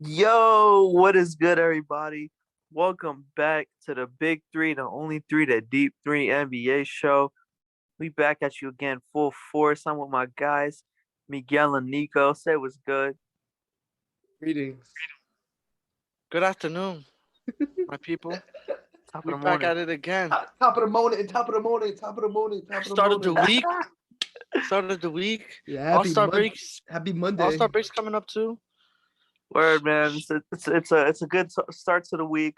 Yo, what is good, everybody? Welcome back to the Big Three, the only three, the Deep Three NBA show. We back at you again, full force. I'm with my guys, Miguel and Nico. Say what's good. Greetings. Good afternoon, my people. Top of We the back morning. at it again. Top of the morning, top of the morning, top of the morning, top of the Started the morning. week. Started the week. Yeah, happy Monday. All-Star breaks coming up too. Word, man. It's a good start to the week.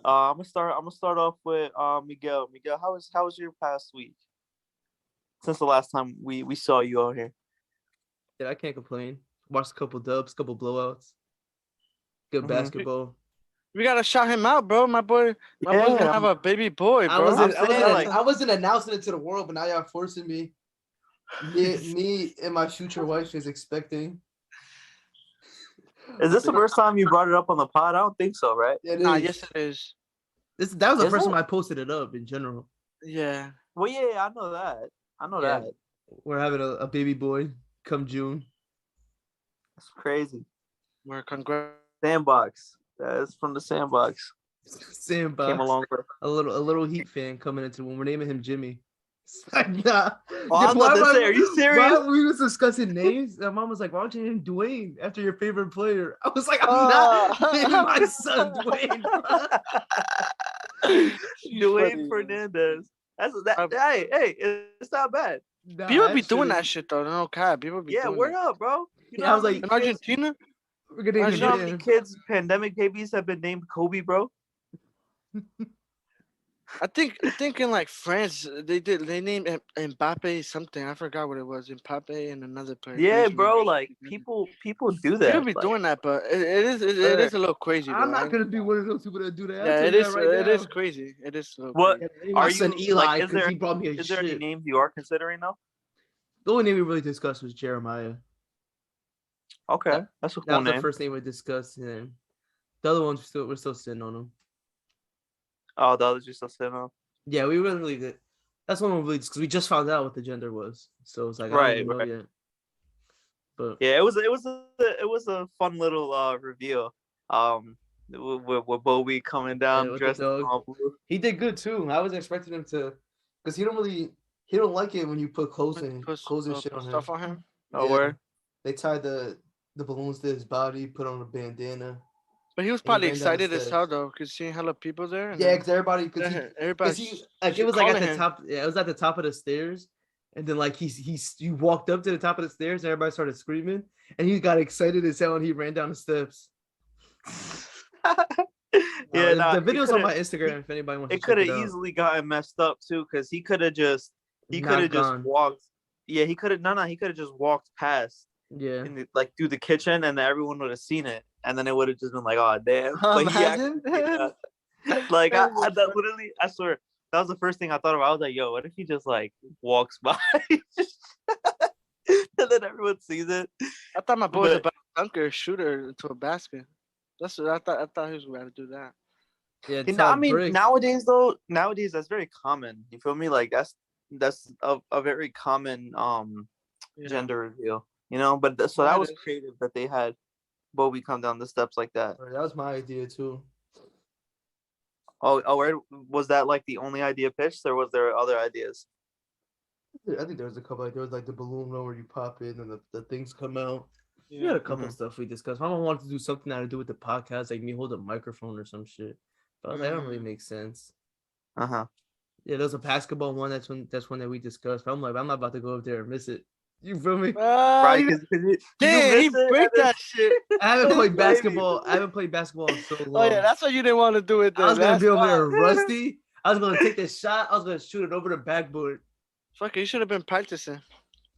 I'm gonna start off with Miguel. Miguel, how was your past week since the last time we saw you out here? Yeah, I can't complain. Watched a couple dubs, couple blowouts. Good Mhm. basketball. We gotta shout him out, bro. My boy's Yeah, gonna have a baby boy, I bro. wasn't announcing it to the world, but now y'all forcing me. Me and my future wife is expecting. Is this the first time you brought it up on the pod? I don't think so, right? It Nah, is. yes it is. That was the Is first it? time I posted it up in general. Yeah. Well, yeah, I know that. Yeah. We're having a baby boy come June. That's crazy. We're congrats. Sandbox. That's from the sandbox. Sandbox. Came along for. A little Heat fan coming into when we're naming him Jimmy. It's like, nah. Oh, I was about to say, are you serious? Why we was discussing names? And mom was like, why don't you name Dwayne after your favorite player? I was like, I'm not naming my son Dwayne. Dwayne Fernandez. Hey, it's not bad. Nah, People that be doing shit that is- shit though. No cap. People be Yeah, doing word it. up, bro. You know Yeah, I was how many like, In kids- Argentina, We're gonna name you know how many him. kids, pandemic babies, have been named Kobe, bro? I think in like France they named Mbappe something. I forgot what it was. Mbappe and another player. Yeah, French bro. name. Like people do that. People be Like, doing that, but it is a little crazy. I'm though. not gonna be one of those people that do that. Yeah, I'll it tell you is. that right It now. is crazy. It is. A little what crazy. Yeah, my are son you Eli, like? because he brought me a Is there any shit. names you are considering though? The only name we really discussed was Jeremiah. Okay, that's a That cool was the name. first name we discussed, and the other ones we're still sitting on them. Oh, the others you still sitting on. Yeah, we really did. That's one we really because we just found out what the gender was, so it's like I Right, don't even know right. yet. But Yeah, it was a fun little reveal. With Bowie coming down with the dressed in dog, all blue. he did good too. I was expecting him to, because he don't like it when you put clothes and Put shit on him. stuff on him. Oh, word. They tied the balloons to his body, put on a bandana. But he was And he probably ran down the excited as steps. hell though, cause seeing hella people there. And Yeah, then because everybody, everybody. he like it was like at the top. Yeah, it was at the top of the stairs, and then like you walked up to the top of the stairs, and everybody started screaming, and he got excited as hell, and he ran down the steps. Yeah, nah, the video's on my he- Instagram if anybody wants to it check could have it out. easily gotten messed up too, because he could have just Not gone. walked. Yeah, he could have he could have just walked past Yeah. like through the kitchen, and then everyone would have seen it, and then it would have just been like, oh damn. But he Imagine. like that literally, I swear, that was the first thing I thought about. I was like, yo, what if he just like walks by, and then everyone sees it? I thought my boy was But- about to dunk or shooter into a basket. That's what I thought. I thought he was about to do that. Yeah. I mean, nowadays that's very common. You feel me? Like that's a very common Yeah. gender reveal. You know, but so Yeah, that it was is. creative that they had Bobby come down the steps like that. That was my idea too. Right. Was that like the only idea pitched, or was there other ideas? I think there was a couple. Like there was like the balloon one where you pop it and the things come out. We Yeah. had a couple stuff we discussed. My mom wanted to do something that had to do with the podcast, like me hold a microphone or some shit. But I was like, that don't really make sense. Uh-huh. Yeah, there's a basketball one. That's one that we discussed. But I'm like, I'm not about to go up there and miss it. You feel me? Right, because Damn, he break that shit. I haven't played Maybe. basketball. I haven't played basketball in so long. Oh yeah, that's why you didn't want to do it. Then. I was gonna That's be over there why. rusty. I was gonna take this shot. I was gonna shoot it over the backboard. Fuck it, you should have been practicing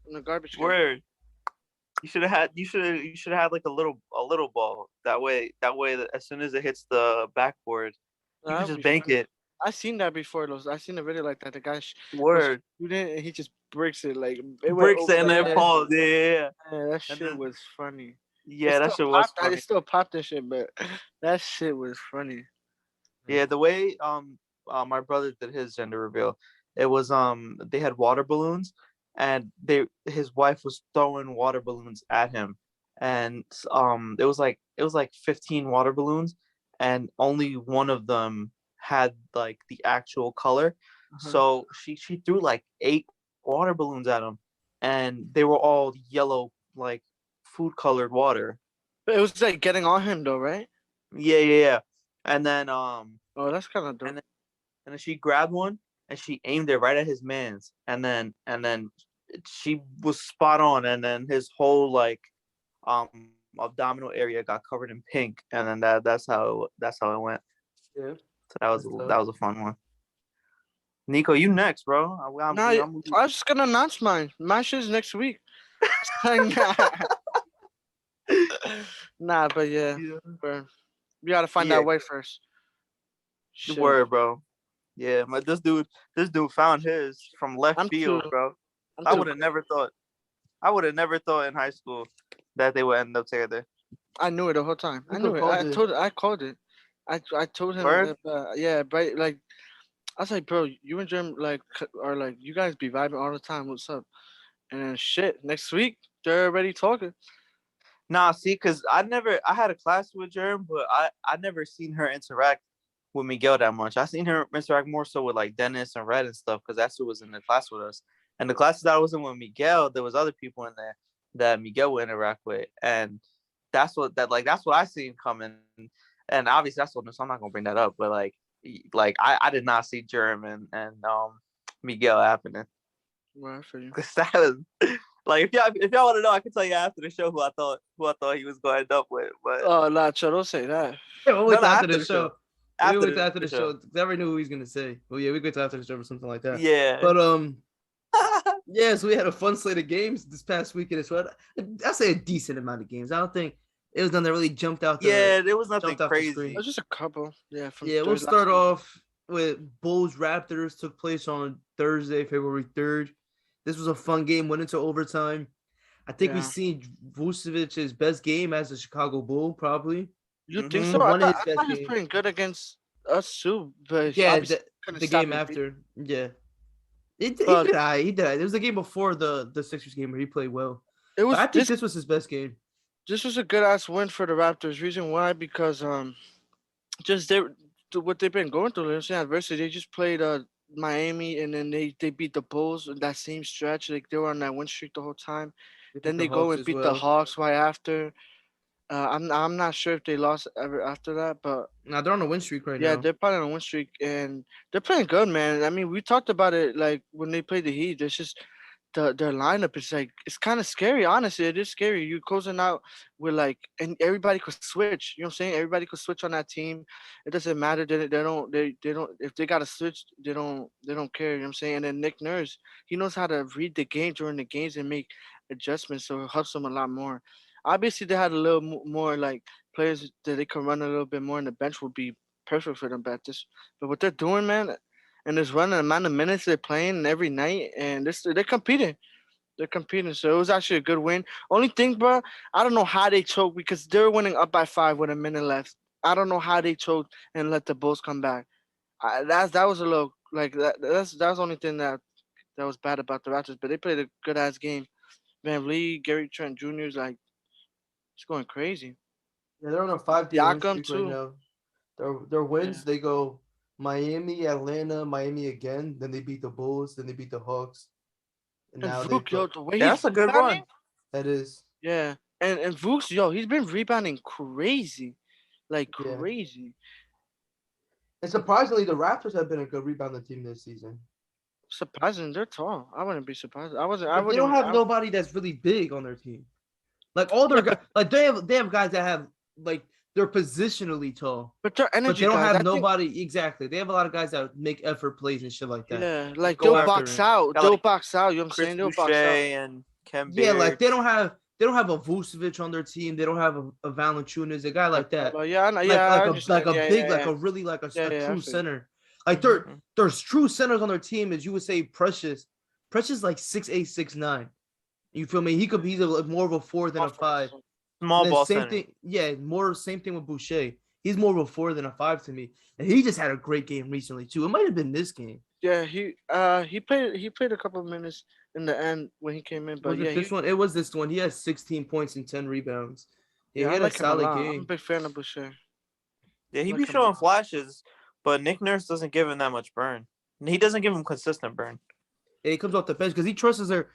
in the garbage can. Word. You should have had like a little ball. That way that as soon as it hits the backboard, you can That'd just be bank funny. it. I seen that before. I seen a video like that. The guy was Word. shooting and he just breaks it like it went Bricks over and the then head. falls. Yeah. Yeah, that And shit then- was funny. Yeah, that shit was funny. It still popped and shit, but that shit was funny. Yeah, the way my brother did his gender reveal, it was they had water balloons, and his wife was throwing water balloons at him, and it was like 15 water balloons, and only one of them had like the actual color. So she threw like 8 water balloons at him, and they were all yellow, like food colored water. But it was like getting on him though, right? Yeah. And then Oh, that's kind of dope. and then she grabbed one and she aimed it right at his man's, and then she was spot on, and then his whole like um abdominal area got covered in pink, and then that's how it went. Yeah. So that was a fun one. Nico, you next, bro. Nah, I was just gonna announce mine. My shit's next week. Nah, but yeah, bro. We gotta find that way first. Shit. Word, bro. Yeah, but this dude found his from left field, bro. I would have never thought in high school that they would end up together. I knew it the whole time. I knew it. I called it. I told him that, yeah, but like I was like, bro, you and Jerm like are like you guys be vibing all the time. What's up? And then shit, next week they're already talking. Nah, see, cause I had a class with Jerm, but I never seen her interact with Miguel that much. I seen her interact more so with like Dennis and Red and stuff, because that's who was in the class with us. And the classes that I was in with Miguel, there was other people in there that Miguel would interact with, and that's what I seen coming. And obviously that's what, so I'm not gonna bring that up, but like I did not see Jerm and Miguel happening. Well, for you. Cause that was like, if y'all want to know, I can tell you after the show who I thought he was going to end up with. But oh, Nacho, don't say that. Yeah, we'll wait after the show. After the show. I already knew who he was gonna say. Well, yeah, we go to after the show or something like that. Yeah. But yeah, so we had a fun slate of games this past weekend as well. I'd say a decent amount of games. I don't think it was none that really jumped out. There was nothing crazy. It was just a couple. Yeah. We'll start off with Bulls Raptors. Took place on Thursday, February 3rd. This was a fun game. Went into overtime. I think we've seen Vucevic's best game as a Chicago Bull, probably. You think so? I thought he was playing good against us too, but yeah, the game after, yeah. He did. It was the game before the Sixers game where he played well. I think this was his best game. This was a good ass win for the Raptors. Reason why? Because just what they've been going through. They're adversity. They just played Miami, and then they beat the Bulls in that same stretch. Like they were on that win streak the whole time. Then they go and beat the Hawks right after. I'm not sure if they lost ever after that, but no, they're on a win streak right now. Yeah, they're probably on a win streak, and they're playing good, man. I mean, we talked about it like when they played the Heat. It's just their lineup is like it's kind of scary. Honestly, it is scary. You closing out with like, and everybody could switch. You know what I'm saying? Everybody could switch on that team. It doesn't matter. They don't. If they got to switch, they don't care. You know what I'm saying? And then Nick Nurse, he knows how to read the game during the games and make adjustments, so it helps them a lot more. Obviously, they had a little more like players that they can run a little bit more, and the bench would be perfect for them. But what they're doing, man, and this running amount of minutes they're playing every night, and they're competing. They're competing, so it was actually a good win. Only thing, bro, I don't know how they choked because they were winning up by 5 with a minute left. I don't know how they choked and let the Bulls come back. That was a little like that. That's the only thing that was bad about the Raptors, but they played a good ass game. Van Vliet, Gary Trent Jr. is like. It's going crazy. Yeah, they're on a 5-game win streak right now. Their wins, they go Miami, Atlanta, Miami again. Then they beat the Bulls. Then they beat the Hawks. And now that's a good run. That is. Yeah, and Vooks, he's been rebounding crazy, like crazy. And surprisingly, the Raptors have been a good rebounding team this season. Surprising, they're tall. I wouldn't be surprised. They don't have nobody that's really big on their team. Like all their guys, like they have guys that have like they're positionally tall, but they're energy. But they don't have nobody exactly. They have a lot of guys that make effort plays and shit like that. Yeah, like they'll box out. They'll box out. You know what I'm saying? They'll box out. And Kem Beard. Like they don't have a Vucevic on their team. They don't have a Valanciunas, a guy like that. Well, yeah, like a true center. Like there's true centers on their team, as you would say. Precious like 6'8", 6'9". You feel me? He's more of a 4 than a 5. Small ball same center. thing. Yeah, same thing with Boucher. He's more of a 4 than a 5 to me. And he just had a great game recently too. It might have been this game. Yeah, he played a couple of minutes in the end when he came in. But Was it this one? It was this one. He has 16 points and 10 rebounds. Yeah, he I had a like him a solid lot. I'm a game. big fan of Boucher. Yeah, he I be like him a showing lot. flashes, but Nick Nurse doesn't give him that much burn. He doesn't give him consistent burn. And he comes off the bench because he trusts their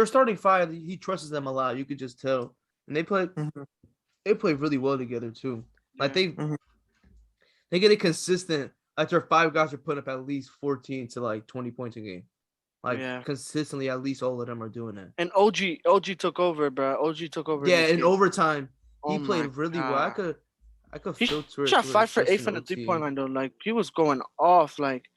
starting five. He trusts them a lot. You could just tell, and Mhm. they play really well together too. Like Yeah. Mhm. they get it consistent. Like their five guys are putting up at least 14 to like 20 points a game. Like Yeah. consistently, at least all of them are doing that. And OG took over, bro. OG took over in Yeah, this in game. overtime, he Oh played my really well. god. I could He filter it shot to it, 5 for 8 especially in from the OT. 3-point line though. Like he was going off. Like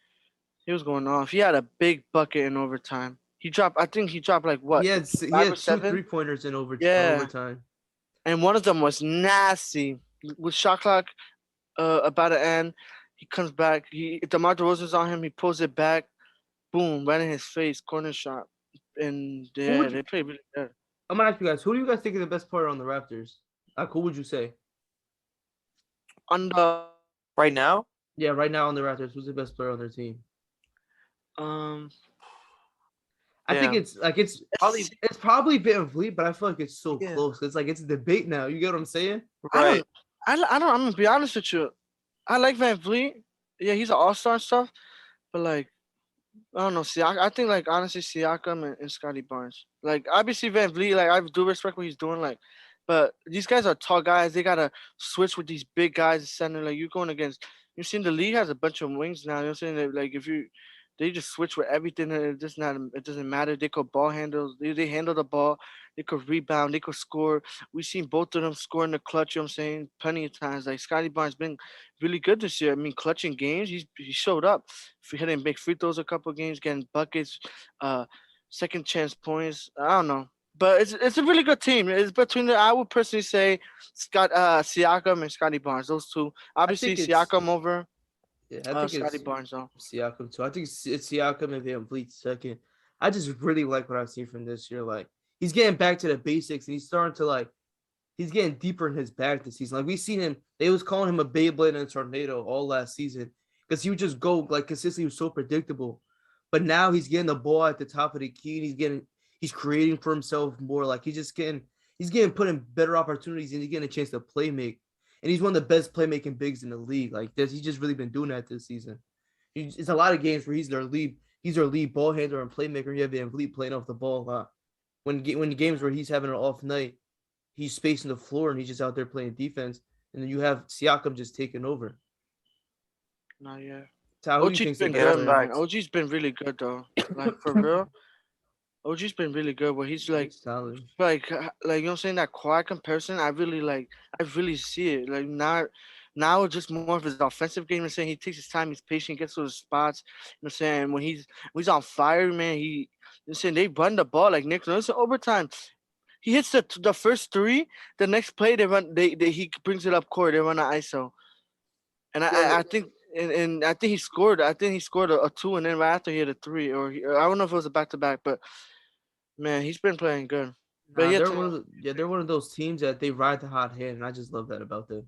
he was going off. He had a big bucket in overtime. He dropped. I think he dropped like what He 5 or had two 7. 3-pointers in Yeah. overtime. And one of them was nasty. With shot clock about to end, he comes back. DeMar DeRozan's on him. He pulls it back. Boom! Right in his face. Corner shot. And Who yeah, would you, they played really good. I'm gonna ask you guys, who do you guys think is the best player on the Raptors? Like, who would you say? On the Right now, Yeah, right now on the Raptors, who's the best player on their team? um, I think yeah, it's probably it's probably Van Vliet, but I feel like it's so yeah. close. It's like it's a debate now. You get what I'm saying? I Right. don't. I don't. I'm gonna be honest with you. I like Van Vliet. Yeah, he's an all-star and stuff. But like, I don't know. I think like honestly, Siakam and Scotty Barnes. Like obviously Van Vliet. Like I do respect what he's doing. Like, but these guys are tall guys. They gotta switch with these big guys at center. Like you're going against. You've seen the league has a bunch of wings now. You know what I'm saying? Like if you. They just switch with everything, and it just not. It doesn't matter. They could ball handle. They handle the ball. They could rebound. They could score. We've seen both of them score in the clutch. You know what I'm saying? Plenty of times. Like Scotty Barnes been really good this year. I mean, clutching games. He showed up. Hitting big free throws a couple games, getting buckets, second chance points. I don't know, but it's a really good team. It's between I would personally say Siakam and Scotty Barnes. Those two. I Obviously think it's Siakam over yeah, I think Scotty it's Barnes though. Siakam too. I think it's Siakam and Van Vliet second. I just really like what I've seen from this year. Like he's getting back to the basics and he's starting to he's getting deeper in his bag this season. Like we seen him, they was calling him a Beyblade and a tornado all last season because he would just go like consistently. He was so predictable, but now he's getting the ball at the top of the key and he's creating for himself more. Like he's getting put in better opportunities and he's getting a chance to play make. And he's one of the best playmaking bigs in the league. Like this, he's just really been doing that this season. It's a lot of games where he's their lead ball handler and playmaker. You have Van Vliet playing off the ball a lot. When the games where he's having an off night, he's spacing the floor and he's just out there playing defense. And then you have Siakam just taking over. Not yet. Tao, who do you OG's think's the been best good, player? man. OG's been really good though. Like for real, OG's been really good. Where he's He's solid. like you know what I'm saying, that quiet comparison. I really see it. Like now it's just more of his offensive game. I'm saying he takes his time, he's patient, gets to the spots. You know what I'm saying when he's on fire, man. You know saying they run the ball like Nick. Listen, overtime. He hits the first three. The next play they run. He brings it up court. They run an ISO. And I think and I think he scored. I think he scored a two, and then right after he hit a three, or I don't know if it was a back to back, but man, he's been playing good. But Nah, yeah, they're one of those teams that they ride the hot hand, and I just love that about them.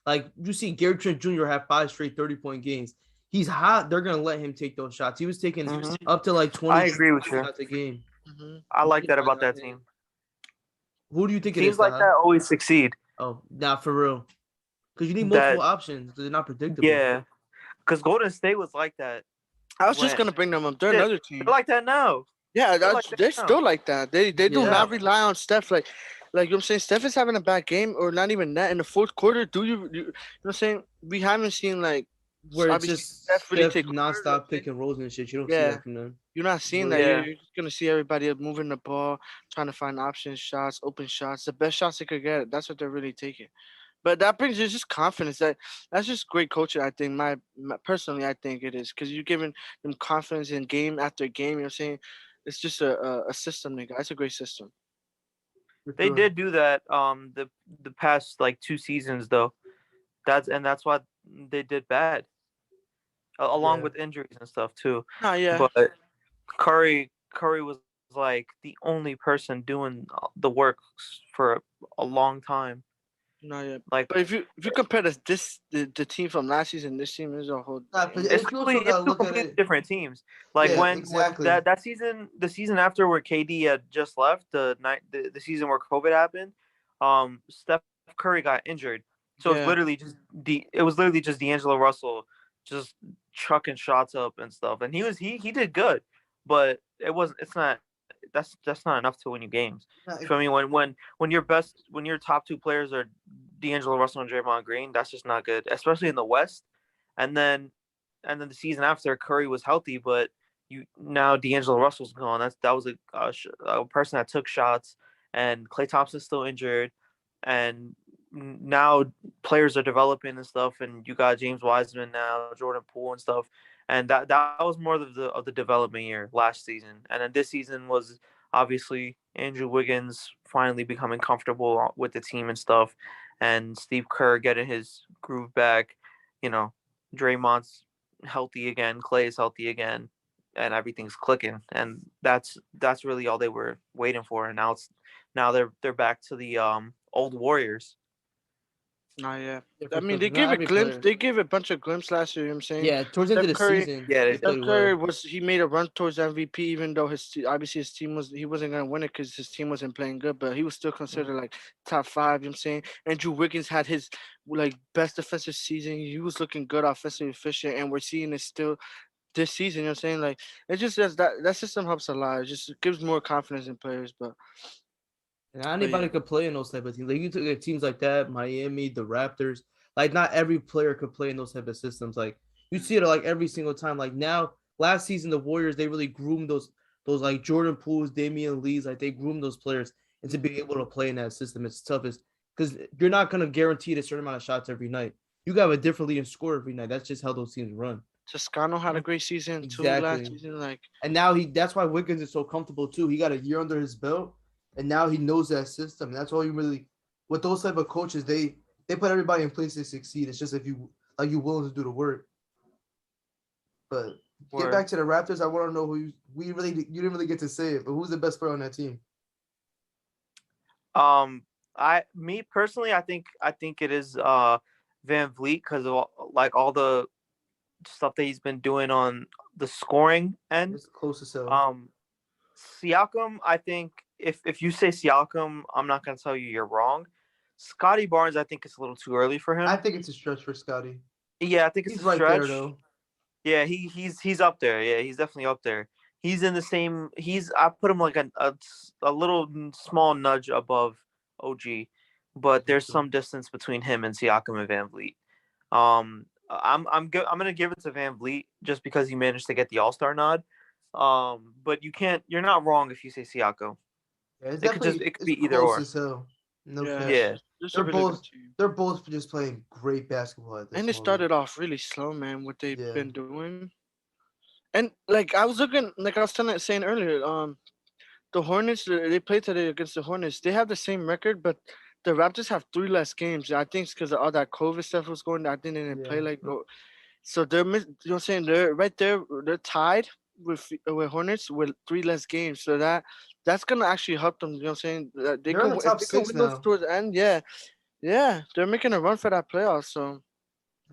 Like you see Gary Trent Jr. have 5 straight 30-point games. He's hot. They're gonna let him take those shots. He was taking Mhm. up to like 20 I agree with you. shots a game. I like that about that team. Who do you think it Teams is? like Taha? that always succeed. Oh, not for real. Because you need That multiple options because they're not predictable. yeah, because Golden State was like that. I was just when- gonna bring them up. They're Yeah, another team. They're like that now. Yeah, they're like that they're now. still like that. They do Yeah. not rely on Steph. Like you know what I'm saying, Steph is having a bad game, or not even that in the fourth quarter. You know what I'm saying? We haven't seen like Where it's obviously just Steph really Steph take over, nonstop like, pick and rolls and shit. You don't see Yeah. that from them. You're not seeing that. Yeah. You're just gonna see everybody moving the ball, trying to find options, shots, open shots, the best shots they could get. That's what they're really taking. But that brings you just confidence. That's just great coaching. I think personally, I think it is because you're giving them confidence in game after game. You know what I'm saying? It's just a system, nigga. It's a great system. They did do that the past like 2 seasons though. That's why they did bad. Along Yeah. with injuries and stuff too. Oh yeah. But Curry was like the only person doing the work for a long time. Not yet. Like, But if you compare the team from last season, this team is a whole. Nah, but it's you also two gotta look at completely it. different teams. Like Yeah, when exactly. that season, the season after where KD had just left, the season where COVID happened, Steph Curry got injured, so Yeah. it was literally just D'Angelo Russell just chucking shots up and stuff, and he did good, but it's not that's not enough to win you games. Nah, You feel me? When your top two players are D'Angelo Russell and Draymond Green, that's just not good, especially in the West. And then the season after, Curry was healthy, but now D'Angelo Russell's gone. That was a person that took shots, and Klay Thompson's still injured, and now players are developing and stuff, and you got James Wiseman now, Jordan Poole and stuff, and that was more of the development year last season, and then this season was obviously Andrew Wiggins finally becoming comfortable with the team and stuff, and Steve Kerr getting his groove back, you know, Draymond's healthy again, Clay is healthy again, and everything's clicking. And that's really all they were waiting for. And now they're back to the old Warriors. Not yet. Yeah, I for mean, sure. they Not gave a every glimpse. player. They gave a bunch of glimpses last year. You know what I'm saying? Yeah, towards the end of Steph the Curry, season, Yeah, they they Steph played Curry well. he made a run towards MVP, even though obviously his team he wasn't gonna win it because his team wasn't playing good, but he was still considered like top five. You know what I'm saying? Andrew Wiggins had his like best defensive season. He was looking good, offensively efficient, and we're seeing it still this season. You know what I'm saying? Like it just does that system helps a lot. It just gives more confidence in players. And But yeah, anybody could play in those type of teams. Like you took teams like that, Miami, the Raptors. Like not every player could play in those type of systems. Like you see it like every single time. Like now, last season, the Warriors they really groomed those like Jordan Poole's, Damian Lee's. Like they groomed those players into being able to play in that system. It's toughest because you're not gonna guarantee a certain amount of shots every night. You got a different leading score every night. That's just how those teams run. Toscano had a great season too last Exactly. season. Like And now that's why Wiggins is so comfortable too. He got a year under his belt, and now he knows that system. That's all you really with those type of coaches. They put everybody in place to succeed. It's just if you willing to do the work. But get back to the Raptors. I want to know you didn't really get to say it, but who's the best player on that team? Me personally, I think it is Van Vliet because of all the stuff that he's been doing on the scoring end. It's close as hell. Siakam, I think if you say Siakam, I'm not gonna tell you're wrong. Scotty Barnes, I think it's a little too early for him. I think it's a stretch for Scotty. Yeah, I think it's He's a right stretch. there though. Yeah, he's up there. Yeah, he's definitely up there. He's in the same. I put him like a little small nudge above OG, but there's some distance between him and Siakam and Van Vliet. I'm gonna give it to Van Vliet just because he managed to get the All-Star nod. But you're not wrong if you say Siakam. Yeah, it's It could be either close or. as hell. No yeah, cap. Yeah. just They're a really both good team. they're both just playing great basketball at this And they moment. started off really slow, man. What they've Yeah. been doing, and like I was looking, like I was saying earlier, the Hornets they played today against the Hornets. They have the same record, but the Raptors have 3 less games. I think it's because all that COVID stuff was going. I think they didn't play Yeah. like so they're you know what I'm saying they're right there. They're tied with Hornets with 3 less games. So that's gonna actually help them. You know what I'm saying they They're in can the if top they can six win those now. towards the end. Yeah, they're making a run for that playoff. So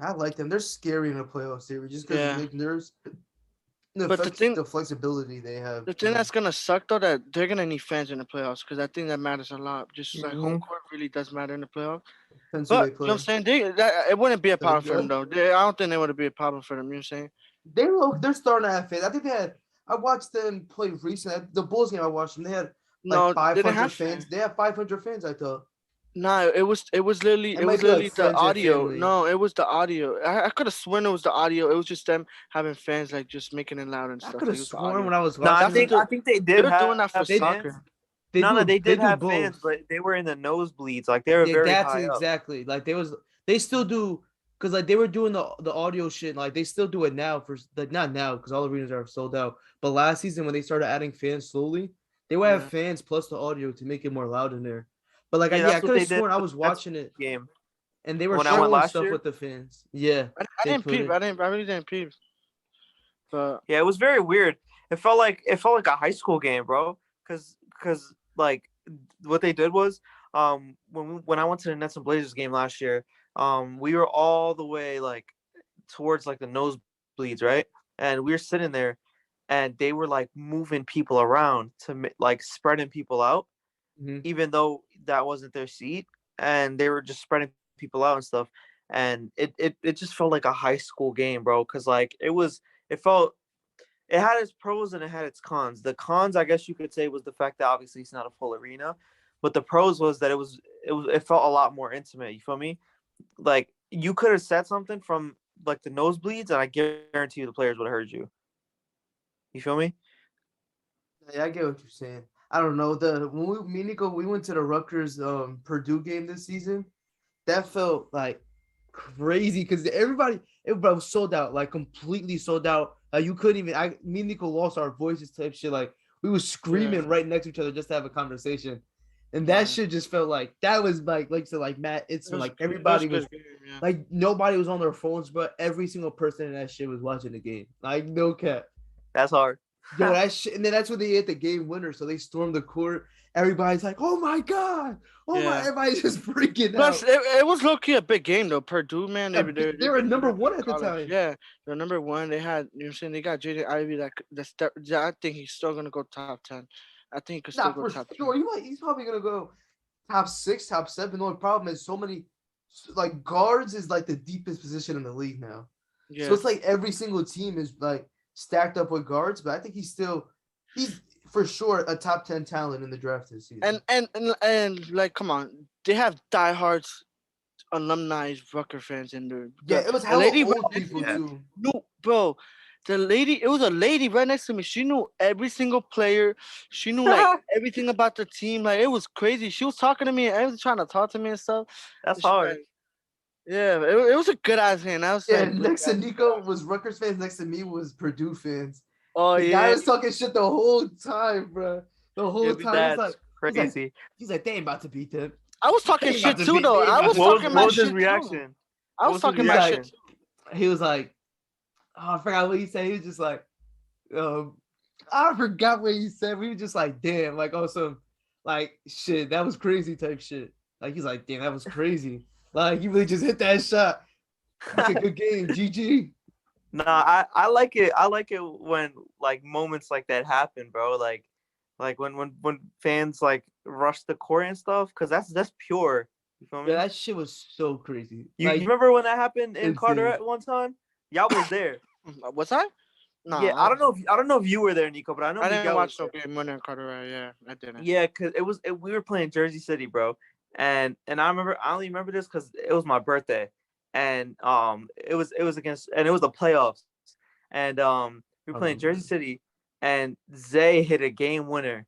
I like them. They're scary in a playoff series just because yeah. there's But the flexibility they have. the thing that's gonna suck though that they're gonna need fans in the playoffs because I think that matters a lot. Just like home court really does matter in the playoffs. Depends who But they you know play. what I'm saying? It wouldn't be a problem for them Yeah. though. I don't think it would be a problem for them. You know what I'm saying? They're starting to have fans. I think I watched them play recently. The Bulls game I watched them. They had No, like they didn't 500 have fans. They have 500 fans. I thought. No, it was literally It might be like the friends and audio. family. No, it was the audio. I could have sworn it was the audio. It was just them having fans like just making it loud and I stuff. could Like have it was the sworn audio. when I was No, watching. That's what I think they they did were have doing that for fans. soccer. They They did do have both. fans, but they were in the nosebleeds. Like they were very That's high up. exactly like they still do because like they were doing the audio shit. Like they still do it now for like not now because all arenas are sold out. But last season when they started adding fans slowly, they would have Yeah. fans plus the audio to make it more loud in there. But like Yeah, I that's what could they have did. sworn I was That's watching it game and they were when I went showing last stuff year. with the fans. Yeah, I they didn't put peep. it. I really didn't peep. But Yeah, it was very weird. It felt like a high school game, bro. Cause like what they did was when I went to the Nets and Blazers game last year, we were all the way like towards like the nosebleeds, right? And we were sitting there, and they were like moving people around to like spreading people out, Mm-hmm. even though that wasn't their seat, and they were just spreading people out and stuff. And it just felt like a high school game, bro. Cause like it had its pros and it had its cons. The cons, I guess you could say, was the fact that obviously it's not a full arena, but the pros was that it felt a lot more intimate. You feel me? Like you could have said something from like the nosebleeds, and I guarantee you the players would have heard you. You feel me? Yeah, I get what you're saying. I don't know. Me and Nico, we went to the Rutgers Purdue game this season. That felt like crazy because everybody was sold out, like completely sold out. You couldn't even. Me and Nico lost our voices type shit. Like we was screaming right next to each other just to have a conversation, and that shit just felt like that was like you said, like Matt. It's like everybody was like nobody was on their phones, but every single person in that shit was watching the game. Like no cap. That's hard. Yo, that shit, and then that's when they hit the game winner. So they stormed the court. Everybody's like, "Oh my god! Oh my!" Everybody's just freaking Plus, out. it was low key a big game though. Purdue, man, They were number one at the time. Yeah, they're number one. They had, you know, what I'm saying, they got Jaden Ivey. I think he's still gonna go top 10. I think he could still go top 10. Sure, he's probably gonna go top 6, top 7. The only problem is so many like guards is like the deepest position in the league now. Yeah. So it's like every single team is like stacked up with guards, but I think he's for sure a top 10 talent in the draft this season. And like, come on, they have diehards, alumni, Rucker fans in there. It was hella old people too. No, bro. It was a lady right next to me. She knew every single player. She knew like everything about the team. Like it was crazy. She was talking to me and everything, trying to talk to me and stuff. That's hard. Like, yeah, it was a good ass game. Next to Nico was Rutgers fans. Next to me was Purdue fans. Oh, the guy was talking shit the whole time, bro. The whole time. That's like crazy. He's like, they ain't about to beat them. I was talking shit too, though. I was talking my shit. What was his reaction? I was talking my shit. He was like, oh, I forgot what he said. He was just like, I forgot what he said. We were just like, damn, like awesome, like shit. That was crazy type shit. Like he's like, damn, that was crazy. Like you really just hit that shot. It's a good game, GG. Nah, I like it. I like it when like moments like that happen, bro. Like when fans like rush the court and stuff, because that's pure. You feel me? Yeah, that shit was so crazy. You remember when that happened in Carteret one time? Y'all was there. Was I? No. Yeah, I don't know if you were there, Nico, but I know I didn't watch no game winner in Carteret. Yeah, I didn't. Yeah, because we were playing Jersey City, bro, and I only remember this because it was my birthday, and it was against, and it was the playoffs, and we were playing Jersey City, and Zay hit a game winner,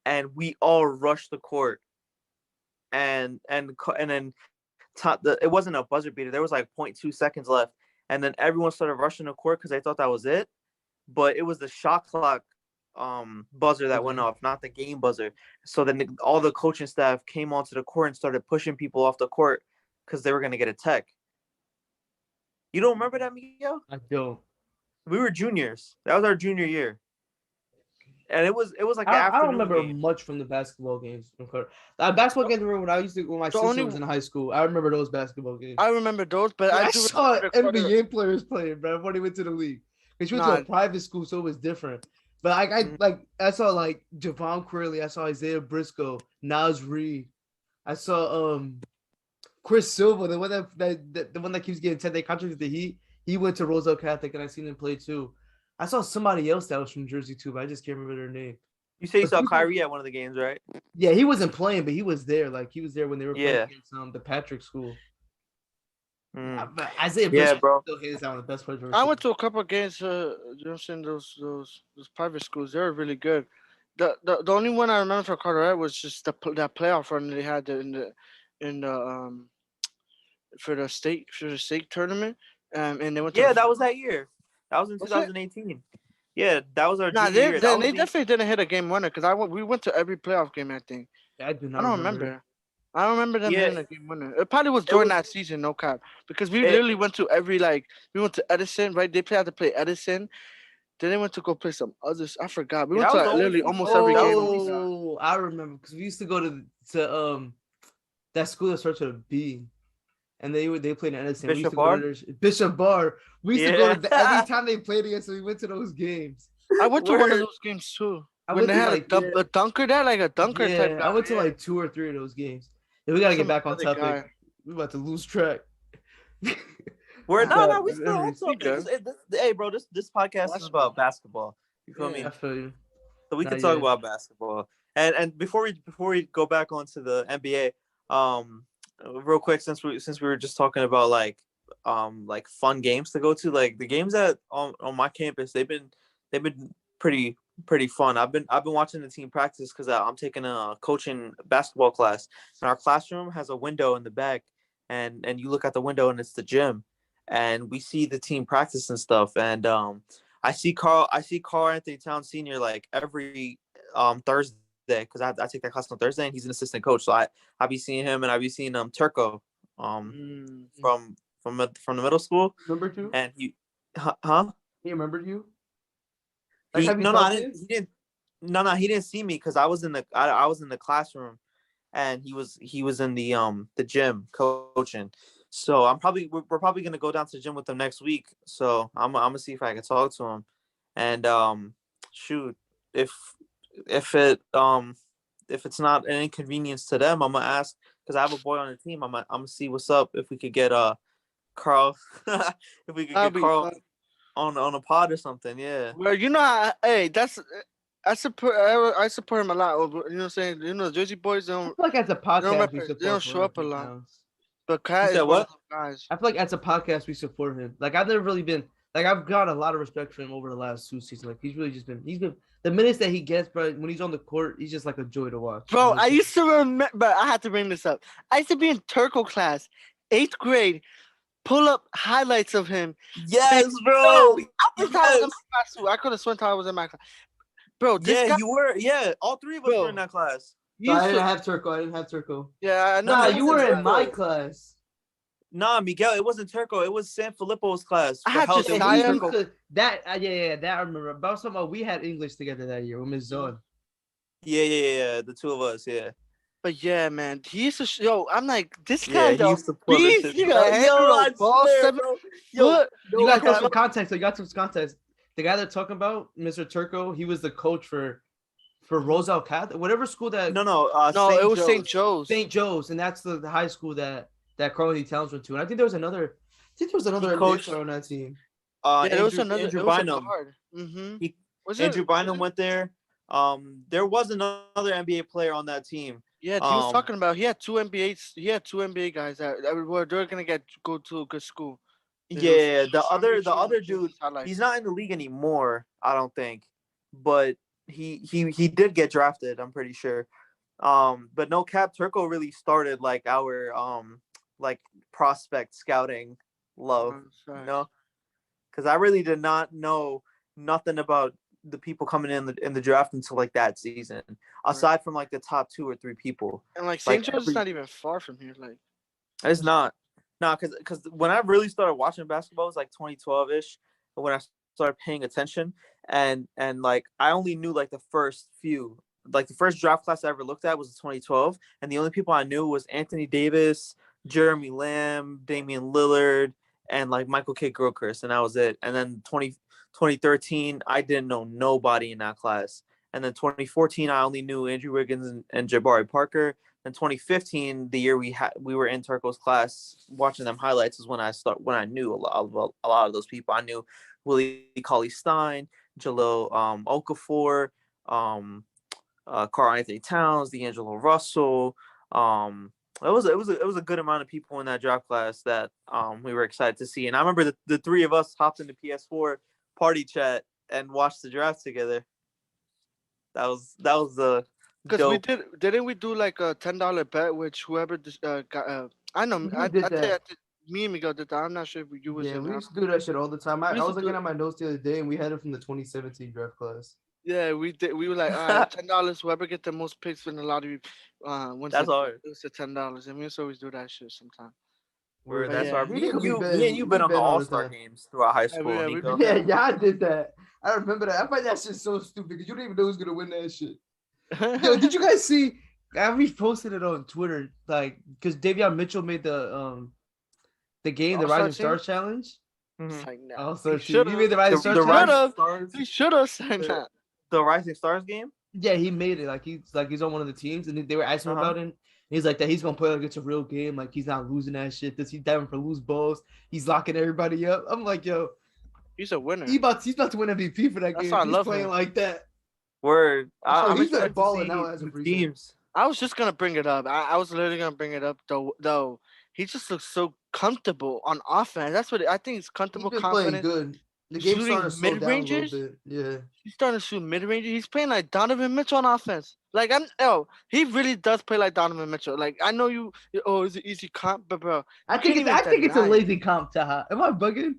and we all rushed the court, and then it wasn't a buzzer beater. There was like 0.2 seconds left, and then everyone started rushing the court because they thought that was it, but it was the shot clock buzzer that went off, not the game buzzer. So then all the coaching staff came onto the court and started pushing people off the court because they were gonna get a tech. You don't remember that, Miguel? I don't. We were juniors. That was our junior year. And it was like I don't remember much from the basketball games. Basketball games were when my sister was in high school. I remember those basketball games. I remember those, but I saw NBA players playing, bro, when he went to the league. Because she went to a private school, so it was different. But I saw like Javon Quirley, I saw Isaiah Briscoe, Nas Reed, I saw Chris Silva, the one that keeps getting 10-day contracts with the Heat. He went to Roselle Catholic, and I seen him play too. I saw somebody else that was from Jersey too, but I just can't remember their name. You say you saw Kyrie at one of the games, right? Yeah, he wasn't playing, but he was there. Like he was there when they were playing against the Patrick School. Isaiah Briscoe still hands down the best player. I went to a couple of games. You know what I'm saying? Those private schools, they were really good. The only one I remember for Carteret was just that playoff run they had in the for the state tournament. And they went. Yeah, that was that year. That was in 2018. Yeah, that was our junior year. They definitely didn't hit a game winner because we went to every playoff game, I think. I don't remember. I don't remember them hitting a game winner. It probably was during that season, no cap. Because we literally went to we went to Edison, right? They had to play Edison. Then they went to go play some others. I forgot. We went to literally almost every game. Oh, I remember because we used to go to that school that starts with a B, and they played in Edison. Bishop Bar? Bishop Bar. We used to go to Yeah. every time they played against us. We went to those games. I went to one of Word. those games too. I When went they to had like a dunker there, like a dunker type yeah, guy. I went to yeah. like 2 or 3 of those games. And we gotta get Some back on other topic. guy. We're about to lose track. We're But no, we still on memories. topic. Hey, bro, this podcast is about basketball. You feel Yeah. me? I feel you. So we Not can talk yet. about basketball. And before we go back onto the NBA, real quick, since we were just talking about like fun games to go to, like the games that on my campus, they've been pretty fun. I've been watching the team practice because I'm taking a coaching basketball class, and our classroom has a window in the back, and you look out the window and it's the gym, and we see the team practice and stuff, and I see Carl Anthony Towns Sr. like every Thursday because I take that class on Thursday, and he's an assistant coach, so I be seeing him, and I be seeing Turco from the middle school, Remembered you? and huh? He remembered you? He have you no talked I to didn't him? he didn't no he didn't see me because I was in the classroom, and he was in the gym coaching. So we're probably gonna go down to the gym with him next week. So I'm gonna see if I can talk to him, and shoot, if if it's not an inconvenience to them, I'm gonna ask because I have a boy on the team. I'm gonna see what's up if we could get Carl if we could That'll get be Carl fun. on a pod or something. Yeah. Well, hey, I support him a lot. You know what I'm saying? You know, Jersey boys I don't feel like as a podcast we they support don't show up a Anthony lot. Towns. But You Cat said is one what? of the guys. I feel like as a podcast we support him. Like I've never really been like I've got a lot of respect for him over the last 2 seasons. Like he's been the minutes that he gets, bro, when he's on the court, he's just like a joy to watch. Bro, I used to remember. I had to bring this up. I used to be in Turco class, 8th grade. Pull up highlights of him. Yes, bro. I was in my class too. I could have sworn I was in my class. Bro, this guy, you were. Yeah, all three of us Bro. were in that class. he used to- have Turco. I didn't have Turco. yeah, I know. Nah, it you wasn't were in my Turco. class. Nah, Miguel, it wasn't Turco. It was San Filippo's class. I For had health. to It say wasn't I- Turco. that I remember. But I was talking about we had English together that year with Miss Zone. Yeah. The two of us. Yeah. But yeah, man, he used to. Yo, I'm like this Yeah, guy. he used to pull this Beast, shit. he got I ball swear, 7 bro. foot. You got to throw Cal- some context. You got some context. The guy they're talking about, Mr. Turco, he was the coach for Roselle Catholic, whatever school that. No. No, St. it was Joe's. St. Joe's. St. Joe's, and that's the high school that Carly Towns went to. And I think there was another. NBA coached- player on that team. Yeah, there was another. Andrew It was a Bynum. guard. Mm-hmm. He- Was Andrew it? Bynum went there. There was another NBA player on that team. Yeah, he was talking about. He had two NBA guys that were they're gonna go to a good school. Yeah, the Some other YouTube dude, highlights. he's not in the league anymore, I don't think. But he did get drafted, I'm pretty sure. But no cap, Turco really started like our like prospect scouting love, you know? Because I really did not know nothing about the people coming in the draft until like that season, aside from like the top 2 or 3 people. And like like, St. Joe's is not even far from here. Like It's not. No, because when I really started watching basketball, it was like 2012-ish, when I started paying attention, and like I only knew like the first few. Like the first draft class I ever looked at was 2012, and the only people I knew was Anthony Davis, Jeremy Lamb, Damien Lillard, and like Michael K. Gilchrist, and that was it. And then 2013, I didn't know nobody in that class. And then 2014, I only knew Andrew Wiggins and Jabari Parker. In 2015, the year we were in Turco's class, watching them highlights is when I knew a lot of those people. I knew Willie Cauley-Stein, Jalil Okafor, Karl Anthony Towns, D'Angelo Russell. It was a good amount of people in that draft class that we were excited to see. And I remember the 3 of us hopped into PS4 party chat and watched the draft together. That was the because didn't we do like a $10 bet, which whoever got I know We I did did that. me and Miguel did that. I'm not sure if you was Yeah, in we that. used to do that shit all the time. I We used was to looking do- at my notes the other day, and we had it from the 2017 draft class. Yeah, we did. We were like, all right, $10. Whoever get the most picks in the lottery, wins That's the, hard. it's the $10. And we used to always do that shit sometimes. Word. That's yeah. our Me me and you we been on the bet all the All-Star time. games throughout high Yeah, school, we Nico. be- Yeah, y'all did that. I remember that. I find that shit so stupid because you don't even know who's gonna win that shit. Yo, did you guys see I reposted it on Twitter, like because Davion Mitchell made the game, the All-Star Rising team? Stars Challenge. Mhm. It's like, nah. Also, He too. should You made have. the Rising The, Stars the Challenge. Rising Stars, He should have said the, that. the Rising Stars game. Yeah, he made it. He's on one of the teams, and they were asking him Uh-huh. about it. And he's like that. He's gonna play like it's a real game. Like he's not losing that shit. Does he diving for loose balls? He's locking everybody up. I'm like, yo, He's a winner. he's about to win MVP for that That's game. why I He's love playing him. like that. Where Oh, I'm he's been excited to balling see now as of the recent. teams. I was just gonna bring it up. I was literally gonna bring it up though. He just looks so comfortable on offense. That's what I think. He's He's comfortable, been playing confident. good. The game's Shooting starting to slow down a little mid-rangers? bit. Yeah. He's starting to shoot mid-range. He's playing like Donovan Mitchell on offense. Like he really does play like Donovan Mitchell. Like I know you. Oh, it's an easy comp, but bro, I you think can't it's even a deny it. lazy comp, Taha. Am I bugging?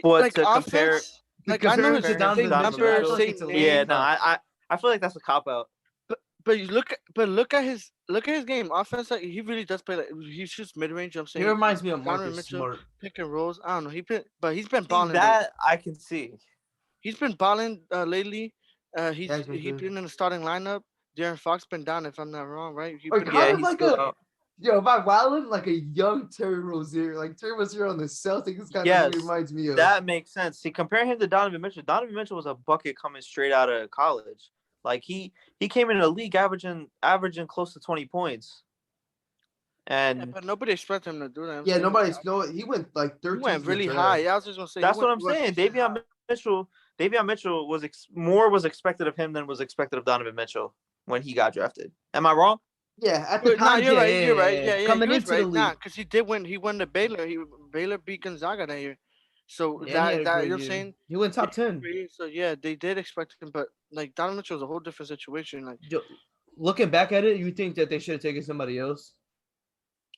What, Like to compare- offense. To Like I know compare his him to same Donovan Mitchell, I number, feel like same it's a name. lazy Yeah, no, comp. I feel like that's a cop out. But you look at his game. Offense, like he really does play. Like he shoots mid range. I'm He saying reminds me of Donovan Marcus Mitchell, Smart. pick and rolls. I don't know. But he's been See, balling. that I can see. He's been balling lately. Yeah, he's been He's good. been in the starting lineup. Darren Fox been down, if I'm not wrong, right? He Or been kind Yeah, of he's like still a out. if I wow him like a young Terry Rozier. Like Terry Rozier on the Celtics. This kind of Yes, reminds me of. that makes sense. See, compare him to Donovan Mitchell. Donovan Mitchell was a bucket coming straight out of college. Like he came in the league averaging close to 20 points. Yeah, And but nobody expected him to do that. I'm Yeah, saying, nobody's no. He went like he 13th. went in the really draft. high. Yeah, I was just gonna say that's he what went, I'm saying. Davion Mitchell was more was expected of him than was expected of Donovan Mitchell when he got drafted. Am I wrong? Yeah, at the Nah, time, you're yeah, right. yeah, You're right. yeah. Yeah, yeah. Coming You're into the right. league, Nah, because he did win. He won the Baylor. Baylor beat Gonzaga that year. So yeah, he had a that great you're year. saying. He went top 10. So yeah, they did expect him, but like Donovan Mitchell was a whole different situation. Like Looking back at it, you think that they should have taken somebody else?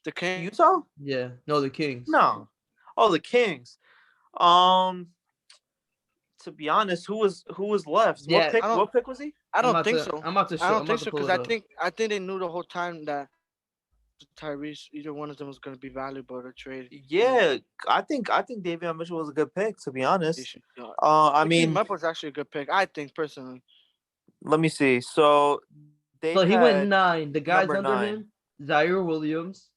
the King. Utah? Yeah, no, the Kings. No. Oh, the Kings. To be honest, who was left? Yeah, What pick was he? I I'm don't about think to- so. I'm about to show- I I'm don't about think to so pull because it up. I think they knew the whole time that Tyrese, either one of them was going to be valuable to trade. Yeah, I think Davion Mitchell was a good pick, to be honest. I I mean, Mupp was actually a good pick. I think personally. let me see. So they So he went had 9. The guys number under 9. him: Zaire Williams,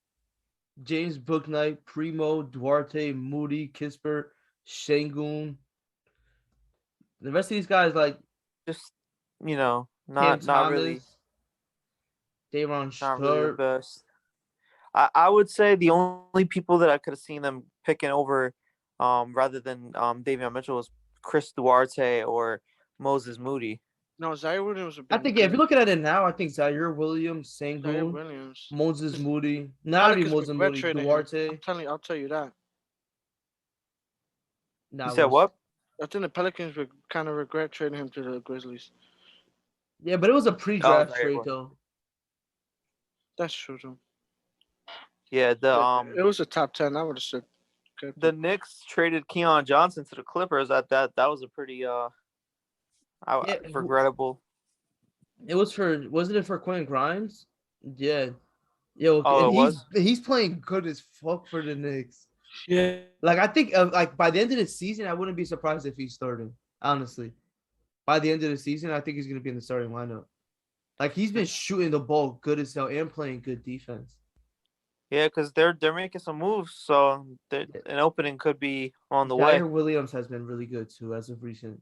James Bouknight, Primo, Duarte, Moody, Kispert, Şengün. The rest of these guys like just Cam not Thomas, really Daron not really the Sharp. best. I would say the only people that I could have seen them picking over, rather than Davion Mitchell was Chris Duarte or Moses Moody. No, Zaire Williams. I think if you're looking at it now, I think Zaire Williams, Zaire Şengün, Williams. Moses Moody, not even Moses regret Moody, trading him. Duarte. I'll tell you that. You said what? I think the Pelicans would kind of regret trading him to the Grizzlies. Yeah, but it was a pre-draft Zaire trade Williams. though. That's true too. Yeah, It was a top 10. I would have said. the Knicks traded Keon Johnson to the Clippers. That was a pretty regrettable. It was wasn't it for Quentin Grimes? Yeah. Yo, Oh, and it was? he's playing good as fuck for the Knicks. Yeah. Like I think like by the end of the season, I wouldn't be surprised if he's starting. Honestly, by the end of the season, I think he's gonna be in the starting lineup. Like he's been shooting the ball good as hell and playing good defense. Yeah, because they're making some moves, so an opening could be on the Zaire way. Williams has been really good too as of recent.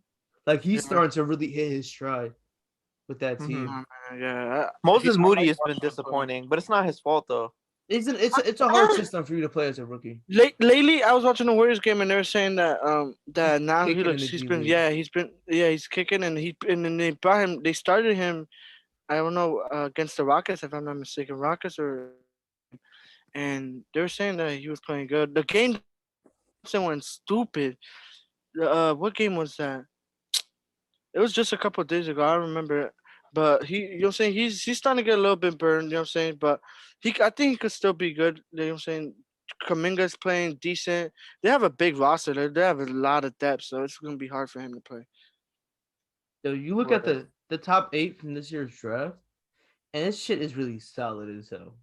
Like he's starting to really hit his stride with that team. Yeah. Moses Moody has watching been him play. disappointing, but it's not his fault though. It's a hard system for you to play as a rookie. Lately, I was watching the Warriors game and they were saying that that now kicking in the G League. he's kicking and then they brought him. They started him. I don't know against the Rockets, if I'm not mistaken, and they were saying that he was playing good. The game went stupid. What game was that? It was just a couple of days ago. I remember it. But you know what I'm saying? He's starting to get a little bit burned, you know what I'm saying? But I think he could still be good, you know what I'm saying? Kuminga's playing decent. They have a big roster. They have a lot of depth, so it's going to be hard for him to play. So you look at the top 8 from this year's draft, and this shit is really solid as hell.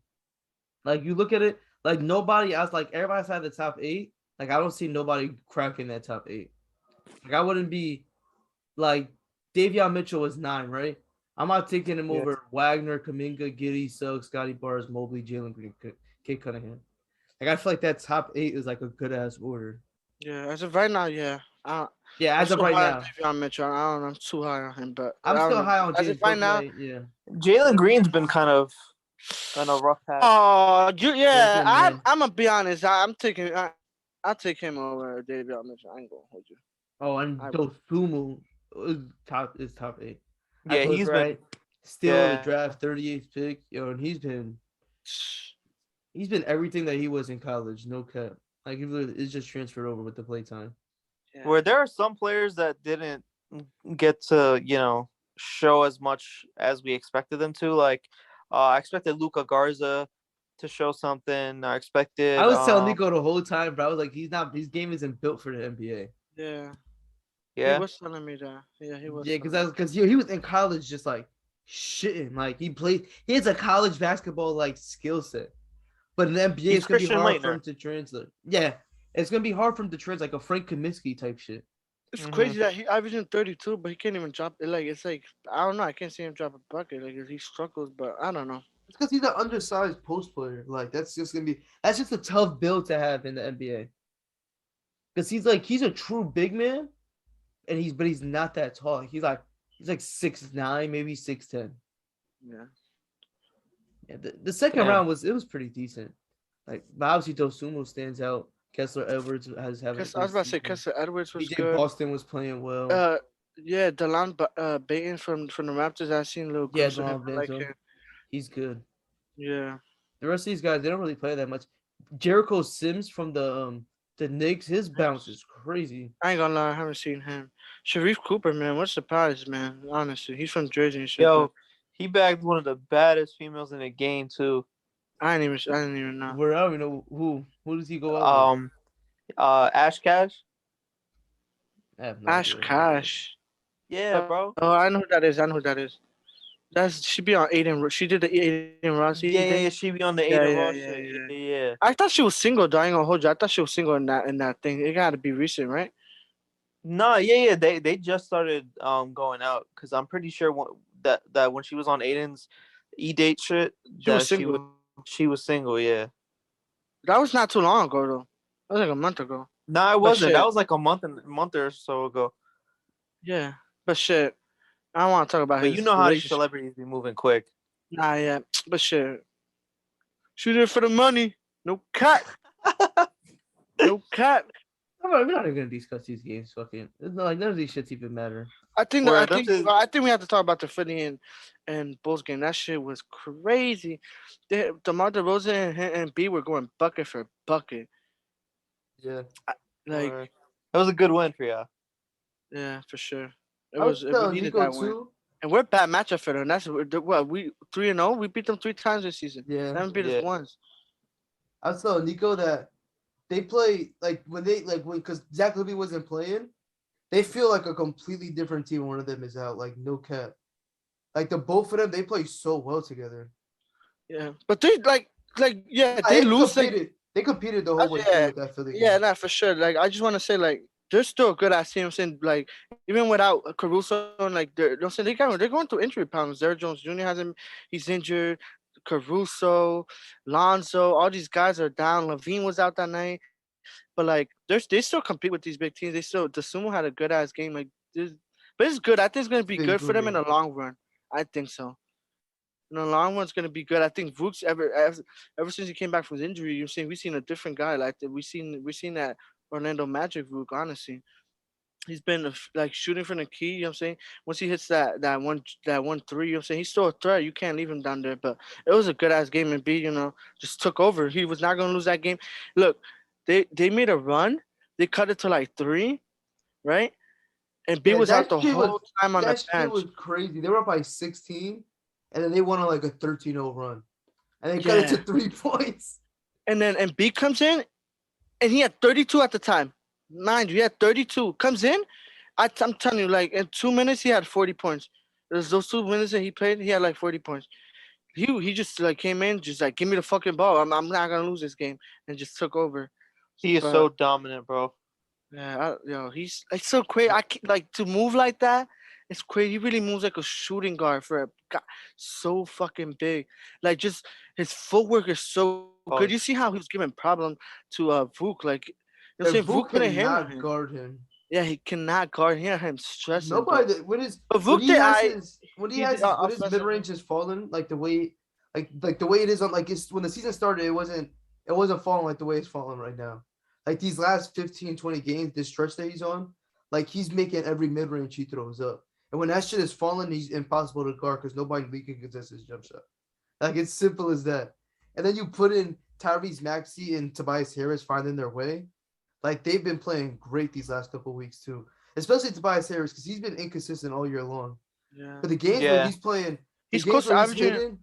Like you look at it, like nobody else, like everybody outside the top 8, like I don't see nobody cracking that top 8. Like I wouldn't be like Davion Mitchell was 9, right? I'm not taking him Yeah. over Wagner, Kaminga, Giddy, Suggs, Scotty Barnes, Mobley, Jalen Green, Kate Cunningham. Like I feel like that top 8 is like a good ass order. Yeah, as of right now, yeah. Yeah, I'm as of so right high on now, Davion Mitchell. I don't know. I'm too high on him, but I I'm don't still know. high on As of James right now, Bouknight. Yeah, Jalen Green's been kind of on a rough patch. oh, yeah. Brooklyn, man. I'm gonna be honest. I'll take him over Davion Mitchell. I ain't gonna hold you. Oh, and I Dosumu is top 8. I Yeah, was he's right. been. Still the Yeah. draft 38th pick, and he's been everything that he was in college. No cap. Like it's just transferred over with the play time. yeah. Where there are some players that didn't get to, show as much as we expected them to. Like, I expected Luca Garza to show something. I expected. I was telling Nico the whole time, bro. I was like, his game isn't built for the NBA. Yeah. He Yeah. was telling me that. Yeah, he was. Yeah, telling me. because he was in college just like shitting. Like he has a college basketball like skill set. But in the NBA, He's it's gonna be Christian hard for Laettner. him to translate. Yeah. It's gonna be hard for him to translate like a Frank Kaminsky type shit. It's Mhm. crazy that he averaging 32, but he can't even drop it. Like it's like I don't know. I can't see him drop a bucket. Like he struggles, but I don't know. It's because he's an undersized post player. Like that's just a tough build to have in the NBA. Because he's a true big man, and he's not that tall. He's like 6'9", maybe 6'10". Yeah. Yeah, the second Yeah. round was pretty decent. Like, but obviously Dosumu stands out. Kessler Edwards has having. I was about to say Kessler Edwards was BJ good. Boston was playing well. Yeah, Delon Baton from the Raptors. I seen little Yeah, clips of him. Delon I like Banzo. him. He's good. Yeah. The rest of these guys, they don't really play that much. Jericho Sims from the Knicks, his bounce is crazy. I ain't gonna lie, I haven't seen him. Sharif Cooper, man, what a surprise, man. Honestly, he's from Jersey and shit. Yo, he bagged one of the baddest females in the game too. I didn't even know. Where I don't even know who does he go out with? Ash Cash. I have no Ash idea. Cash. Yeah, bro. Oh, I know who that is. She be on Aiden. She did the Aiden Rossi Yeah, thing. she be on the Yeah, Aiden yeah, Ross yeah, shit. yeah. Yeah. I thought she was single. Though. I ain't gonna hold you. I thought she was single in that thing. It gotta be recent, right? No, yeah. They just started going out because I'm pretty sure that when she was on Aiden's date shit, she was single. Yeah. That was not too long ago though. That was like a month ago. No, it wasn't. shit. That was like a month or so ago. Yeah, but shit, I don't want to talk about But his you know how these relationship. celebrities be moving quick. Nah, yeah, but shit, shoot it for the money. No cut. No cut. We're not even gonna discuss these games. Fucking, it's not like none of these shits even matter. I think Word, I think we have to talk about the Philly and Bulls game. That shit was crazy. DeMar DeRozan and B were going bucket for bucket. Yeah, Like, Word. That was a good win for y'all. yeah, for sure. It I was was. We telling needed Nico that win. too. And we're a bad matchup for them. That's what we 3-0. We beat them 3 times this season. Yeah, They haven't beat Yeah. us once. I was telling Nico that they play because Zach Levy wasn't playing. They feel like a completely different team when one of them is out. Like no cap. Like the both of them, they play so well together. Yeah, but they they They lose. competed. They competed the whole way through with that Philly game. Yeah, not for sure. Like I just want to say, like they're still good at team. I'm saying, like even without Caruso, and like they're going through injury problems. Derrick Jones Jr. he's injured. Caruso, Lonzo, all these guys are down. Levine was out that night, but like they still compete with these big teams. The Sumo had a good ass game. Like, but it's good. I think it's gonna be good for them in the long run. I think so. In the long run, it's gonna be good. I think Vooks ever since he came back from his injury, you've seen we've seen a different guy. Like we seen that Orlando Magic Vook. Honestly, he's been like shooting from the key. You know what I'm saying? Once he hits that one three, you know what I'm saying? He's still a threat. You can't leave him down there. But it was a good ass game, and B, just took over. He was not gonna lose that game. Look, they made a run. They cut it to like 3, right? And B was out the whole time on the bench. That shit was crazy. They were up by 16, and then they went on like a 13-0 run, and they cut it to 3 points. And then B comes in, and he had 32 at the time. Mind you, he had 32. Comes in, I'm telling you, like in 2 minutes he had 40 points. There's those 2 minutes that he played, he had like 40 points. He just like came in, just like give me the fucking ball. I'm not gonna lose this game, and just took over. He is so dominant, bro. Yeah, he's like so crazy. I can't, like to move like that It's crazy. He really moves like a shooting guard for a guy so fucking big. Like just his footwork is so good. Oh, You see how he was giving problem to Vuk. Like you know, what I'm And saying Vuk Vuk couldn't handle cannot him. guard him. Yeah, he cannot guard. He had him stressing. Nobody when his But when Vuk he did has I. his when he He has did his when his mid offensively. range has fallen like the way like the way it is on like it's when the season started it wasn't falling like the way it's falling right now. Like these last 15, 20 games, this stretch that he's on, like he's making every mid range he throws up. And when that shit is falling, he's impossible to guard because nobody in the league can contest his jump shot. Like it's simple as that. And then you put in Tyrese Maxey and Tobias Harris finding their way. Like they've been playing great these last couple of weeks too, especially Tobias Harris because he's been inconsistent all year long. Yeah. But the games where yeah. he's playing, the He's games close to where he's averaging. hitting,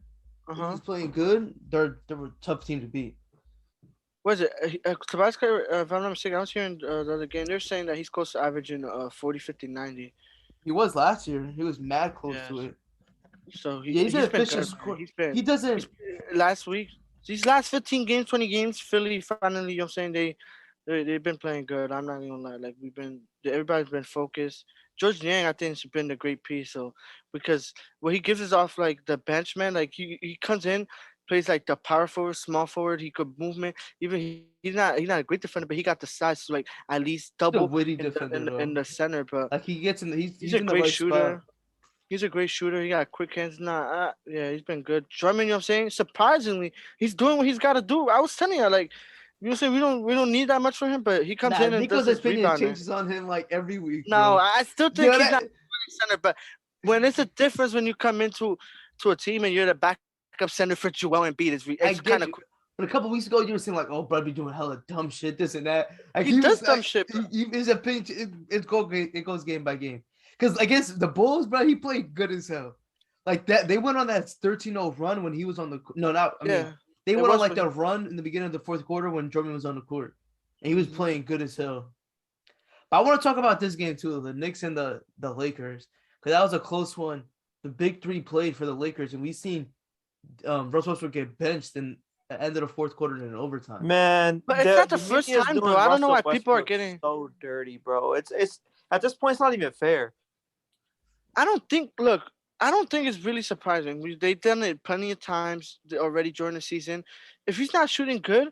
Uh-huh. he's playing good. They're a tough team to beat. What is it? Tobias, if I'm not mistaken, I was hearing the other game. They're saying that he's close to averaging 40, 50, 90. He was last year. He was mad close Yes. to it. So Yeah, he's an been efficient good, man. scorer. He's been He doesn't. last week. These last 15 games, 20 games, Philly finally, you know what I'm saying, they've been playing good. I'm not gonna lie. Like everybody's been focused. George Yang, I think, has been a great piece. So because what he gives us off like the bench man, like he comes in, plays like the power forward, small forward. He could movement. Even he's not a great defender, but he got the size to like at least He's a double witty in the, defender in, the, though. in the center. But Like he gets in. He's he's a in the great right shooter. spot. He's a great shooter. He got quick hands. Yeah, he's been good. Drummond, you know what I'm saying? Surprisingly, he's doing what he's got to do. I was telling you, like, you know, say we don't need that much for him, but he comes Nah, in and does Nico's his opinion rebounding. changes on him like every week, No, bro. I still think Yo, he's not center, but when it's a difference when you come into a team and you're the backup center for Joel Embiid, I it's get kind of you. But a couple weeks ago, you were saying like, "Oh, bro, be doing hella dumb shit, this and that." Like he does was, dumb like, shit. Bro. His opinion, it goes game by game. Because against the Bulls, bro, he played good as hell. Like that, they went on that 13-0 run when he was on the. No, not. I mean, they went on like that run in the beginning of the fourth quarter when Drummond was on the court, and he was playing good as hell. But I want to talk about this game too, the Knicks and the Lakers, because that was a close one. The big three played for the Lakers, and we seen Russell Westbrook get benched in the end of the fourth quarter in overtime. Man, but it's not the first media's time, doing bro. I don't know why Russell people are Westbrook getting so dirty, bro. It's at this point, it's not even fair. I don't think. Look, I don't think it's really surprising. They've done it plenty of times already during the season. If he's not shooting good,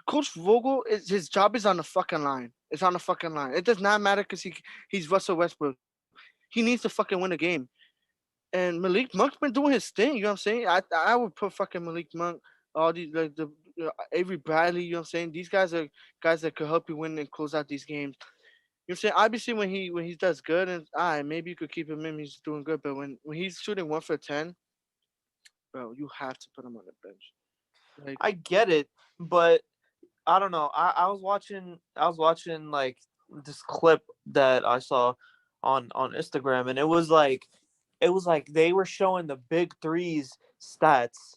Coach Vogel his job is on the fucking line. It's on the fucking line. It does not matter because he's Russell Westbrook. He needs to fucking win a game. And Malik Monk's been doing his thing. You know what I'm saying? I would put fucking Malik Monk, all these like the Avery Bradley. You know what I'm saying? These guys are guys that could help you win and close out these games. You know what I'm saying? Obviously, when he does good, and maybe you could keep him in. He's doing good, but when he's shooting 1 for 10, bro, you have to put him on the bench. Like I get it, but I don't know. I was watching like this clip that I saw on Instagram, and it was like they were showing the big threes stats,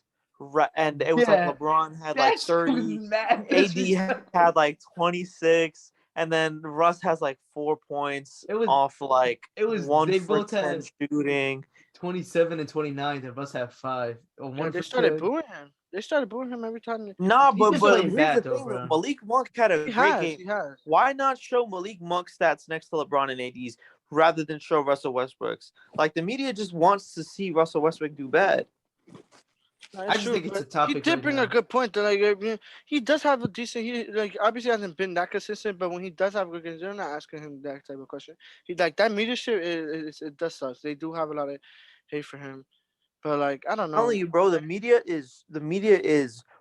and it was like LeBron had like 30, AD had like 26, and then Russ has like 4 points off like 1 for 10 shooting. 27 and 29, and Russ have 5. they started booing him. They started booing him every time. Nah, but here's bad, the though, thing: bro. Malik Monk had a great game. He has. Why not show Malik Monk stats next to LeBron and AD's rather than show Russell Westbrook's? Like the media just wants to see Russell Westbrook do bad. I just think it's a topic. He did bring a good point. That like he does have a decent. He like obviously hasn't been that consistent, but when he does have good games, they're not asking him that type of question. He like that media shit. It does suck. They do have a lot of hate for him, but like I don't know. I'm telling you, bro, the media is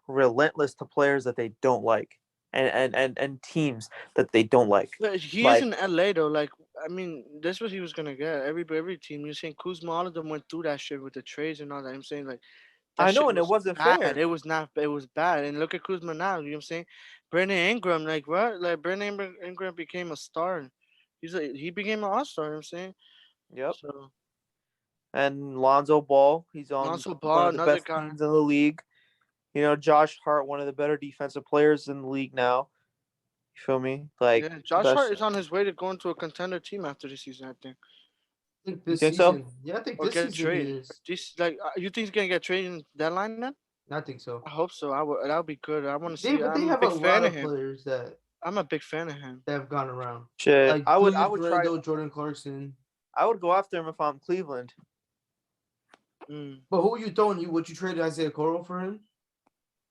relentless to players that they don't like, and teams that they don't like. But he is in LA though. Like I mean, that's what he was gonna get. Every team. You're saying Kuzma, all of them went through that shit with the trades and all that. I'm saying like. I know, and it wasn't fair. It was not. It was bad. And look at Kuzma now. You know what I'm saying? Brandon Ingram, like what? Like Brandon Ingram became a star. He became an all-star. You know what I'm saying? Yep. So, and Lonzo Ball, he's on Lonzo Ball, one of the another best guy. teams in the league. You know, Josh Hart, one of the better defensive players in the league now. You feel me? Like yeah, Josh Hart is on his way to going to a contender team after this season. I think. You think so? Yeah, I think Or this get season traded. is. You think he's gonna get traded in deadline then? I think so. I hope so. That would be good. I want to see. But they have a lot of players that I'm a big fan of him. have gone around. Shit, Like I would Julius try Randle, Jordan Clarkson. I would go after him if I'm Cleveland. But who are you throwing? Would you trade Isaiah Okoro for him?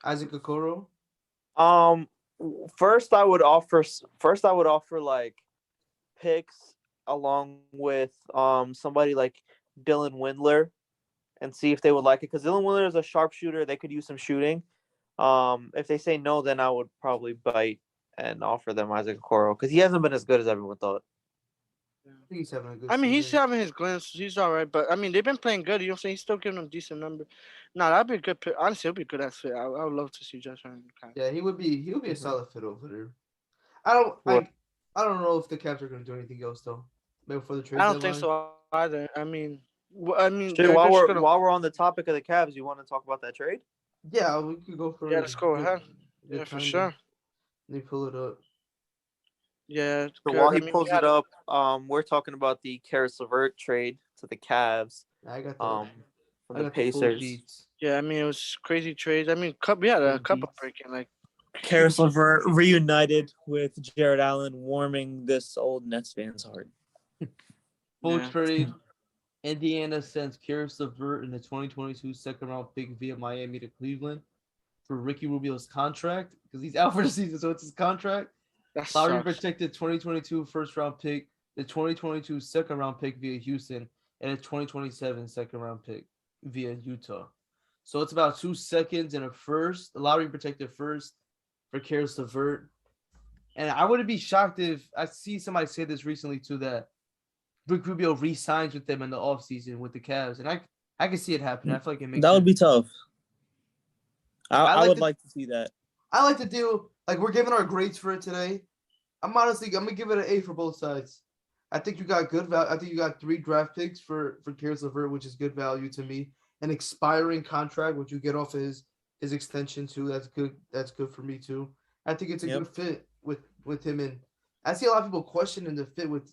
Isaac Okoro? First I would offer like picks along with somebody like Dylan Windler and see if they would like it, because Dylan Windler is a sharpshooter. They could use some shooting. If they say no, then I would probably bite and offer them Isaac Okoro, because he hasn't been as good as everyone thought. I think he's having a good I mean, he's season. having his glimpses. He's all right, but I mean, they've been playing good. You know what I'm saying? He's still giving them decent number. No, that'd be a good pick. Honestly, it'd be a good ass fit. I would love to see Josh Allen. Yeah, he would be a solid fit over there. What? I don't know if the Caps are gonna do anything else though. Maybe for the trade I don't deadline. think so either. I mean, Shit, they're while just we're gonna. while we're on the topic of the Cavs, you want to talk about that trade? Yeah, we could go for Yeah, let's go good- ahead. good Yeah, for timing. sure. Let me pull it up. Yeah. So good. while I he mean, pulls we had it up, we're talking about the Karis Levert trade to the Cavs. I got the From I the got the full Pacers. sheets. Yeah, I mean, it was crazy trades. I mean, we had a Full couple sheets. breaking like. Karis Levert reunited with Jared Allen, warming this old Nets fan's heart. Full Yeah. trade. Indiana sends Karis Levert in the 2022 second round pick via Miami to Cleveland for Ricky Rubio's contract because he's out for the season, so it's his contract. That Lowry sucks. protected 2022 first round pick, the 2022 second round pick via Houston, and a 2027 second round pick via Utah. So it's about 2 seconds and a first. The Lowry protected first for Karis Levert. And I wouldn't be shocked if I see somebody say this recently too, that Rick Rubio re-signs with them in the offseason with the Cavs. And I can see it happening. I feel like it makes That would sense. be tough. I would to- like to see that. I like to do like we're giving our grades for it today. I'm gonna give it an A for both sides. I think you got good value. I think you got 3 draft picks for Karis Levert, which is good value to me. An expiring contract, which you get off of his extension too. That's good. That's good for me too. I think it's a good fit with him, and I see a lot of people questioning the fit with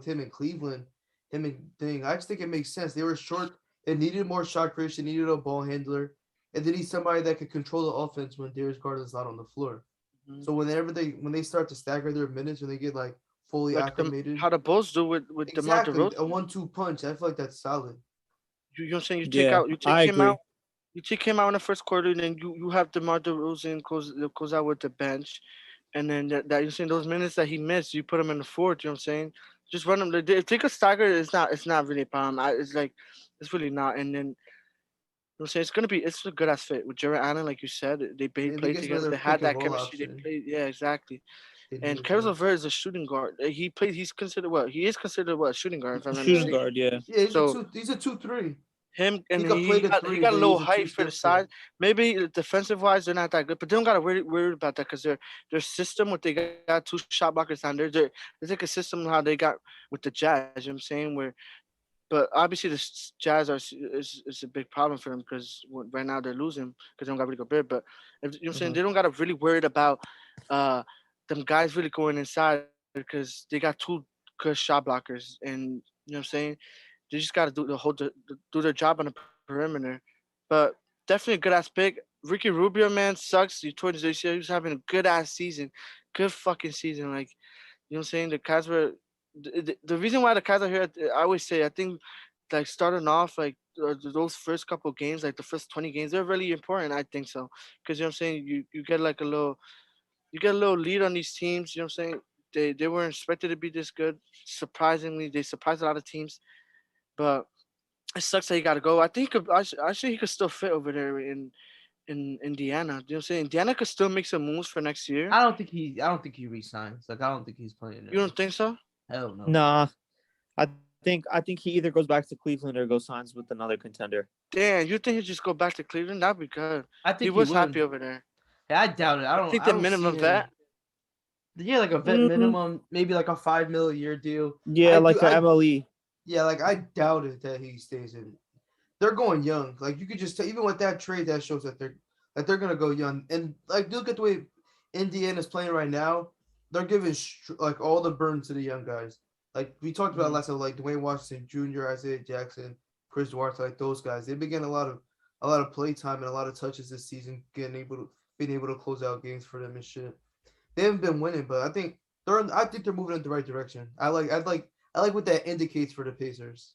him in Cleveland. Him and thing. I just think it makes sense. They were short. They needed more shot creation. They needed a ball handler, and they need somebody that could control the offense when Darius Garland's not on the floor. Mhm. So when they start to stagger their minutes, when they get like fully Like acclimated, how the Bulls do with DeMar exactly DeRozan. a 1-2 punch. I feel like that's solid. You know what I'm saying? You I take him agree. out. You take him out in the first quarter, and then you have DeMar DeRozan goes out with the bench, and then that you're saying those minutes that he missed, you put him in the fourth. You know what I'm saying? Just run him. If they could stagger, it's not really a problem. It's really not. And then you know what I'm saying it's a good ass fit with Jared Allen, like you said. They And played gets together. another They had pick and that roll chemistry. They option. played, yeah, exactly. They And needed Karis that. Levert is a shooting guard. He's considered what? He is considered what? A shooting guard, if I'm not Shooting mistaken. guard, yeah. Yeah, So he's a 2-3. him and He can play the he three, got a but little he's a height for the two-step size. shooter. Maybe defensive wise they're not that good, but they don't gotta worry about that because their system what they got 2 shot blockers down there. There's like a system how they got with the Jazz. You know what I'm saying but obviously the Jazz is a big problem for them because right now they're losing because they don't got really good bid. But you know what I'm saying, they don't gotta really worried about them guys really going inside because they got 2 good shot blockers, and you know what I'm saying. They just got to do their job on the perimeter. But definitely a good ass pick. Ricky Rubio, man, sucks. He tore his ACL. He was having a good ass season. Good fucking season. Like, you know what I'm saying? The Cavs were. The reason why the Cavs are here, I always say, I think, like, starting off, like, those first couple games, like the first 20 games, they're really important. I think so. Because, you know what I'm saying? You get, like, you get a little lead on these teams. You know what I'm saying? They weren't expected to be this good. Surprisingly, they surprised a lot of teams. But it sucks that he got to go. I think actually he could still fit over there in Indiana. You know what I'm saying? Indiana could still make some moves for next year. I don't think he resigns. Like I don't think he's playing. You don't think so? Hell no. Nah, I think he either goes back to Cleveland or goes signs with another contender. Damn, you think he'd just go back to Cleveland? That'd be good. I think He was would. happy over there. Yeah, I doubt it. I think don't the minimum see him. vet. Yeah, like a vet minimum, maybe like a $5 million a year deal. Yeah, like the MLE. Yeah, like I doubt it that he stays in. They're going young. Like you could just tell, even with that trade, that shows that they're gonna go young. And like look at the way Indiana's playing right now. They're giving like all the burn to the young guys. Like we talked about last time, like Dwayne Washington Jr., Isaiah Jackson, Chris Duarte, like those guys. They've been getting a lot of play time and a lot of touches this season, being able to close out games for them and shit. They haven't been winning, but I think they're moving in the right direction. I I like what that indicates for the Pacers.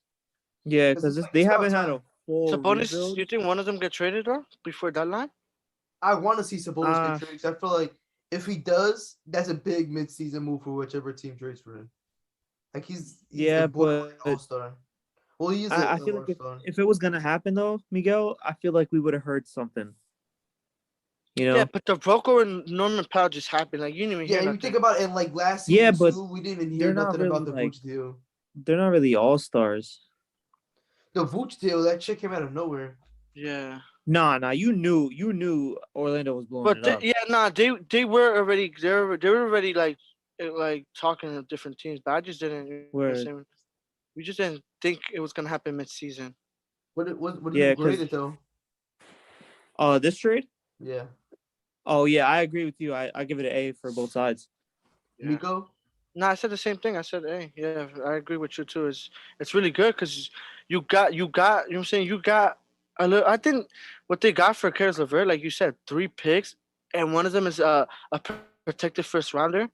Yeah, 'Cause because it's like, they it's about haven't had a time. full Sabonis, rebuild. you think one of them get traded or before deadline? I want to see Sabonis Uh, get traded. 'Cause I feel like if he does, that's a big mid-season move for whichever team trades for him. Like he's Yeah, like borderline but all-star. Well, he is I an feel like all-star. if it was gonna happen though, Miguel, I feel like we would have heard something. You Yeah, know? but the Rocco and Norman Powell just happened. Like you didn't even Yeah, hear you nothing. think about it, and like last Yeah, season but too, we didn't even hear they're not nothing about really the like Vooch deal. they're not really all stars. The Vooch deal, that shit came out of nowhere. Yeah. Nah. You knew Orlando was blowing But it up. they were already they were already like talking to different teams, but I just didn't. You know what I'm Where saying? We just didn't think it was gonna happen mid-season. What do yeah, you grade because it though? this trade. Yeah, Oh yeah, I agree with you. I give it an A for both sides. Yeah. Miko. No, I said the same thing. I said, hey, yeah, I agree with you too. It's really good because you know what I'm saying, you got a little. I think what they got for Karis Levert, like you said, 3 picks, and one of them is a protected first rounder.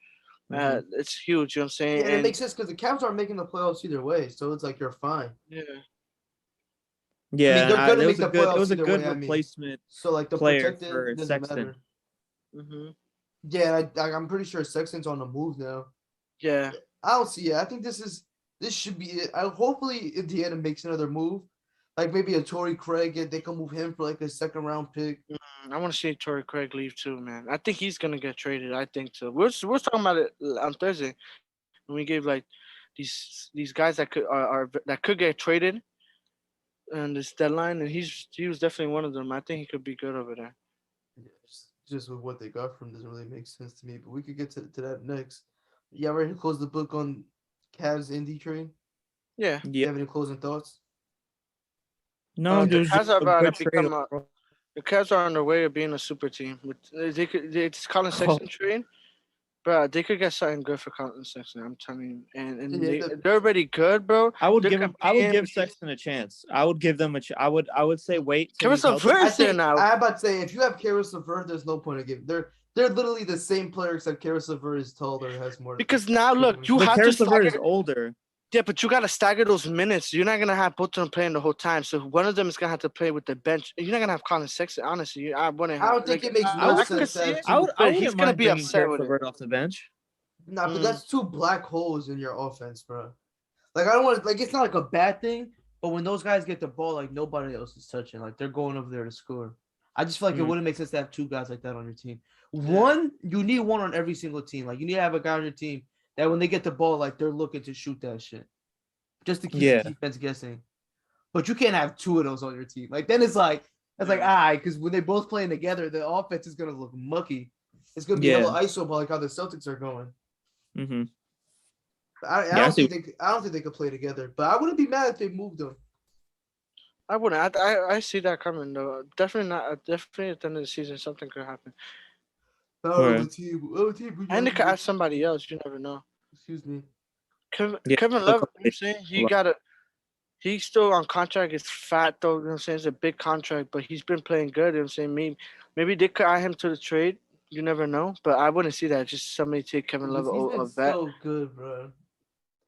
Mhm. It's huge. You know what I'm saying? Yeah, and it And makes sense because the Cavs aren't making the playoffs either way, so it's like you're fine. yeah, I mean, Yeah, they're gonna it make was a the good it playoffs was a either good way. I mean, replacement so like the player protected for doesn't Sexton. matter. hmm Yeah, I'm pretty sure Sexton's on the move now. yeah. I don't see it. I think this should be it. Hopefully Indiana makes another move, like maybe a Torrey Craig. They can move him for like a second round pick. I want to see Torrey Craig leave too, man. I think he's gonna get traded. I think so. We're talking about it on Thursday when we gave like these guys that are that could get traded on this deadline, and he was definitely one of them. I think he could be good over there. Yeah, just with what they got from doesn't really make sense to me. But we could get to that next. Yeah, ready to close the book on Cavs indie trade? Yeah. Do Yeah. you have any closing thoughts? No, The it was Cavs just are a about to good trade. become the Cavs are on their way of being a super team. It's Colin Sexton trade, bro. They could get something good for Colin Sexton. I'm telling you, and Yeah, they're already good, bro. I would They're give him. I would competing. give Sexton a chance. I would give them a. I would say wait till he's Caris healthy. LeVert I is there think now. I'm about to say if you have Karis LeVert, there's no point of giving. They're literally the same player except Karis LeVert is taller, has more. Because now look, you But have to Karis LeVert is stagger. older. Yeah, but you gotta stagger those minutes. You're not gonna have both of them playing the whole time. So one of them is gonna have to play with the bench. You're not gonna have Colin Sexton. Honestly, I wouldn't. I don't think Like, it makes I no would. I could sense to see have it, two. I but he's wouldn't gonna mind be bringing upset Karis with it. LeVert off the bench. Nah, but that's two black holes in your offense, bro. Like I don't want to. Like it's not like a bad thing, but when those guys get the ball, like nobody else is touching. Like they're going over there to score. I just feel like it wouldn't make sense to have two guys like that on your team. One, you need one on every single team. Like you need to have a guy on your team that when they get the ball, like they're looking to shoot that shit, just to keep Yeah. the defense guessing. But you can't have two of those on your team. Like then it's like because when they're both playing together, the offense is gonna look mucky. It's gonna be Yeah. hella iso ball like how the Celtics are going. Mm-hmm. I Yeah, I don't see. think I don't think they could play together. But I wouldn't be mad if they moved them. I wouldn't. I see that coming though. Definitely not. Definitely at the end of the season, something could happen. Oh, team. And they could add somebody else. You never know. Excuse me. Yeah, Kevin a Love, couple you know what I'm saying he's still on contract. It's fat though. You know what I'm saying? It's a big contract, but he's been playing good. You know what I'm saying? Maybe they could add him to the trade. You never know. But I wouldn't see that. Just somebody take Kevin Love He's been a vet. so good, bro.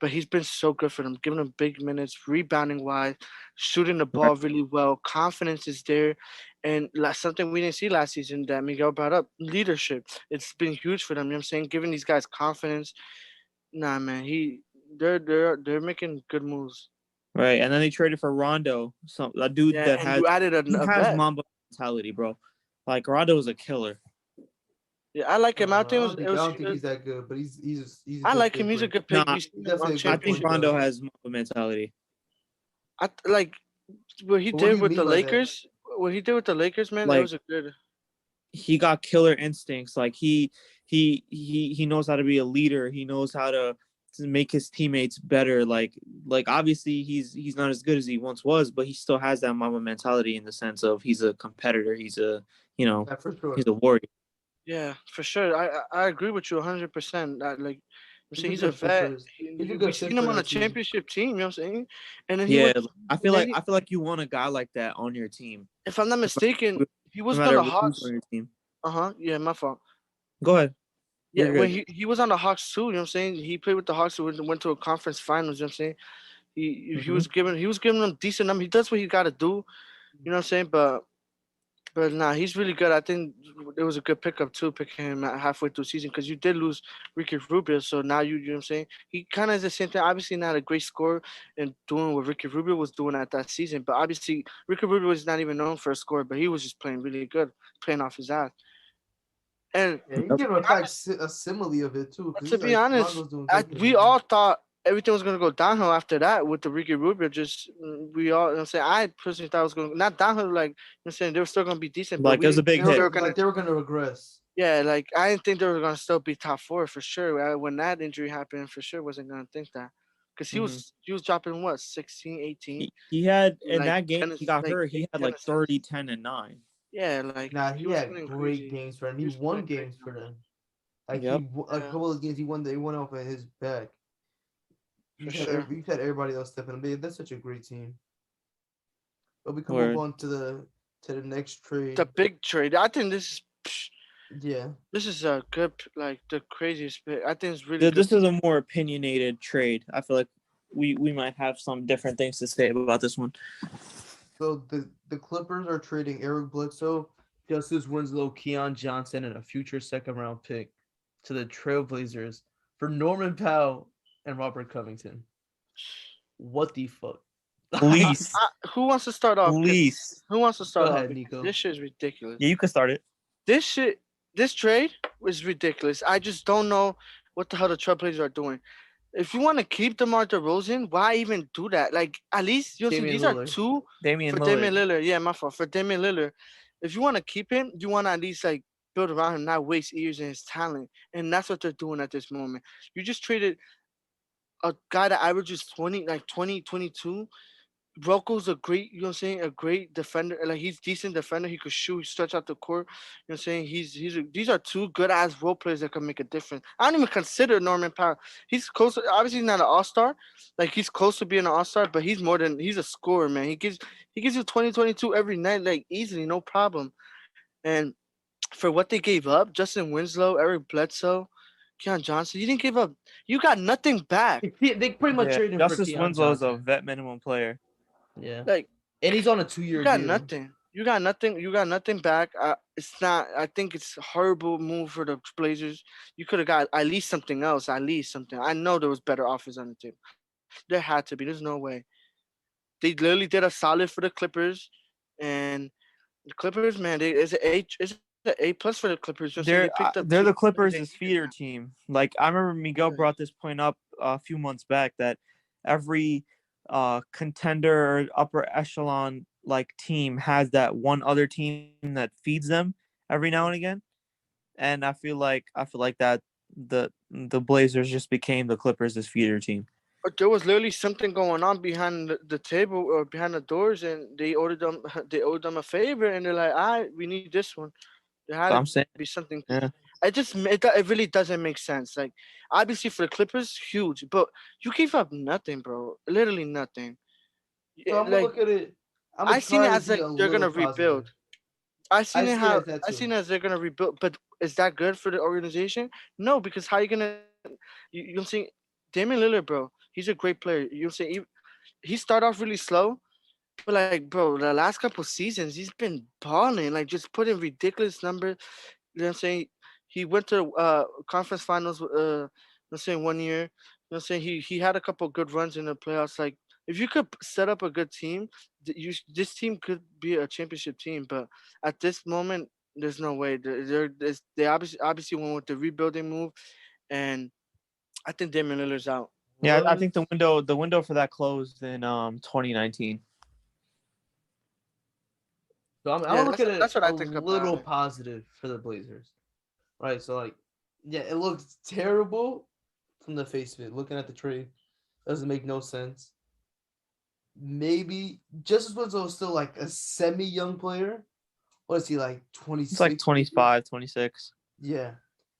But he's been so good for them, giving them big minutes, rebounding wise, shooting the ball really well. Confidence is there. And something we didn't see last season that Miguel brought up, leadership. It's been huge for them. You know what I'm saying? Giving these guys confidence. Nah, man, they're making good moves. Right, and then they traded for Rondo, a dude Yeah, that and you added he a has vet. Mamba mentality, bro. Like Rondo is a killer. Yeah, I like him. I I think don't think he's that good, but he's I good like him. He's a player. good pick. Nah, We've seen him definitely on a good I think championship. point Rondo guard. has Mamba mentality. I like what he But what do did you with mean the by that? Lakers. What he did with the Lakers, man, that Like was a good. he got killer instincts. Like he knows how to be a leader. He knows how to make his teammates better. Like obviously he's not as good as he once was, but he still has that Mamba mentality in the sense of he's a competitor. He's a Yeah, for sure. he's a warrior. Yeah, for sure. I agree with you 100%. Like I'm saying, he's a good fit vet. for his- he's a We good seen fit him for on a that team. championship team. You know what I'm saying? And then he Yeah, went. I feel and then like you want a guy like that on your team. if I'm not mistaken, he No wasn't on matter the who's Hawks. on your team. Yeah, my fault. Go ahead. Yeah, You're when good. he was on the Hawks too, you know what I'm saying? He played with the Hawks who went to a conference finals, you know what I'm saying? He Mhm. was giving them decent number. He does what he got to do, you know what I'm saying? But nah, he's really good. I think it was a good pickup too, picking him at halfway through the season because you did lose Ricky Rubio. So now you know what I'm saying? He kind of is the same thing. Obviously, not a great scorer and doing what Ricky Rubio was doing at that season. But obviously, Ricky Rubio was not even known for a score, but he was just playing really good, playing off his ass. And Yeah, you can Yep. give him a fact a simile of it too, but because to he's be like honest, Lonzo's doing good. we all thought everything was gonna go downhill after that with the Ricky Rubio. Just we all, you know what I'm saying, I personally thought it was gonna not downhill. Like, you know what I'm saying, they were still gonna be decent, but Like we it was a didn't big think they hit. were gonna. Like they were gonna regress. Yeah, like I didn't think they were gonna still be top four for sure. When that injury happened, for sure wasn't gonna think that because Mhm. he was dropping what 16, 18, He had in like that game he got like hurt. He had 10 like assists. 30, 10, and 9. Yeah, like Nah, he he was had playing great crazy. games for them. He He was won playing great games for numbers. them. Like Yep. a Yeah, couple of games he won. They went off of his back. for sure. He's had everybody else stepping up. That's such a great team. But we can move Word. on to the next trade. The big trade. I think this is. Yeah. This is a good, like the craziest pick. I think it's really good. This is a more opinionated trade. I feel like we might have some different things to say about this one. So the Clippers are trading Eric Bledsoe, Justice Winslow, Keon Johnson, and a future second round pick to the Trailblazers for Norman Powell and Robert Covington. What the fuck? Lease. Who wants to start off? 'Cause Lease. who wants to start Go off? ahead, Because Nico. this shit is ridiculous. Yeah, you could start it. This trade was ridiculous. I just don't know what the hell the Trailblazers are doing. If you want to keep DeMar DeRozan, why even do that? Like, at least you know, see, Damian these are Lillard. two Damien for Lillard. Damian Lillard. Yeah, my fault. For Damian Lillard, if you want to keep him, you want to at least like build around him, not waste years in his talent. And that's what they're doing at this moment. You just traded a guy that averages 20, like 20, 22. Broko's a great, you know what I'm saying, a great defender. Like he's decent defender. He could shoot, stretch out the court. You know what I'm saying? These are two good ass role players that can make a difference. I don't even consider Norman Powell. He's close. Obviously, he's not an all star. Like he's close to being an all star, but he's a scorer, man. He gives you 20, 22 every night, like easily, no problem. And for what they gave up, Justin Winslow, Eric Bledsoe, Keon Johnson, you didn't give up. You got nothing back. They pretty much Yeah, traded him for Justice Keon Winslow is a Johnson. vet minimum player. Yeah. Like And he's on a you 2-year got deal. nothing. You got nothing. You got nothing back. It's not. I think it's a horrible move for the Blazers. You could have got at least something else. At least something. I know there was better offers on the table. There had to be. There's no way. They literally did a solid for the Clippers, and the Clippers, man, it's a A plus for the Clippers. You know what I'm saying? They picked up They're two the players Clippers' they needed feeder now. team. Like I remember Miguel Yeah. brought this point up a few months back that every contender or upper echelon like team has that one other team that feeds them every now and again. And I feel like that the Blazers just became the Clippers' feeder team. But there was literally something going on behind the table or behind the doors, and they ordered them. They owed them a favor, and they're like, "All right, we need this one." There had So to I'm saying, be something. yeah. It really doesn't make sense. Like obviously for the Clippers, huge, but you gave up nothing, bro. Literally nothing. So I'm gonna Like look at it. I'm gonna I seen try it to as be like a they're little gonna positive. rebuild. I see it as that I too. seen it as they're gonna rebuild. But is that good for the organization? No, because how you gonna you know see Damian Lillard, bro? He's a great player. You know what I'm saying he started off really slow, but like, bro, the last couple seasons he's been balling, like just putting ridiculous numbers. You know what I'm saying? He went to conference finals. Let's say 1 year. You know what I'm saying? He had a couple good runs in the playoffs. Like if you could set up a good team, this team could be a championship team. But at this moment, there's no way. They obviously went with the rebuilding move, and I think Damian Lillard's out. Yeah, I think What? the window for that closed in 2019. So I'm Yeah, gonna look at it that's what a I think about little it. positive for the Blazers. Right. So like, yeah, it looks terrible from the face of it. Looking at the trade, doesn't make no sense. Maybe Justice Winslow is still like a semi-young player. What is he like? It's like 26. 25, 26. Yeah,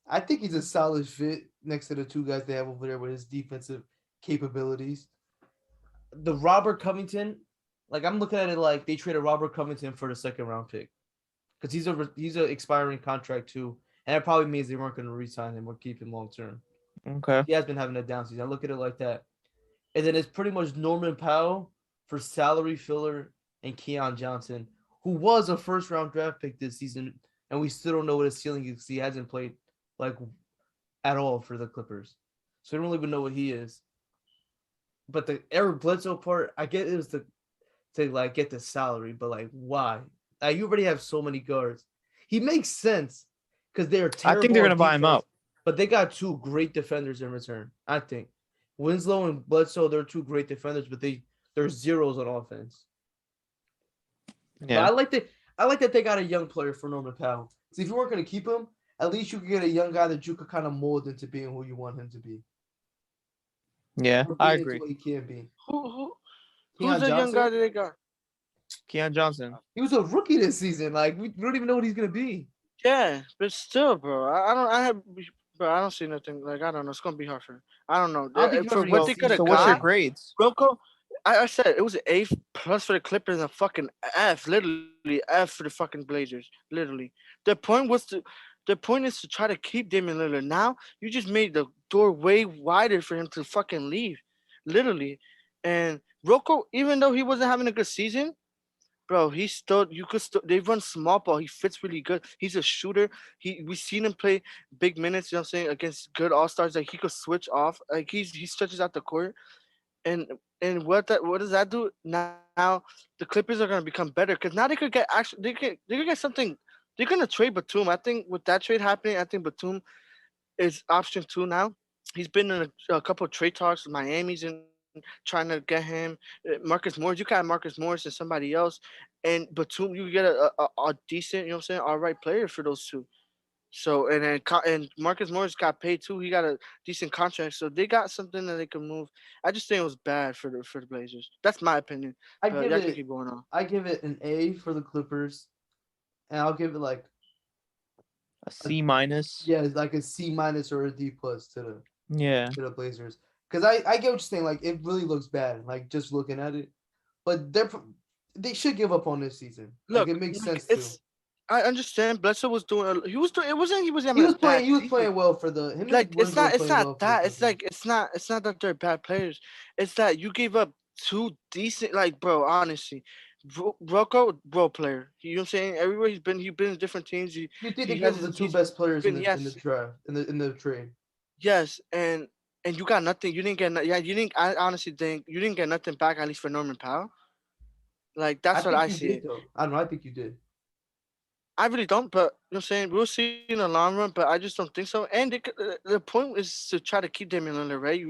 I think he's a solid fit next to the two guys they have over there with his defensive capabilities. The Robert Covington, like I'm looking at it like they traded Robert Covington for the second round pick because he's an expiring contract too, and it probably means they weren't going to re-sign him or keep him long term. Okay. He has been having a down season. I look at it like that. And then it's pretty much Norman Powell for salary filler and Keon Johnson, who was a first round draft pick this season, and we still don't know what his ceiling is because he hasn't played like at all for the Clippers. So we don't even know what he is. But the Eric Bledsoe part, I get it was to like get the salary, but like why? You already have so many guards. He makes sense because they're terrible. I think they're on gonna buy him defense, out. but they got two great defenders in return. I think Winslow and Bledsoe, they're two great defenders, but they're zeros on offense. Yeah. But I like that they got a young player for Norman Powell. See, if you weren't going to keep him, at least you could get a young guy that you could kind of mold into being who you want him to be. Yeah, Or I being agree. What he can be. Who's Keon the young Johnson? guy that they got? Keon Johnson. He was a rookie this season. Like we don't even know what he's going to be. Yeah, but still, bro. I don't see nothing. Like I don't know. It's gonna be hard for him. I don't know. I don't think you For ever what know. they could have So what's your got, grades? Rocco, I said it was an A plus for the Clippers and a fucking F, literally F for the fucking Blazers. Literally, the point is to try to keep Damien Lillard. Now you just made the door way wider for him to fucking leave, literally. And Rocco, even though he wasn't having a good season, bro, they run small ball. He fits really good. He's a shooter. We seen him play big minutes, you know what I'm saying, against good all-stars. Like he could switch off. Like he stretches out the court. And what does that do? Now the Clippers are gonna become better because now they could get actually they could get something. They're gonna trade Batum. I think with that trade happening, I think Batum is option 2 now. He's been in a couple of trade talks with Miami's and trying to get him. Marcus Morris, you got Marcus Morris and somebody else, and Batum, you get a decent, you know what I'm saying, all right player for those two. So and Marcus Morris got paid too. He got a decent contract, so they got something that they can move. I just think it was bad for the Blazers. That's my opinion. I Y'all can keep going on. give it an A for the Clippers, and I'll give it like A C minus. yeah, like a C minus or a D plus to Yeah. the Blazers. Because I get what you're saying. Like it really looks bad. Like just looking at it, but they should give up on this season. Look, like, it makes sense it's. I understand. Bledsoe was doing. He was doing. It wasn't. He was having. He was a bad playing. He was season. playing well for the him. Like and it's Winslow not. It's playing well not for the that. It's Clippers. like it's not. It's not that they're bad players. It's that you gave up two decent. Like bro, honestly, Rocco, role player. You know what I'm saying? Everywhere he's been in different teams. You think he they has give the his- two he's best players in been- the yes. draft in the trade? Yes, and you got nothing. You didn't get. Yeah, you didn't. I honestly think you didn't get nothing back. At least for Norman Powell. Like that's what think I you see. did, though. I don't know. I think you did. I really don't, but you know what I'm saying? We'll see in the long run, but I just don't think so. And the point is to try to keep Damien Lillard, right?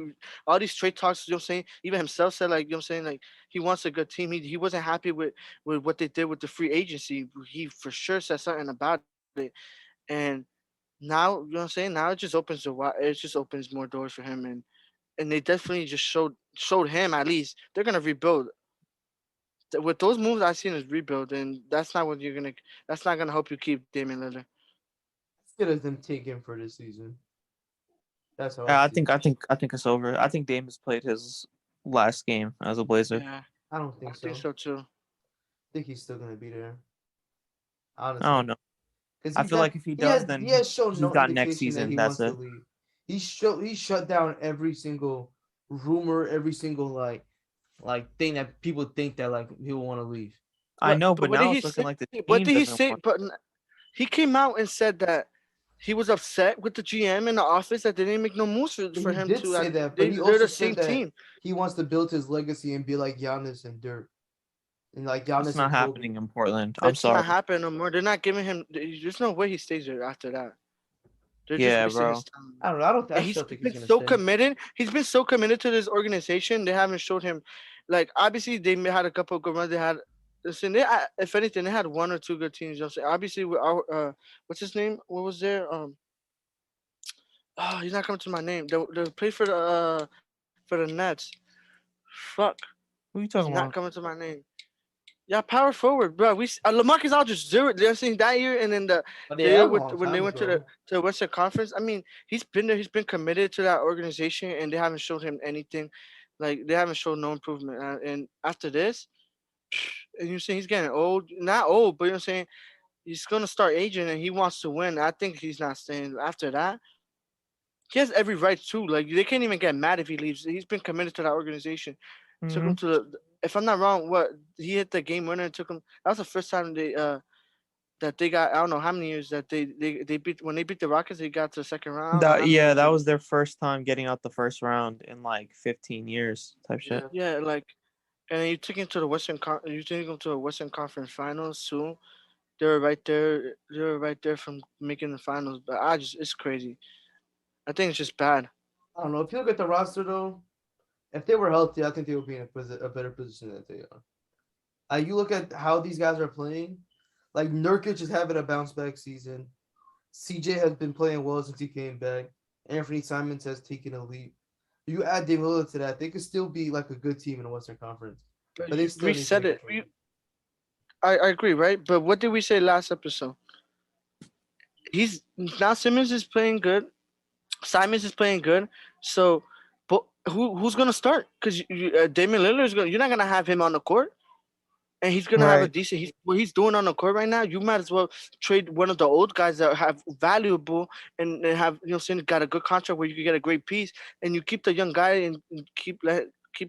All these trade talks, you know what I'm saying? Even himself said, like, you know what I'm saying? Like, he wants a good team. He wasn't happy with what they did with the free agency. He for sure said something about it. And now, you know what I'm saying? Now it just opens more doors for him. And they definitely just showed him, at least, they're going to rebuild. With those moves I've seen is rebuild, and that's not gonna help you keep Damian Lillard. As good as them taking for this season. That's how Yeah, I see it. think it's over. I think Dame has played his last game as a Blazer. Yeah, I don't I think so. think so too. I think he's still gonna be there. I Honestly, don't know. 'Cause I he's feel not- like if he does, then he has shown he's no got next indication that season. he That's wants it. to leave. He shut down every single rumor, every single like thing that people think that like he will want to leave. I know, but what now did it's he looking say? like the What team did he doesn't say? want. But he came out and said that he was upset with the GM in the office that they didn't make no moves for He him did to. say that, but They're he also the said same that team. he wants to build his legacy and be like Giannis and Dirk, and like Giannis It's not and Kobe. happening in Portland. I'm It's sorry. not happening no more. They're not giving him. There's no way he stays there after that. They're Yeah, just wasting bro. his time. I don't know. I And still think been he's gonna so stay. committed. He's been so committed to this organization. They haven't showed him, like obviously they had a couple of good runs. They had, listen, if anything, they had one or two good teams. You know what I'm saying? Obviously, with our what's his name? What was there? Oh, he's not coming to my name. They play for the Nets. Fuck, Who are you he's talking not about? coming to my name. Yeah, power forward, bro. LaMarcus Aldridge zero. They're saying that year, and then the But year yeah, when they went to the Western Conference. I mean, he's been there. He's been committed to that organization, and they haven't showed him anything. Like they haven't shown no improvement. And after this, and you're saying he's getting old, not old, but you know what I'm saying. he's gonna start aging and he wants to win. I think he's not staying after that. He has every right to. Like they can't even get mad if he leaves. He's been committed to that organization. Took him Mhm. to the. If I'm not wrong, what he hit the game winner and took him. That was the first time that they got. I don't know how many years that they beat when they beat the Rockets. They got to the second round. I don't know how That many yeah, years that ago. was their first time getting out the first round in like 15 years type shit. Yeah. Yeah, like and then you took him to the You took him to a Western Conference Finals too. They were right there. They were right there from making the finals. But it's crazy. I think it's just bad. I don't know. If you look at the roster though, if they were healthy, I think they would be in a better position than they are. You look at how these guys are playing. Like Nurkic is having a bounce back season. CJ has been playing well since he came back. Anthony Simons has taken a leap. You add Damien Lillard to that, they could still be like a good team in the Western Conference. But But they you still need to reset make a it. trade. I agree, right? But what did we say last episode? He's now Simmons is playing good. Simons is playing good. So, but who's gonna start? Because Damian Lillard is gonna. You're not gonna have him on the court, and he's gonna have a Right. decent. What he's doing on the court right now. You might as well trade one of the old guys that have valuable and have saying got a good contract where you can get a great piece, and you keep the young guy and keep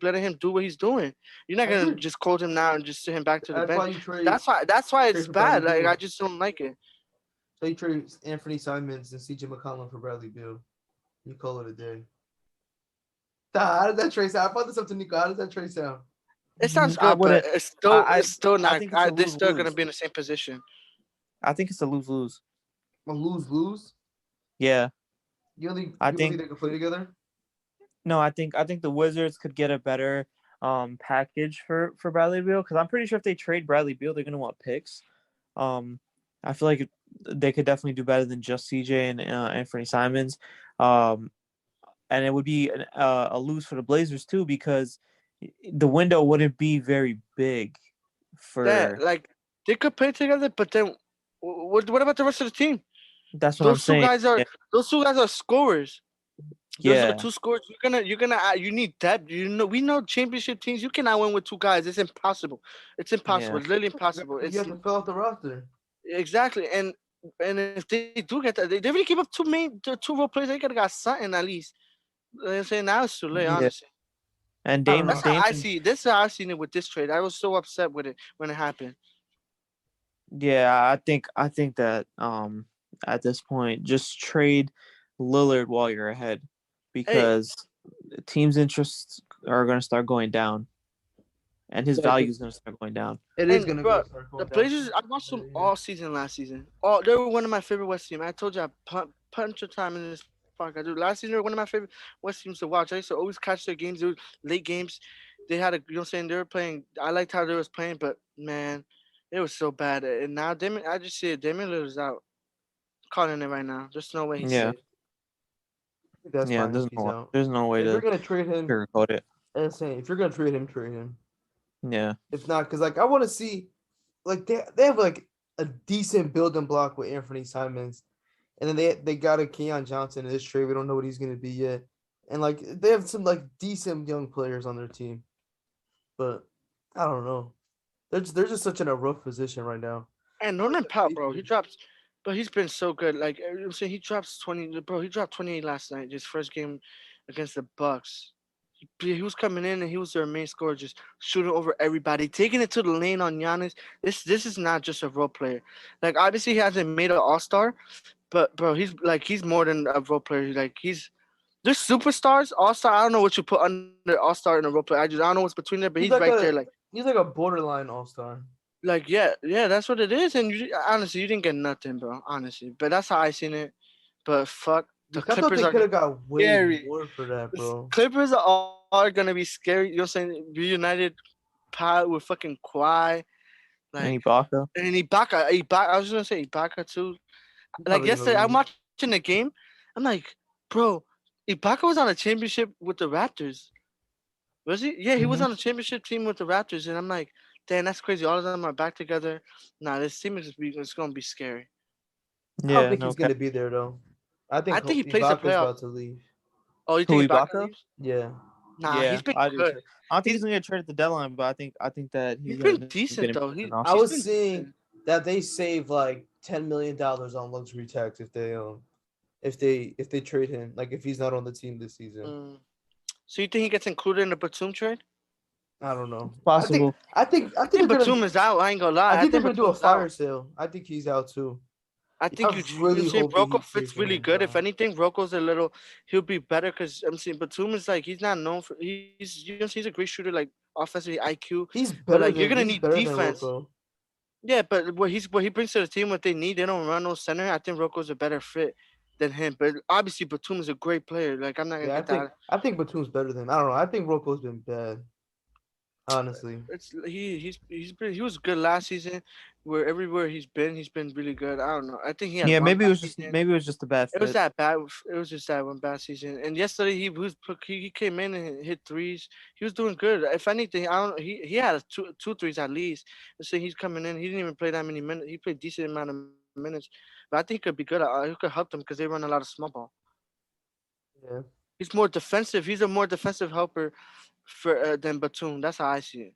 letting him do what he's doing. You're not I gonna agree. just call him now and just sit him back to the That's bench. why you trade That's why trade it's for Bradley bad. Like I Beal. just don't like it. So you trade Anthony Simons and CJ McCollum for Bradley Beal. You call it a day. How did that trade sound? I brought this up to Nico. How does that trade sound? It sounds I good, but wouldn't. it's still I not. think it's a They're lose still gonna lose. be in the same position. I think it's a lose lose. A lose. Yeah, You I don't think think they can play together? no. I think the Wizards could get a better package for Bradley Beal because I'm pretty sure if they trade Bradley Beal, they're gonna want picks. Um, I feel like they could definitely do better than just CJ and Anthony Simons. Um, and it would be a lose for the Blazers too because the window wouldn't be very big That for. like they could play together, but then what about the rest of the team? That's what I'm Those two saying. guys are those two guys are scorers. Those are Yeah, two scorers. You're gonna you need depth. We know championship teams. You cannot win with two guys. It's impossible. It's impossible. yeah, It's literally impossible. You It's have to fill out the roster. exactly and if they do get that, they really give up two role players. They could have got something at least. I'm saying now it's too late, yeah. honestly. And I don't Damon, That's know. how I Damon, see. This is how I seen it with this trade. I was so upset with it when it happened. yeah, I think that at this point just trade Lillard while you're ahead Hey, because teams' interests are going to start going down and his Yeah, value is going to start going down. it is and gonna bro, go start the going down. Blazers. I watched them all season last season. All they were one of my favorite West teams. I told you I punch of time in this podcast. Dude, last season they were one of my favorite West teams to watch. I used to always catch their games. They were late games. They had what I'm saying, they were playing. I liked how they was playing, but man, it was so bad. And now Damon, I just see it. Damon Lillard's out. Calling it right now. There's no way he's Yeah, safe. That's yeah. fine if he's out. There's no way If you're to gonna trade him, sugarcoat it. insane. If you're gonna trade him, trade him. Yeah, If not, because like I want to see, like they have like a decent building block with Anthony Simons, and then they got a Keon Johnson in this trade. We don't know what he's gonna be yet, and like they have some like decent young players on their team, but I don't know. They're just such in a rough position right now. And Who is Norman the Powell, bro, he Pacers? drops, but he's been so good. Like I'm saying, he drops 20. Bro, he dropped 28 last night. His first game against the Bucks. He was coming in and he was their main scorer, just shooting over everybody, taking it to the lane on Giannis. This is not just a role player. Like obviously he hasn't made an All Star, but bro, he's more than a role player. Like there's superstars, All Star. I don't know what you put under All Star and a role player. I don't know what's between there, but He's he's like right there. a he's like a borderline all star. Yeah, that's what it is. And honestly, you didn't get nothing, bro. Honestly, but that's how I seen it. But fuck, the I thought Clippers they are could have got way scary. more for that, bro. Clippers are gonna be scary. You know what I'm saying? Reunited, Pat with fucking Kawhi, and like Ibaka. and Ibaka. I was gonna say Ibaka too. He's Like probably gonna yesterday, I'm leave. watching the game. I'm like, bro, Ibaka was on a championship with the Raptors. Was he? Yeah, he was Mhm. on a championship team with the Raptors, and I'm like, damn, that's crazy. All of them are back together. Nah, this team is it's gonna be scary. I don't Yeah, think no he's cap. gonna be there though. I I think think he plays the Ibaka's playoff. about to leave. Oh, you Who think Ibaka Ibaka? leaves? Yeah. Nah, Yeah, he's been I do good. too. I don't think He's he's gonna get traded at the deadline, but I think that he's he's been gonna get decent him though. in He's I off. was been seeing decent. that they save like $10 million on luxury tax if they trade him, like if he's not on the team this season. So you think he gets included in the Batum trade? I don't know. Possible. I think I think they're Batum gonna, is out. I ain't gonna lie. I think they're gonna do a Batum's fire out. sale. I think he's out too. I think I you really see hope the Rocco Heat trade fits for really him, good. bro. If anything, Rocco's he'll be better because I'm saying Batum is like he's not known for he's a great shooter like offensively IQ, He's but better like you're than gonna need than defense. Rocco. Yeah, but what he brings to the team, what they need, they don't run no center. I think Rocco's a better fit than him. But obviously Batum is a great player. Like I'm not gonna Yeah, get that. I think Batum's better than him. I don't know. I think Rocco's been bad, honestly. He was good last season. Where everywhere he's been really good. I don't know. I think he had Yeah, one maybe it bad was just season. maybe it was just a bad It was fit. that bad. It was just that one bad season. And yesterday he came in and hit threes. He was doing good. If anything, I don't. He had two threes at least. So he's coming in. He didn't even play that many minutes. He played decent amount of minutes. But I think he could be good. He could help them because they run a lot of small ball. Yeah. He's more defensive. He's a more defensive helper for than Batum. That's how I see it.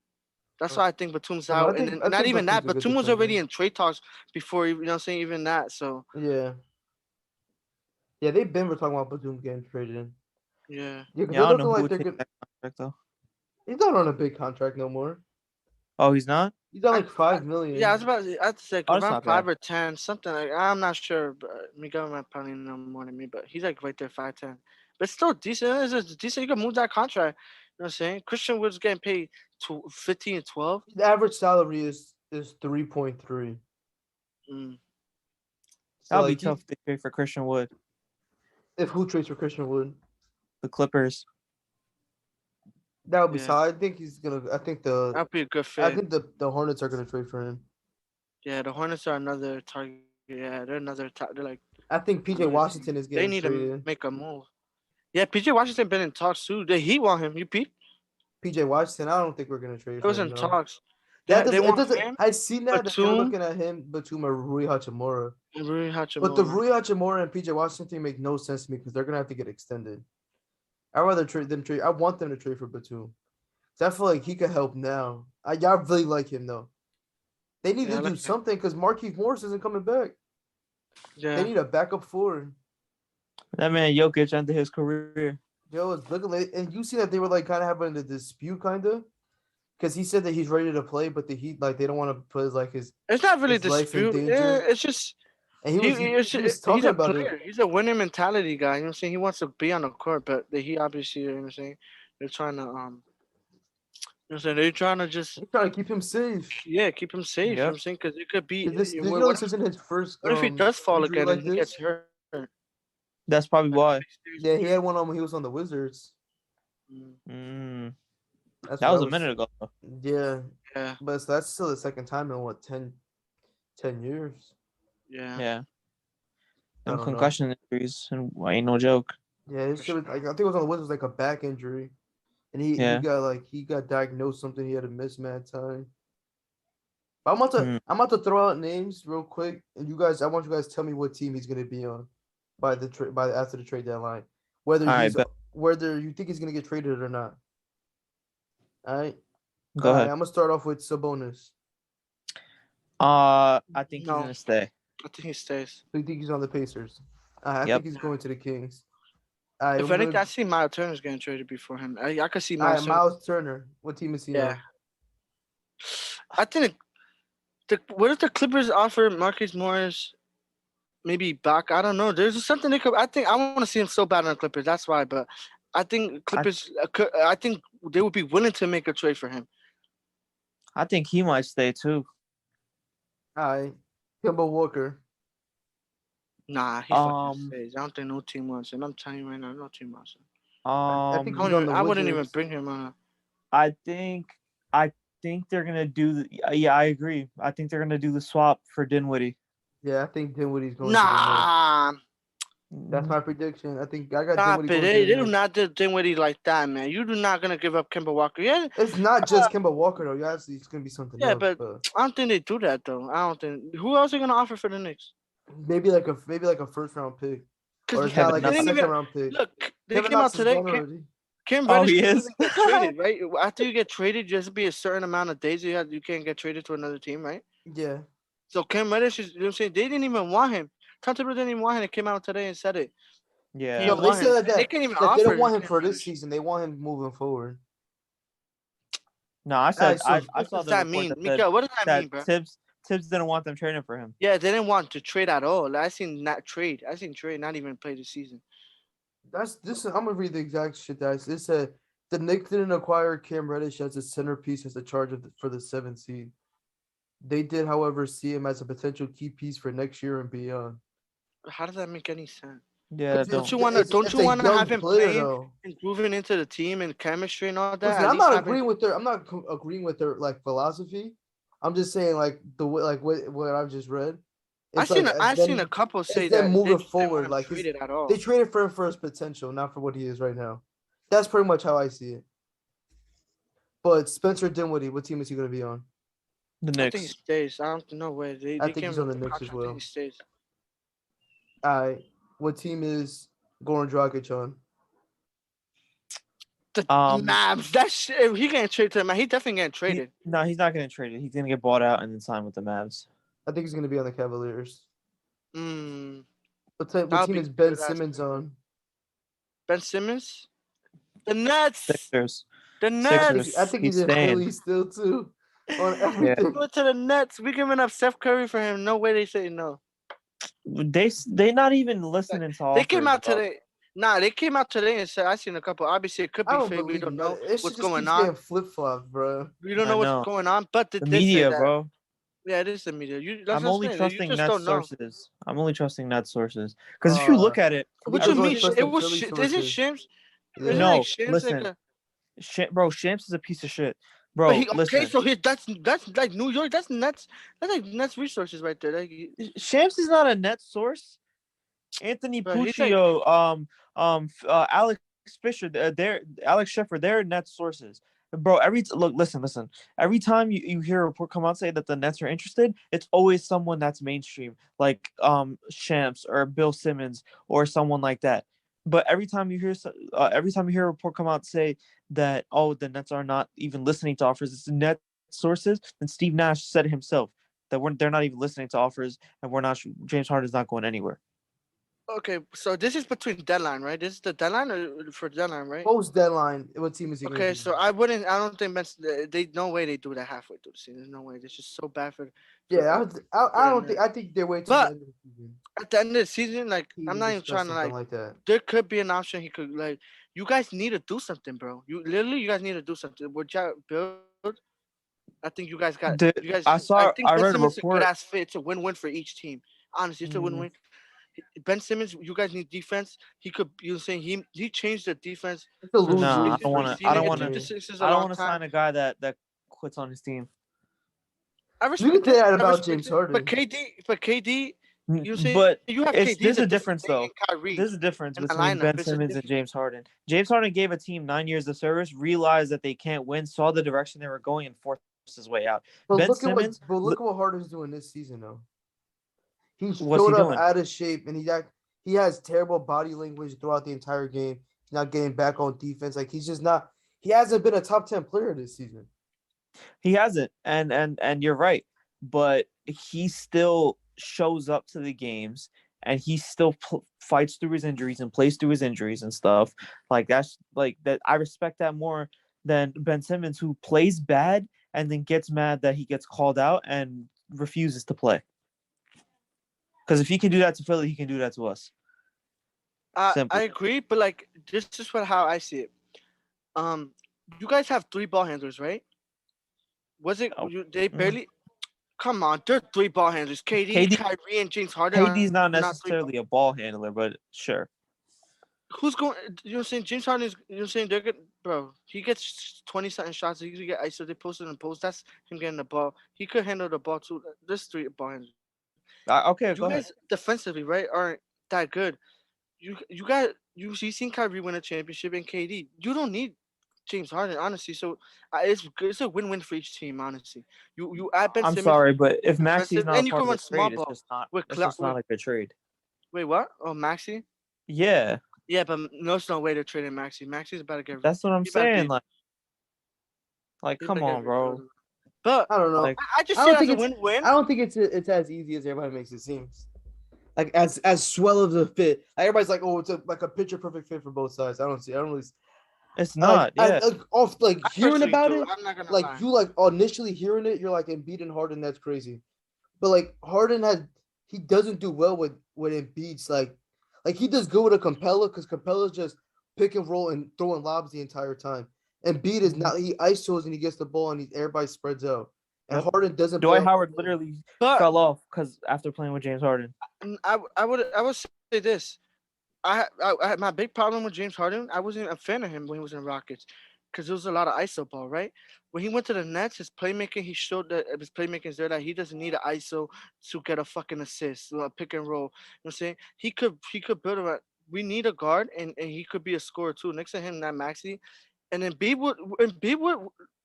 That's why I think Batum's I don't know, out. And then not think even that. Batum's a good Batum was already defender. in trade talks before. You know what I'm saying? Even that. So Yeah. Yeah, they've been talking about Batum getting traded in. yeah. Yeah, 'cause Yeah, I they're don't know looking who like would they're take good. that contract though. He's not on a big contract no more. Oh, he's not. He's on I, like $5 million. Yeah, I was about to. I'd say Oh, that's around not five bad. or 10, something like. I'm not sure, but Miguel might probably know more than me. But he's like right there, 5'10". But still decent. It's decent. You can move that contract. You know what I'm saying? Christian Wood's getting paid 15 and 12. The average salary is 3.3. Mm. So That'll be like tough to trade for Christian Wood. if who trades for Christian Wood, The Clippers. that would be Yeah, solid. I think he's gonna. that'd be a good I fit. think the Hornets are gonna trade for him. Yeah, the Hornets are another target. Yeah, they're another. They're like I think PJ another Washington team. is They getting need to traded. make a move. Yeah, PJ Washington been in talks too. The Heat want him. You peep? PJ Washington, I don't think we're gonna trade It for was him. in No, talks. that They doesn't. It want doesn't. him, I seen that they were Batum, looking at him, Batum or Rui Hachimura. and Rui But the Hachimura. Rui Hachimura and PJ Washington thing make no sense to me because they're gonna have to get extended. I'd rather trade them. I want them to trade for Batum. 'Cause I feel like he could help now. Y'all really like him though. They need Yeah, I to do like him. something because Markieff Morris isn't coming back. They Yeah. need a backup forward. That man Jokic ended his career. Yo, it's looking like, and you see that they were like kind of having a dispute, kind of, because he said that he's ready to play, but the Heat like they don't want to put like his It's not really his life in dispute. Yeah, danger. it's just And he was he's talking a about player. it. He's a winning mentality guy. You know what I'm saying? He wants to be on the court, but he obviously, you know what I'm saying? They're trying to you know what I'm saying? They're trying to just He's trying to keep him safe. keep him safe. You know what I'm saying? Because it could be. This What, you know this isn't his first what if he does fall injury again like and he gets this. hurt? That's probably why. Yeah, he had one on when he was on the Wizards. Mm, That's that what was I a minute ago. Yeah, Yeah, but that's still the second time in what 10 years. yeah. Yeah. I Them don't know. concussion injuries and ain't no joke. Yeah, his shit was, I think it was on the Wizards like a back injury, and he Yeah. got diagnosed something. He had to miss mad time. But Hmm. I'm about to throw out names real quick, and I want you guys to tell me what team he's gonna be on after the trade deadline. Whether Alright, whether you think he's gonna get traded or not. All right. Go ahead. I'm gonna start off with Sabonis. I think he's No. gonna stay. I think he stays. So you think he's on the Pacers? I Yep. think he's going to the Kings. All right, If anything, I see Miles Turner's getting traded before him. I could see Miles. Turner. Miles Turner. What team is he Yeah. on? I think what if the Clippers offer Marcus Morris maybe back? I don't know. There's something they could. I think I want to see him so bad on the Clippers. That's why. But I think Clippers. I think they would be willing to make a trade for him. I think he might stay too. All right, Kemba Walker. Nah, he fucking stays. I don't think no team wants him. I'm telling you right now, no team wants him. I think he's on the I wouldn't even Wizards. bring him on. I think they're gonna do. Yeah, I agree. I think they're gonna do the swap for Dinwiddie. Yeah, I think Dinwiddie's going. Nah, That's my prediction. I got stop Dinwiddie it. going. They do not do Dinwiddie like that, man. You do not gonna give up Kemba Walker. Yeah, It's not just Kemba Walker though. Obviously, it's gonna be something yeah, else. but I don't think they do that though. I don't think. Who else are gonna offer for the Knicks? maybe like a first round pick, or it's Kevin not like a Knox. second round pick. Look. They Kevin came out Knox is today. gone already. Cam Oh, Reddish he can't is? even get traded, right? After you get traded, just be a certain amount of days you can't get traded to another team, right? Yeah, So Cam Reddish is, you know what I'm saying? They didn't even want him. Tom Thibodeau didn't even want him. They came out today and said it. He Yeah. didn't No, they want him. said And they can't even that they don't offer want him Cam for this Reddish. season. They want him moving forward. No, I said Alright, so I What saw does the that report mean? that said Miguel, what does that that mean, bro? Tibbs didn't want them trading for him. Yeah, they didn't want to trade at all. I seen not trade. I seen trade not even play the season. That's this. I'm gonna read the exact shit that it said. The Knicks didn't acquire Cam Reddish as a centerpiece as a charge for the 7th seed. They did, however, see him as a potential key piece for next year and beyond. How does that make any sense? Yeah, It's, Don't it's, you wanna it's, don't it's you a wanna young have him player playing though. and grooving into the team and chemistry and all that? Listen, At I'm least not having agreeing with their. I'm not agreeing with their like philosophy. I'm just saying like the way like what I've just read. It's like I seen a couple say it's them that moving they want forward. him Like traded at all. they traded for him for his potential, not for what he is right now. That's pretty much how I see it. But Spencer Dinwiddie, what team is he going to be on? the I think he Knicks. stays. I don't know where I they think he's came on the with the Knicks as contract. I think well. he stays. What team is Goran Dragic on? The Um, Mavs. That shit. He getting traded to the Mavs. He definitely getting traded. No, he's not getting traded. He's gonna get bought out and then sign with the Mavs. I think he's going to be on the Cavaliers. Mm, What that would team be is Ben good ass Simmons trade. on? Ben Simmons. The Nets. Sixers. The I Nets. think He's he's in staying. Philly still too. On Yeah. everything. Go to the Nets. We giving up Steph Curry for him. No way they say no. They not even listening to They offers. came out bro. today. Nah, they came out today and said I seen a couple. Obviously, it could I be don't fake. We believe don't him. know It what's just going keeps on. getting flip flopped, bro. We don't I know what's know. going on. But The they did say media, that. bro. Yeah, it is the media. That's I'm what only saying. You trusting just net don't know. sources. I'm only trusting net sources. Because if you look at it, What Nico's you only mean? It trusting was Philly isn't sources. Shams? Yeah. Isn't no, like Shams like listen, a, bro, Shams is a piece of shit, but bro. he okay? Listen, So that's like New York. That's Nets. That's like Nets resources right there. Like, Shams is not a net source. Anthony bro, he's like Puccio, Alex Fisher, they're Alex Sheffer, they're net sources. Bro, listen. Every time you hear a report come out say that the Nets are interested, it's always someone that's mainstream, like Shams or Bill Simmons or someone like that. But every time you hear a report come out say that the Nets are not even listening to offers, it's net sources. And Steve Nash said it himself that they're not even listening to offers, and James Harden's not going anywhere. okay. So this is between deadline, right? This is the deadline or for deadline, right? Post deadline, what team is he going to Okay, be? so I don't think they no way they do that halfway through the season. There's no way. It's just so bad for. Yeah, I don't the think. I think they're waiting till But the end of the season. at the end of the season, like He I'm even not even discussed trying to something like. like that. There could be an option he could like. You guys need to do something, bro. You guys need to do something. What y'all build? I think you guys got. You guys. I think I Ben read a Simmons is a good report. ass fit. It's a win-win for each team. Honestly, it's a win-win. Ben Simmons, you guys need defense. He could. You know, saying he changed the defense. It's a for the lose Nah, Sixers for lose. receiving. It took Yeah. the Sixers a I don't long want to time. sign a guy that quits on his team. I You respect can say that I about respect James it. Harden. But KD, you say But you have KD there's is a a different difference thing though. in Kyrie There's a difference in the between lineup. Ben It's a Simmons and different. James Harden. James Harden gave a team 9 years of service, realized that they can't win, saw the direction they were going, and forced his way out. But Ben look Simmons, at what Harden's doing this season though. He what's he showed up doing? out of shape, and he has terrible body language throughout the entire game. He's not getting back on defense. Like he's just not. He hasn't been a top 10 player this season. He hasn't, and you're right, but he still shows up to the games, and he still fights through his injuries and plays through his injuries and stuff. Like that's like that. I respect that more than Ben Simmons, who plays bad and then gets mad that he gets called out and refuses to play. Because if he can do that to Philly, he can do that to us. Simple. I agree, but like this is how I see it. You guys have 3 ball handlers, right? Was it they barely? Come on, they're 3 ball handlers. KD, Kyrie, and James Harden. KD's not not necessarily a ball handler, but sure. Who's going? You know what I'm saying? James Harden is. You know what I'm saying? They're good, bro. He gets 20-something shots. He could get ISO. They posted in post. That's him getting the ball. He could handle the ball too. There's 3 ball handlers. Okay, You guys defensively, right, aren't that good. You seen Kyrie win a championship and KD. You don't need James Harden, honestly. So it's a win-win for each team, honestly. You add Ben I'm Simmons. sorry, but if Maxi's defensive, not and a you part can of run the small trade, ball it's just not a good trade. Wait, what? Oh, Maxi? Yeah, Yeah, but there's no way they're trading Maxi. Maxi's about to get. that's what I'm he about to saying. be- Like, he come about to on, get bro. rid of- But I don't know. Like, I just I see don't it as think a it's. win-win. I don't think it's as easy as everybody makes it seem. Like as swell of a fit. Like, everybody's like, oh, it's like a picture perfect fit for both sides. I don't really. it's not. Like, Yeah. off I hearing personally about do. it, I'm not gonna like lie. you initially hearing it, you're like Embiid and Harden. That's crazy. But like Harden he doesn't do well with Embiid's like he does good with a Capella because Capella's just pick and roll and throwing lobs the entire time. Embiid is Mhm. not. He isos and he gets the ball and everybody spreads out. And Yep. Harden doesn't play. Dwight Howard literally But fell off because after playing with James Harden. I would say this. I had my big problem with James Harden. I wasn't a fan of him when he was in Rockets because there was a lot of ISO ball, right? When he went to the Nets, his playmaking, he showed that his playmaking is there that he doesn't need an ISO to get a fucking assist, a pick and roll. You know what I'm saying? He could build around. We need a guard, and he could be a scorer too. Next to him, not Maxi, and then B would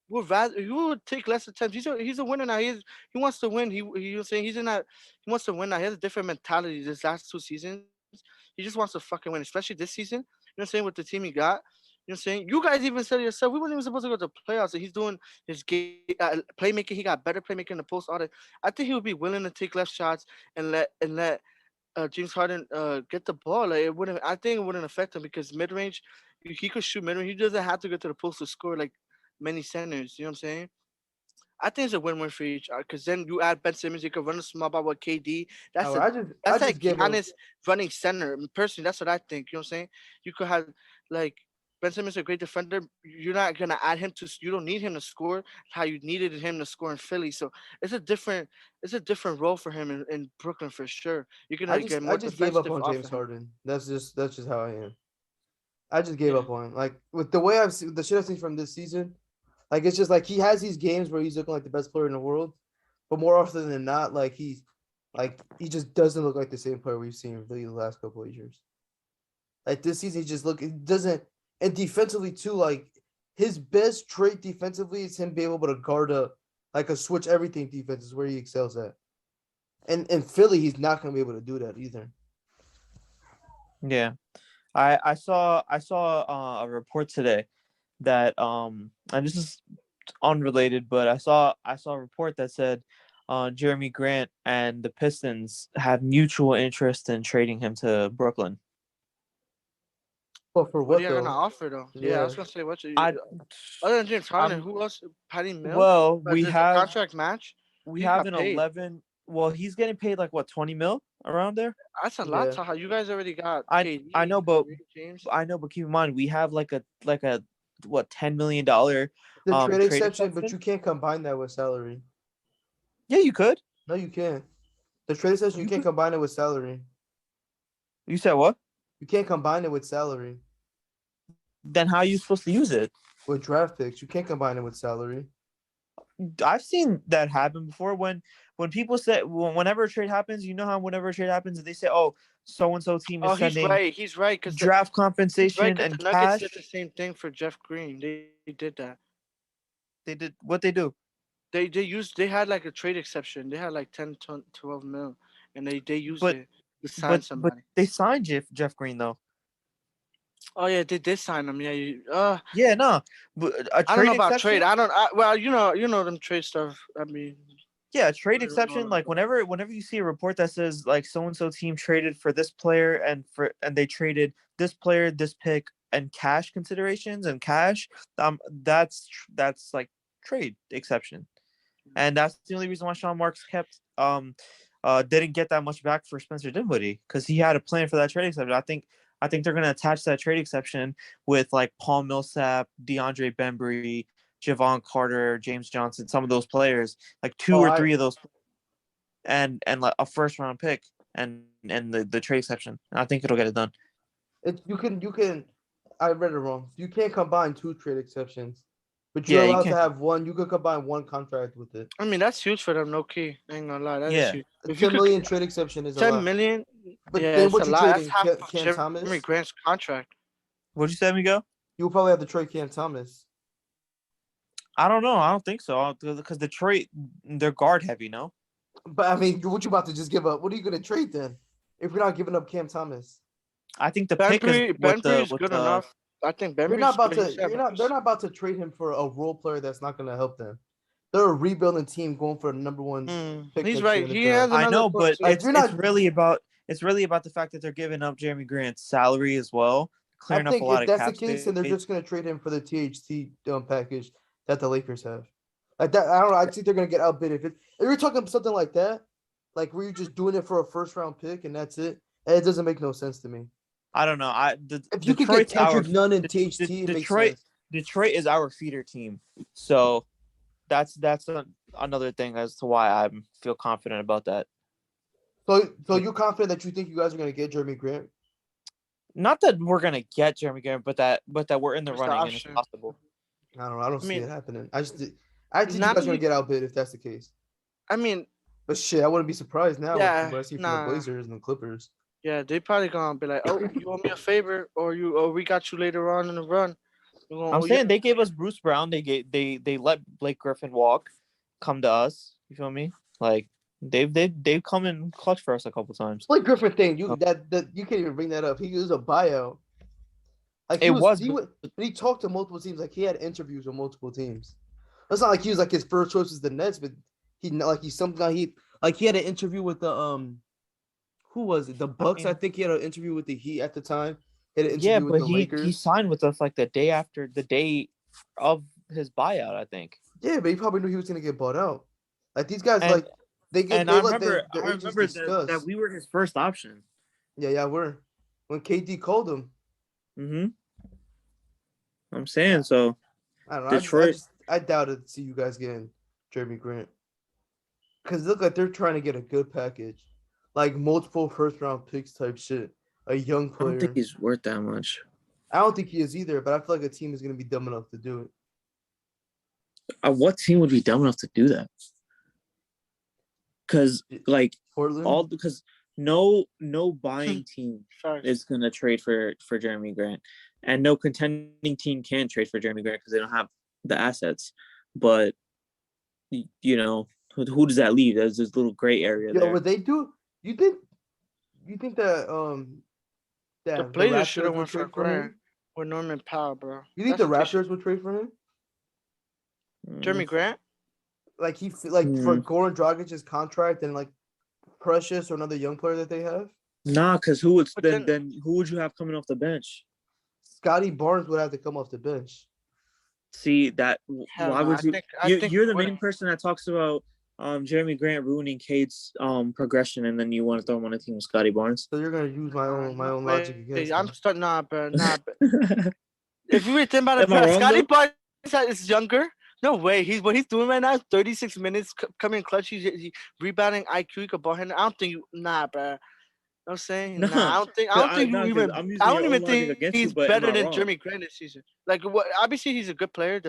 rather he would take less attempts. He's a winner now. He wants to win. He was saying he's in that he wants to win now. He has a different mentality this last 2 seasons. He just wants to fucking win, especially this season. You know what I'm saying? With the team he got. You know what I'm saying? You guys even said it yourself. We weren't even supposed to go to the playoffs. And he's doing his game playmaking. He got better playmaking in the post. All that. I think he would be willing to take left shots and let James Harden get the ball. Like it wouldn't. I think it wouldn't affect him because mid range, he could shoot mid range. He doesn't have to go to the post to score like many centers. You know what I'm saying? I think it's a win-win for each because then you add Ben Simmons, you can run a small ball with KD. That's I that's just like give him. Giannis running center. Personally, that's what I think. You know what I'm saying? You could have like Ben Simmons is a great defender. You're not gonna add him to. You don't need him to score how you needed him to score in Philly. So it's a different role for him in Brooklyn for sure. You're gonna get I more just gave up defensive on off James of him. Harden. That's just how I am. I just gave Yeah. up on him. Like with the way I've seen the shit I've seen from this season, like it's just like he has these games where he's looking like the best player in the world, but more often than not, he just doesn't look like the same player we've seen really the last couple of years. Like this season, he doesn't, and defensively too. Like his best trait defensively is him being able to guard a switch everything defense is where he excels at. And in Philly, he's not gonna be able to do that either. Yeah. I saw a report today that and this is unrelated, but I saw a report that said Jeremy Grant and the Pistons have mutual interest in trading him to Brooklyn. But for What are what you gonna though? offer though? Yeah, I Yeah. was gonna say I other than James Harden, I'm who else? Patty Mills. well, But does the contract match? we He have got an paid. 11. Well, he's getting paid like what, 20 mil around there. That's a lot, Yeah. Taha. You guys already got I KD, know, but James. keep in mind we have like a what, $10 million The trade trade exception, but exception. you can't combine that with salary. Yeah, you could. No, you can't. The trade exception, you You can't could. combine it with salary. You said what? You can't combine it with salary. Then how are you supposed to use it? With draft picks, you can't combine it with salary. I've seen that happen before when people say whenever a trade happens, you know how whenever a trade happens, they say, "Oh, so and so team is Oh, he's sending right. He's right because draft compensation the and Nuggets cash." did the same thing for Jeff Green. They did that. They did what they do. They had like a trade exception. They had like 10, 12 mil, and they used But it to sign but somebody. they signed Jeff Green though. Oh yeah, they did sign him. Yeah, Yeah, no. But a I don't know trade about exception. trade. Well, you know them trade stuff. I mean, Yeah, a trade I don't know exception. Like about that. whenever you see a report that says like so and so team traded for this player and they traded this player, this pick, and cash considerations and cash, that's like trade exception, and that's the only reason why Sean Marks didn't get that much back for Spencer Dinwiddie because he had a plan for that trade exception. I think they're gonna attach that trade exception with like Paul Millsap, DeAndre Bembry, Javon Carter, James Johnson, some of those players, like two Oh, or three of those, and like a first round pick and the trade exception. I think it'll get it done. you can. I read it wrong. You can't combine two trade exceptions, but you're Yeah, you allowed to can't. have one. You could combine one contract with it. I mean, that's huge for them. No key. I ain't gonna lie. That is Yeah, huge. A If you 10 could million trade exception is a 10 lot. million, But yeah, then it's a what you lot. That's trading half of Cam Jeremy Thomas? Grant's contract. what'd you say, Miguel? You'll probably have to trade Cam Thomas. I don't know. I don't think so because Detroit, they're guard heavy, no? But I mean, what you about to just give up? What are you going to trade then? If you're not giving up Cam Thomas, I think the pick is Benbury is good enough. I think you're Benbury not is about good. to. You're not. They're not about to trade him for a role player that's not going to help them. they're a rebuilding team going for a number one pick. He's next right. year in the He draft. has I another know, point but too. Like, it's you're not- it's really about the fact that they're giving up Jeremy Grant's salary as well, I clearing up think a lot if of that's the cap case, then they're space. just gonna trade him for the THT package that the Lakers have. Like that, I don't know. I think they're gonna get outbid if you're talking something like that, like where you're just doing it for a first round pick and that's it. It doesn't make no sense to me. I don't know. If you could get Detroit's our Kendrick Nunn and Det- THT, Det- it makes Detroit. sense. Detroit is our feeder team, so that's another thing as to why I feel confident about that. So you're confident that you think you guys are gonna get Jeremy Grant? Not that we're gonna get Jeremy Grant, but that we're in the It's the running and it's option. possible. I don't know. I don't see mean, it happening. I think you guys are gonna get outbid if that's the case. I mean, But shit, I wouldn't be surprised now Yeah, with what I see from nah. the Blazers and the Clippers. yeah, they probably gonna be like, "Oh, you owe me a favor, or we got you later on in the run." We're gonna I'm owe you saying they gave us Bruce Brown. They let Blake Griffin walk, come to us. You feel me? Like they've come in clutch for us a couple times. Blake Griffin thing, you you can't even bring that up. He was a buyout. Like It was, when he talked to multiple teams, like he had interviews with multiple teams. It's not like he was like his first choice was the Nets, but he had an interview with the who was it? The Bucks. I mean- think he had an interview with the Heat at the time. He had an Yeah, interview with but the he Lakers. signed with us like the day of his buyout, I think. Yeah, but he probably knew he was gonna get bought out. Like these guys, And- like they And they I let remember their agents discuss. that we were his first option. Yeah, we're when KD called him. Mm-hmm. I'm saying so. I don't know. Detroit. I doubted to see you guys getting Jeremy Grant because it looked like they're trying to get a good package, like multiple first round picks type shit. A young I don't player. think he's worth that much. I don't think he is either, but I feel like a team is going to be dumb enough to do it. What team would be dumb enough to do that? Because Portland. because no buying team Facts. is gonna trade for Jeremy Grant, and no contending team can trade for Jeremy Grant because they don't have the assets. But you know, who does that leave? There's this little gray area Yo, there. what they do? You think that The the Blazers should have Raptors would went for trade for Grant him? with Norman Powell, bro. You think That's the what they should- Raptors would trade for him? Jeremy Grant? Like for Goran Dragic's contract and like Precious or another young player that they have? Nah, because who would But then who would you have coming off the bench? Scotty Barnes would have to come off the bench. See that? Hell Why no, would I you? think- I think You're the he main wouldn't. person that talks about Jeremy Grant ruining Cade's progression, and then you want to throw him on a team with Scotty Barnes. So you're gonna use my own logic against I'm him. starting bro. If you really think about it, Am I bro, wrong, Scotty though? Barnes is younger. No way. What he's doing right now is 36 minutes coming in clutch. He's rebounding IQ. He could ball handle. I don't think bro. You know what I'm saying? Nah. I don't think Nah, you 'cause even. I'm using I your don't own even logic think against you, he's but am better I than wrong? Jeremy Grant this season. Like, what? Obviously, he's a good player,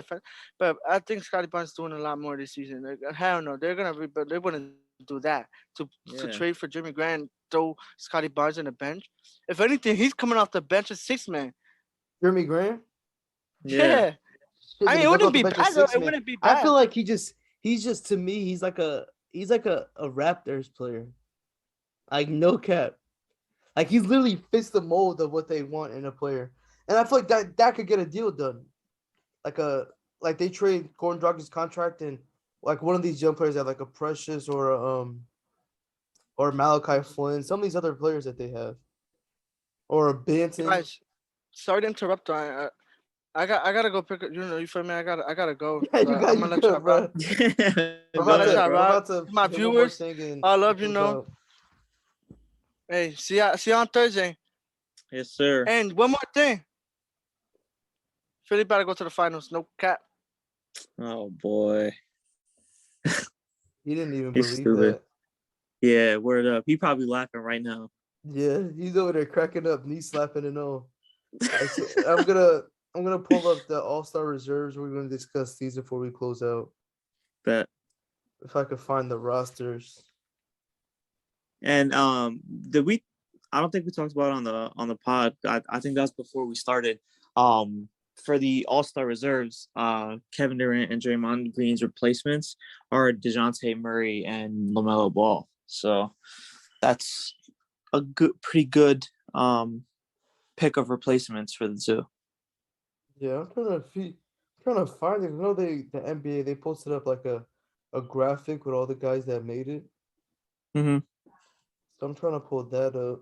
but I think Scotty Barnes is doing a lot more this season. Like, hell no, they're gonna rebuild. They wouldn't do that to Yeah. trade for Jeremy Grant, and throw Scotty Barnes on the bench. If anything, he's coming off the bench as six man. Jeremy Grant? Yeah. Shit, I mean, gonna it come wouldn't off the be bench as bad. Though. six It man. wouldn't be bad. I feel like he's just to me, he's like a Raptors player. Like no cap. Like he's literally fits the mold of what they want in a player. And I feel like that could get a deal done. Like they trade Gordon Dragic's contract and like one of these young players have like a Precious or Malachi Flynn, some of these other players that they have. Or a Banton. Guys, sorry to interrupt. I gotta go pick up. You feel me? I gotta go. Yeah, you I'm got gonna you let good, y'all bro. rock. I'm gonna let y'all I'm rock. about to My do one more viewers, thing and I love you, close know. out. Hey, see ya on Thursday. Yes, sir. And one more thing. Philly better go to the finals. No cap. Oh boy. He didn't even He's believe stupid. that. Yeah, word up. He probably laughing right now. Yeah, he's over there cracking up, knee slapping and all. I'm gonna pull up the All-Star reserves. We're gonna discuss these before we close out. Bet. If I could find the rosters. And I don't think we talked about it on the pod. I think that's before we started. For the All-Star reserves, Kevin Durant and Draymond Green's replacements are DeJounte Murray and LaMelo Ball. So that's a pretty good pick of replacements for the two. Yeah, I'm trying to trying to find it. The NBA they posted up like a graphic with all the guys that made it. Mm-hmm. So I'm trying to pull that up.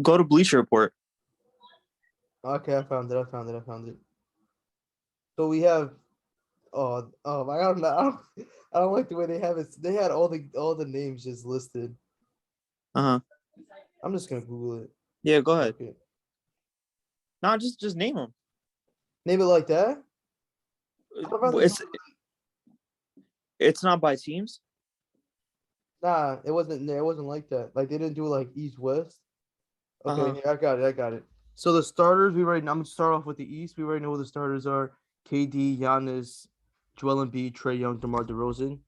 Go to Bleacher Report. Okay, I found it. So we have I don't know. I don't like the way they have it. They had all the names just listed. Uh-huh. I'm just gonna Google it. Yeah, go ahead. Okay. No, just name them. Name it like that? It's not by teams. Nah, it wasn't like that. Like they didn't do like East West. Okay, Uh-huh. I got it. So the starters, I'm gonna start off with the East. We already know who the starters are: KD, Giannis, Joel Embiid, Trae Young, DeMar DeRozan.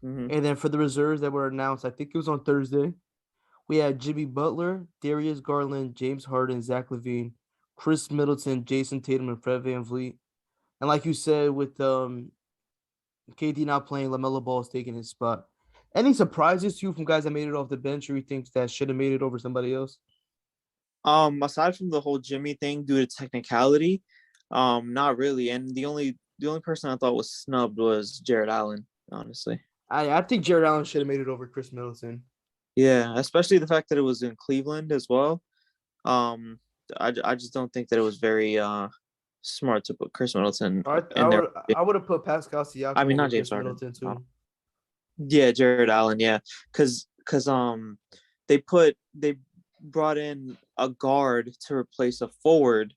Mm-hmm. And then for the reserves that were announced, I think it was on Thursday, we had Jimmy Butler, Darius Garland, James Harden, Zach LaVine, Chris Middleton, Jason Tatum, and Fred VanVleet. And like you said, with KD not playing, LaMelo Ball is taking his spot. Any surprises to you from guys that made it off the bench, or you think that should have made it over somebody else? Aside from the whole Jimmy thing due to technicality, not really. And the only person I thought was snubbed was Jared Allen, honestly. I think Jared Allen should have made it over Chris Middleton. Yeah, especially the fact that it was in Cleveland as well. I just don't think that it was very smart to put Chris Middleton in there. I would have put Pascal Siakam. I mean, not over James Chris Harden. Middleton too. Yeah, Jared Allen. Yeah, because they brought in a guard to replace a forward,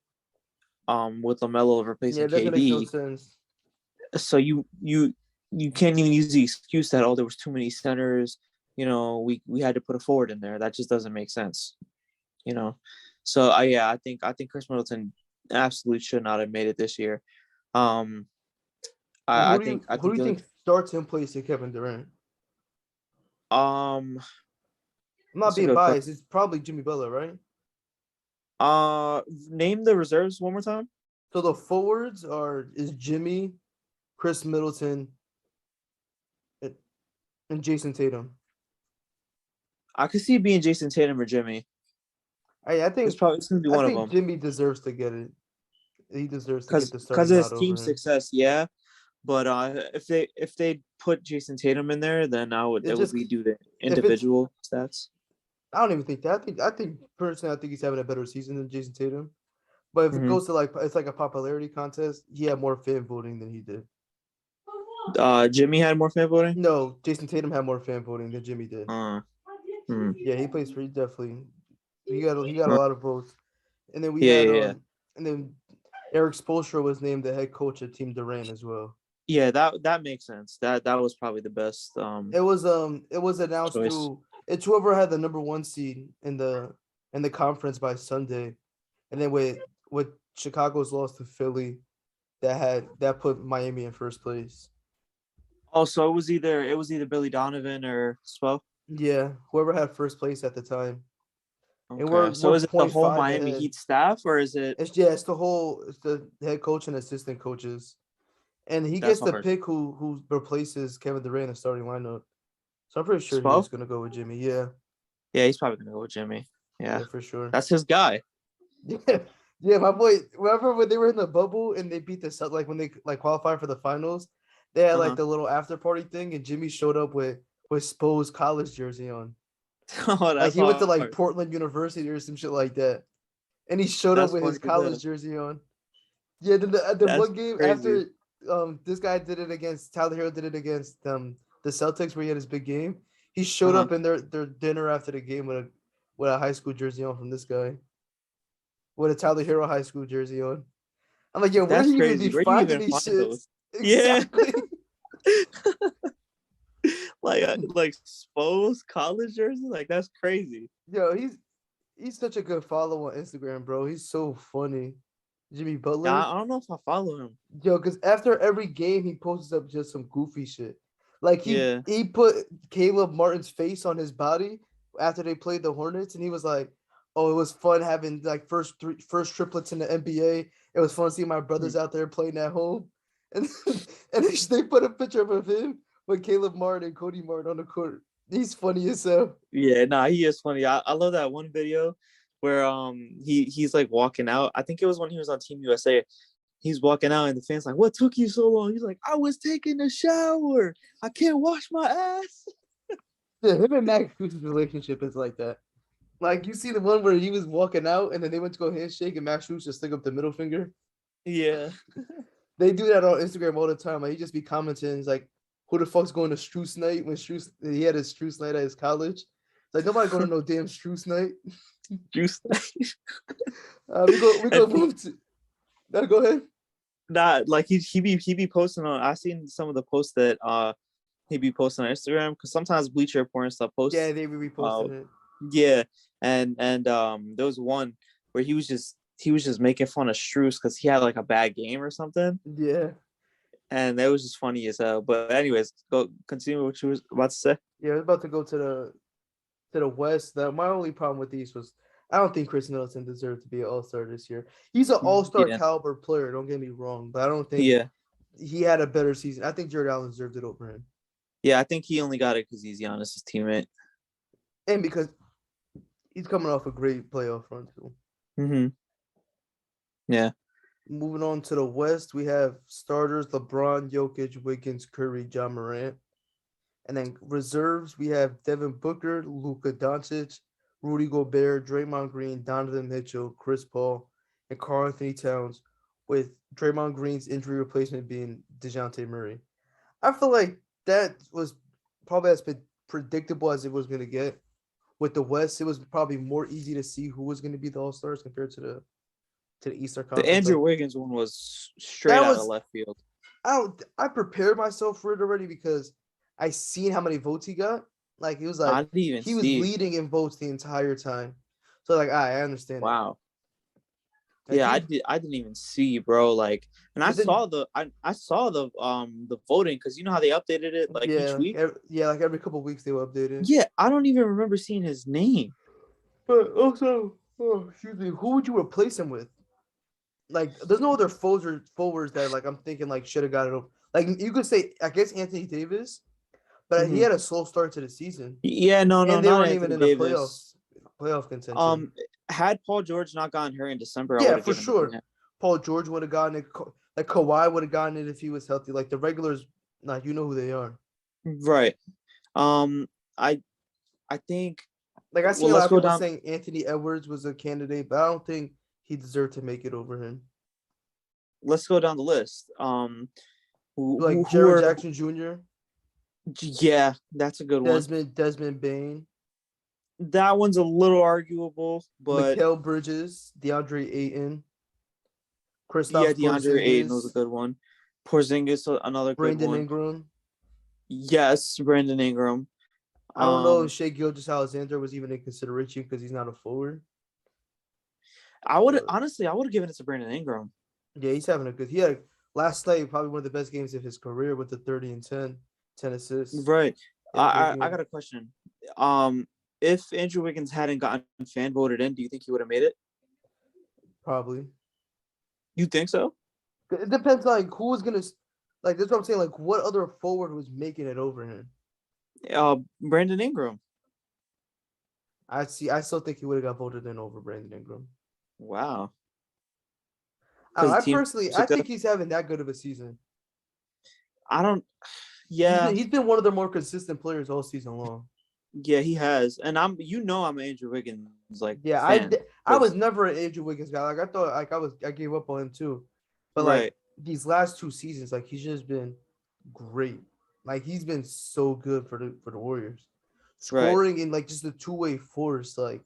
with LaMelo replacing Yeah, that KD. makes no sense. So you can't even use the excuse that there was too many centers. We had to put a forward in there. That just doesn't make sense. So I think Chris Middleton absolutely should not have made it this year. Who do you think starts in place of Kevin Durant? I'm not being biased. It's probably Jimmy Butler, right? Name the reserves one more time. So the forwards is Jimmy, Chris Middleton, and Jason Tatum. I could see it being Jason Tatum or Jimmy. I think it's going to be one of them. Jimmy deserves to get it. He deserves to get the starting because of his nod team over him. success, yeah. But if they put Jason Tatum in there, then it would be due to individual stats. I don't even think that. I think personally, he's having a better season than Jason Tatum. But if it goes to it's like a popularity contest, he had more fan voting than he did. Jimmy had more fan voting? No, Jason Tatum had more fan voting than Jimmy did. Yeah, he plays pretty definitely. He got a lot of votes. And then we had and then Eric Spoelstra was named the head coach of Team Durant as well. Yeah, that makes sense. That was probably the best. It was announced through it's whoever had the number 1 seed in the conference by Sunday, and then with Chicago's loss to Philly, that put Miami in first place. Oh, so it was either Billy Donovan or Spo? Yeah, whoever had first place at the time. Okay. So is it the whole Miami Heat staff, or is it? It's the head coach and assistant coaches, and he gets to pick who replaces Kevin Durant in the starting lineup. So I'm pretty sure he's gonna go with Jimmy. Yeah. Yeah, he's probably gonna go with Jimmy. Yeah, for sure. That's his guy. Yeah, my boy. Remember when they were in the bubble and they beat the Celtics, like when they qualified for the finals, they had like the little after party thing, and Jimmy showed up with Spo's college jersey on. Oh, that's he went to Portland University or some shit like that, and he showed up with his college jersey on. Yeah, then the one game crazy. After this guy did it against Tyler Hero, did it against the Celtics where he had his big game. He showed up in their dinner after the game with a high school jersey on from this guy, with a Tyler Hero high school jersey on. I'm like, yo, where do you even be finding these shits? Exactly. Yeah. like Spo's college jersey, that's crazy. Yo, he's such a good follow on Instagram, bro. He's so funny. Jimmy Butler. Yeah, I don't know if I follow him. Yo, because after every game he posts up just some goofy shit. Like he put Caleb Martin's face on his body after they played the Hornets, and he was like, "Oh, it was fun having first triplets in the NBA. It was fun seeing my brothers out there playing at home." And they put a picture of him with Caleb Martin and Cody Martin on the court. He's funny as hell. Yeah, he is funny. I love that one video where he's walking out. I think it was when he was on Team USA. he's walking out, and the fans like, "What took you so long?" He's like, "I was taking a shower. I can't wash my ass." Yeah, him and Max Strus's relationship is like that. Like you see the one where he was walking out, and then they went to go handshake, and Max Strus just stick up the middle finger. Yeah. They do that on Instagram all the time. Like he just be commenting, he's like, "Who the fuck's going to Strus night?" When he had his Strus night at his college. It's like nobody going to no damn Strus night. Juice. We go move to. No, go ahead. Not like he be posting on. I seen some of the posts that he be posting on Instagram because sometimes Bleacher Report and stuff posts. Yeah, they be reposting it. Yeah, and there was one where he was just making fun of Strus because he had like a bad game or something. Yeah. And that was just funny as hell. But anyways, go continue what you was about to say. Yeah, I was about to go to the West. My only problem with these was I don't think Chris Middleton deserved to be an All-Star this year. He's an All-Star caliber player, don't get me wrong, but I don't think he had a better season. I think Jared Allen deserved it over him. Yeah, I think he only got it because he's Giannis' teammate. And because he's coming off a great playoff run too. Mm-hmm. Yeah. Moving on to the West, we have starters LeBron, Jokic, Wiggins, Curry, John Morant. And then reserves, we have Devin Booker, Luka Doncic, Rudy Gobert, Draymond Green, Donovan Mitchell, Chris Paul, and Karl Anthony Towns, with Draymond Green's injury replacement being DeJounte Murray. I feel like that was probably as predictable as it was going to get. With the West, it was probably more easy to see who was going to be the All-Stars compared to the Eastern Conference. The Andrew Wiggins one was straight out of left field. I prepared myself for it already because I seen how many votes he got. Like he was like he was leading in votes the entire time. So like I understand. Wow. Yeah, I didn't even see, bro. Like, and I saw the voting because you know how they updated it like each week. Like every couple of weeks they will update it. Yeah, I don't even remember seeing his name. But also, excuse me, who would you replace him with? Like, there's no other forwards that like I'm thinking like should have got it over. Like you could say, I guess Anthony Davis, but he had a slow start to the season. Yeah, no, they weren't even in the playoff contention. Had Paul George not gotten hurt in December, yeah, for sure. Paul George would have gotten it. Like Kawhi would have gotten it if he was healthy. Like the regulars, like you know who they are. Right. I think. Like I see a lot of people saying Anthony Edwards was a candidate, but I don't think he deserved to make it over him. Let's go down the list. Jared Jackson Jr. Yeah, that's a good one. Desmond Bain. That one's a little arguable, but Mikal Bridges, DeAndre Ayton, Kristaps DeAndre Ayton was a good one. Porzingis, another Brandon good one. Ingram. Yes, Brandon Ingram. I don't know if Shai Gilgeous-Alexander was even in consideration because he's not a forward. I would have given it to Brandon Ingram. Yeah, he's having a good. He had last night probably one of the best games of his career with the 30 and 10 assists. Right. I got a question. If Andrew Wiggins hadn't gotten fan voted in, do you think he would have made it? Probably. You think so? It depends on like who was gonna like. That's what I'm saying. Like, what other forward was making it over him? Brandon Ingram. I still think he would have got voted in over Brandon Ingram. Wow. I think he's having that good of a season. Yeah. He's been one of the more consistent players all season long. Yeah, he has. And I'm an Andrew Wiggins fan. I was never an Andrew Wiggins guy. Like I thought I gave up on him too. But like these last 2 seasons, like he's just been great. Like he's been so good for the Warriors. Scoring in like just a two-way force, like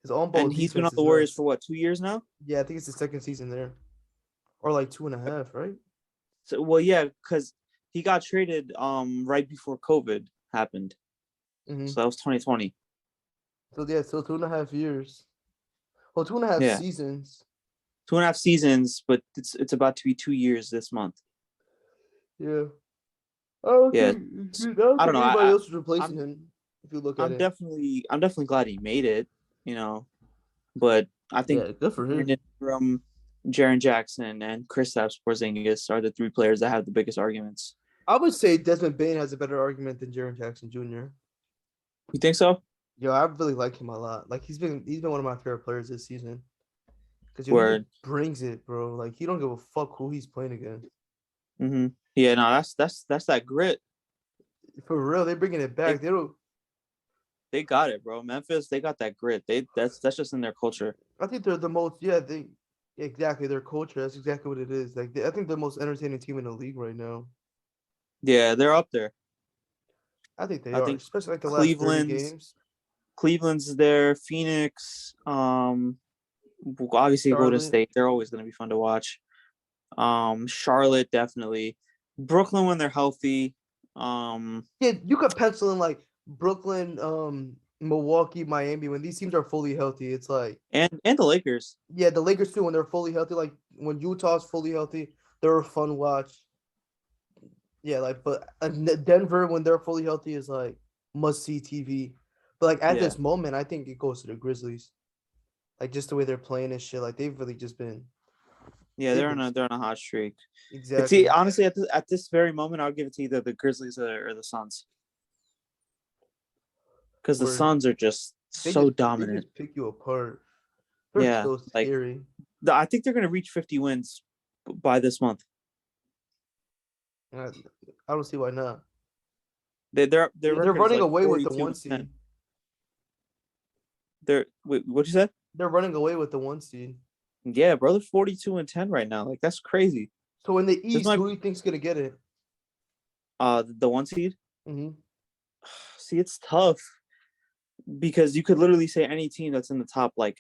his on-ball. And he's been on the Warriors for what, 2 years now? Yeah, I think it's the second season there. Or like 2.5, right? So because he got traded right before COVID happened. Mm-hmm. So that was 2020. So 2.5 years. Well, 2.5 seasons. 2.5 seasons, but it's about to be 2 years this month. Yeah. I don't know. Anybody else was replacing him? If you look at it, I'm definitely glad he made it. You know, but I think good for him. From Jaren Jackson and Kristaps Porzingis are the 3 players that have the biggest arguments. I would say Desmond Bain has a better argument than Jaren Jackson Jr. You think so? Yo, I really like him a lot. Like he's been one of my favorite players this season. Because he Word. brings it, bro. Like he don't give a fuck who he's playing against. Yeah, no, that's that grit. For real, they're bringing it back. They got it, bro. Memphis, they got that grit. That's just in their culture. I think they're the most. Yeah, exactly their culture. That's exactly what it is. Like I think they're the most entertaining team in the league right now. Yeah, they're up there. I think they I are, think especially like the last 30 games. Cleveland's there. Phoenix, obviously Golden State. They're always going to be fun to watch. Charlotte, definitely. Brooklyn when they're healthy. Yeah, you could pencil in like Brooklyn, Milwaukee, Miami when these teams are fully healthy. It's like and the Lakers. Yeah, the Lakers too when they're fully healthy. Like when Utah's fully healthy, they're a fun watch. Yeah, like but Denver when they're fully healthy is like must see TV. But like at this moment, I think it goes to the Grizzlies. Like just the way they're playing and shit. Like they've really just been. Yeah, they're on a hot streak. Exactly. Honestly, at this very moment, I'll give it to either the Grizzlies or the Suns. Because the Suns are just so dominant. They just pick you apart. They're so scary. I think they're gonna reach 50 wins by this month. I don't see why not. They're running away with the 1 seed. What'd you say? They're running away with the 1 seed. Yeah, bro, they're 42-10 right now. Like that's crazy. So in the East, who do you think's gonna get it? The 1 seed. Mm-hmm. See, it's tough because you could literally say any team that's in the top like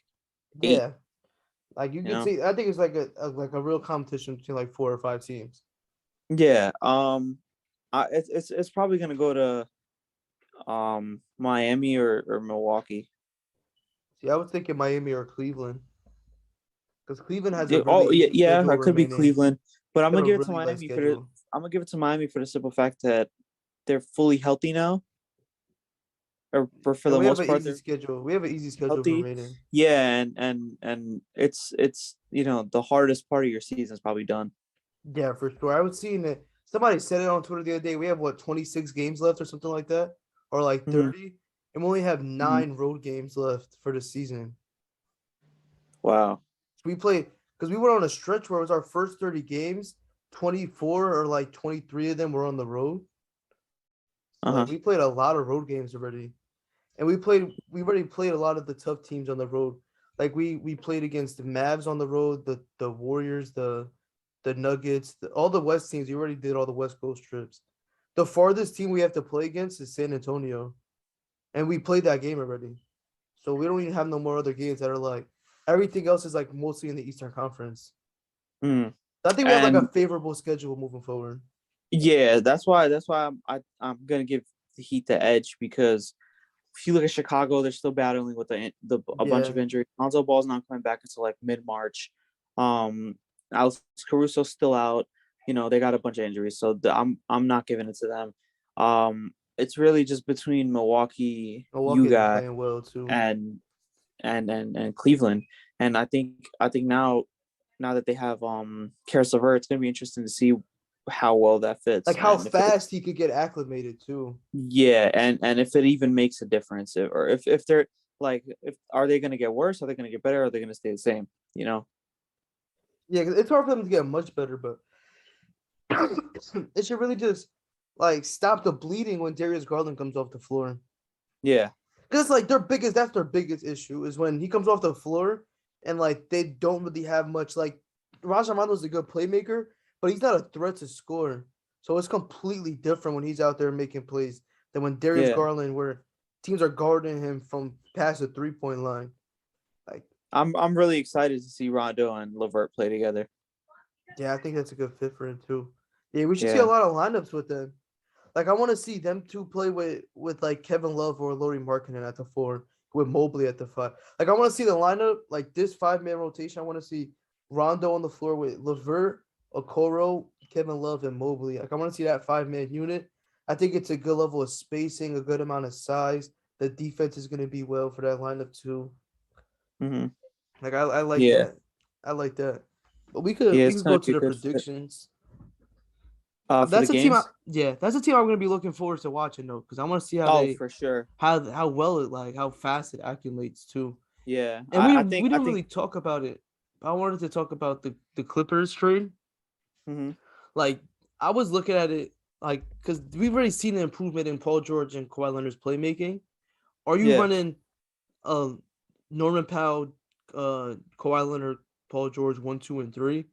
8. Yeah, like you can see. I think it's like a real competition between like 4 or 5 teams. Yeah. It's probably gonna go to Miami or Milwaukee. See, I was thinking Miami or Cleveland. Because Cleveland has that could be Cleveland. But I'm gonna give it to Miami for the simple fact that they're fully healthy now. Or for the most part, we have an easy schedule remaining. Yeah, and it's the hardest part of your season is probably done. Yeah, for sure. I was seeing it. Somebody said it on Twitter the other day. We have 26 games left or something like that, or like 30, and we only have 9 road games left for the season. Wow. So we played because we went on a stretch where it was our first 30 games, 24 or like 23 of them were on the road. So like, we played a lot of road games already, and we already played a lot of the tough teams on the road. Like we played against the Mavs on the road, the Warriors, the Nuggets, all the West teams. We already did all the West Coast trips. The farthest team we have to play against is San Antonio, and we played that game already. So we don't even have no more other games that are like everything else is like mostly in the Eastern Conference. I think we have like a favorable schedule moving forward. Yeah, that's why I'm gonna give the Heat the edge because if you look at Chicago, they're still battling with a bunch of injuries. Lonzo Ball's not coming back until like mid-March. Alex Caruso's still out. They got a bunch of injuries, so I'm not giving it to them. It's really just between Milwaukee you got playing well too, and Cleveland. And I think now that they have Karis LeVert, it's gonna be interesting to see how well that fits. Like how fast he could get acclimated too. Yeah, and if it even makes a difference, or if they're like, are they gonna get worse? Are they gonna get better? Or are they gonna stay the same? Yeah, it's hard for them to get much better, but it should really just like stop the bleeding when Darius Garland comes off the floor. Yeah, because like that's their biggest issue is when he comes off the floor and like they don't really have much. Like Rajon Rondo's a good playmaker, but he's not a threat to score. So it's completely different when he's out there making plays than when Darius Garland, where teams are guarding him from past the 3-point line. Like I'm really excited to see Rondo and Levert play together. Yeah, I think that's a good fit for him too. Yeah, we should see a lot of lineups with them. Like I want to see them two play with like Kevin Love or Lauri Markkanen at the 4, with Mobley at the 5. Like I want to see the lineup like this 5-man rotation. I want to see Rondo on the floor with Levert, Okoro, Kevin Love, and Mobley. Like I want to see that 5-man unit. I think it's a good level of spacing, a good amount of size. The defense is going to be well for that lineup too. Like I like that. I like that. But we could go to the predictions. That's a team. That's a team I'm going to be looking forward to watching though, because I want to see how for sure how well it how fast it accumulates too. Yeah, and we didn't really talk about it I wanted to talk about the Clippers trade. Mm-hmm. Like I was looking at it like because we've already seen the improvement in Paul George and Kawhi Leonard's playmaking. Are you Yeah. running Norman Powell, Kawhi Leonard, Paul George 1, 2, and 3,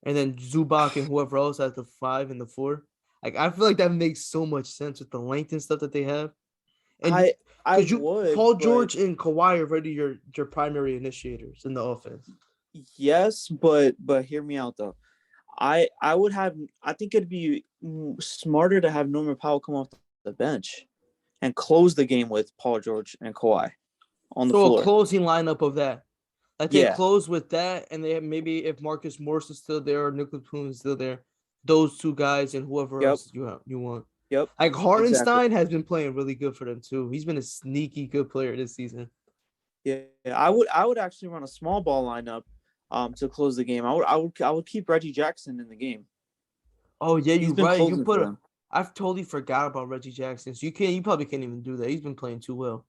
and then Zubac and whoever else at the 5 and the 4? Like I feel like that makes so much sense with the length and stuff that they have. And I because you would, Paul but George and Kawhi are already your primary initiators in the offense. yes, but hear me out though. I would have. I think it'd be smarter to have Norman Powell come off the bench and close the game with Paul George and Kawhi on the So a floor. closing lineup of that. Like they Yeah. close with that, and they have maybe if Marcus Morris is still there or Nicholas Batum is still there, those two guys and whoever Yep. else you want. Yep. Like Exactly. Hartenstein has been playing really good for them too. He's been a sneaky good player this season. Yeah. I would actually run a small ball lineup to close the game. I would keep Reggie Jackson in the game. Oh yeah, He's you're been right. You closing put for a. them. I've totally forgot about Reggie Jackson. So you probably can't even do that. He's been playing too well.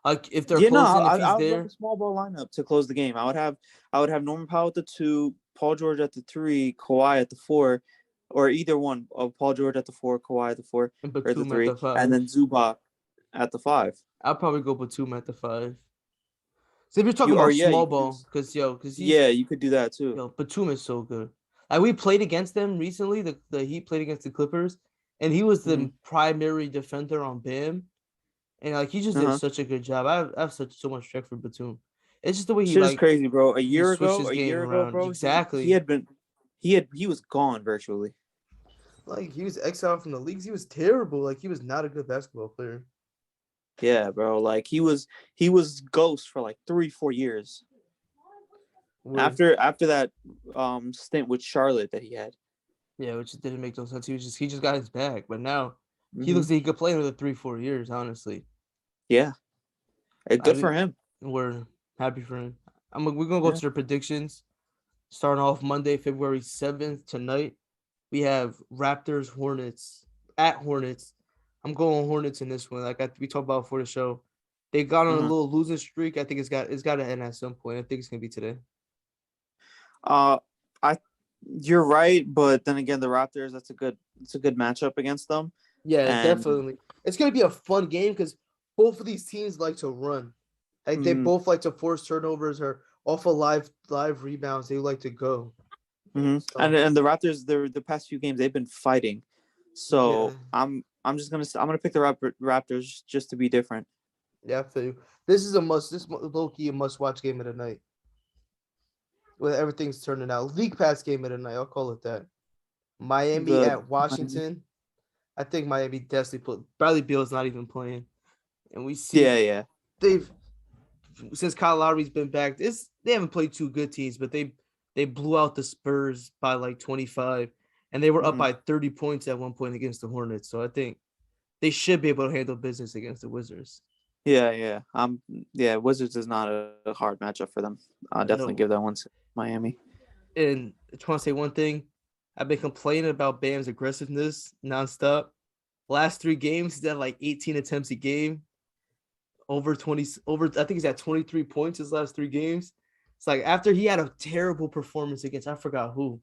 Like if they're Yeah, no, closing, if he's I would run there, a small ball lineup to close the game. I would have Norman Powell at the 2, Paul George at the 3, Kawhi at the 4, or either one of Paul George at the 4, Kawhi at the 4 and or the Batum at 3, the 5. and then Zubac at the 5. I'll probably go Batum at the 5. So if you're talking about Yeah, small you could ball, because he's you could do that too. Batum is so good. Like we played against them recently. The Heat played against the Clippers, and he was the Mhm. primary defender on Bam, and like he just did Uh-huh. such a good job. I have so much respect for Batum. It's just the way he Shit is like crazy, bro. he switched his A game year ago, around. bro, Exactly. he was gone virtually. Like he was exiled from the leagues. He was terrible. Like he was not a good basketball player. Yeah, bro. Like he was ghost for like 3-4 years. Where- After that stint with Charlotte that he had. yeah, which didn't make no sense. He just got his bag, but now he Mhm. looks like he could play another 3-4 years. Honestly, Yeah. Good for him. we're happy for him. We're gonna go Yeah. to the predictions. Starting off Monday, February 7th tonight, we have Raptors Hornets at Hornets. I'm going Hornets in this one. Like we talked about before the show, they got on a Uh-huh. little losing streak. I think it's got to end at some point. I think it's gonna be today. You're right, but then again, the Raptors, it's a good matchup against them. Yeah, And- definitely. It's gonna be a fun game because both of these teams like to run. Like they Mhm. both like to force turnovers or off of live rebounds. They like to go. Mhm. So, And the Raptors, the past few games, they've been fighting. So yeah. I'm gonna pick the Raptors just to be different. Yeah, I feel you. This is low key a must watch game of the night. With everything's turning out. League pass game of the night. I'll call it that. Miami The at Washington. I think Miami definitely put Bradley Beal's not even playing. And we see yeah. they've since Kyle Lowry's been back, they haven't played two good teams, but they blew out the Spurs by like 25, and they were up Mhm. by 30 points at one point against the Hornets. So I think they should be able to handle business against the Wizards. Yeah. Wizards is not a hard matchup for them. I'll definitely No. give that one to Miami. And I just want to say one thing. I've been complaining about Bam's aggressiveness nonstop. Last 3 games, he's at like 18 attempts a game. I think he's at 23 points his last 3 games. It's like after he had a terrible performance against, I forgot who.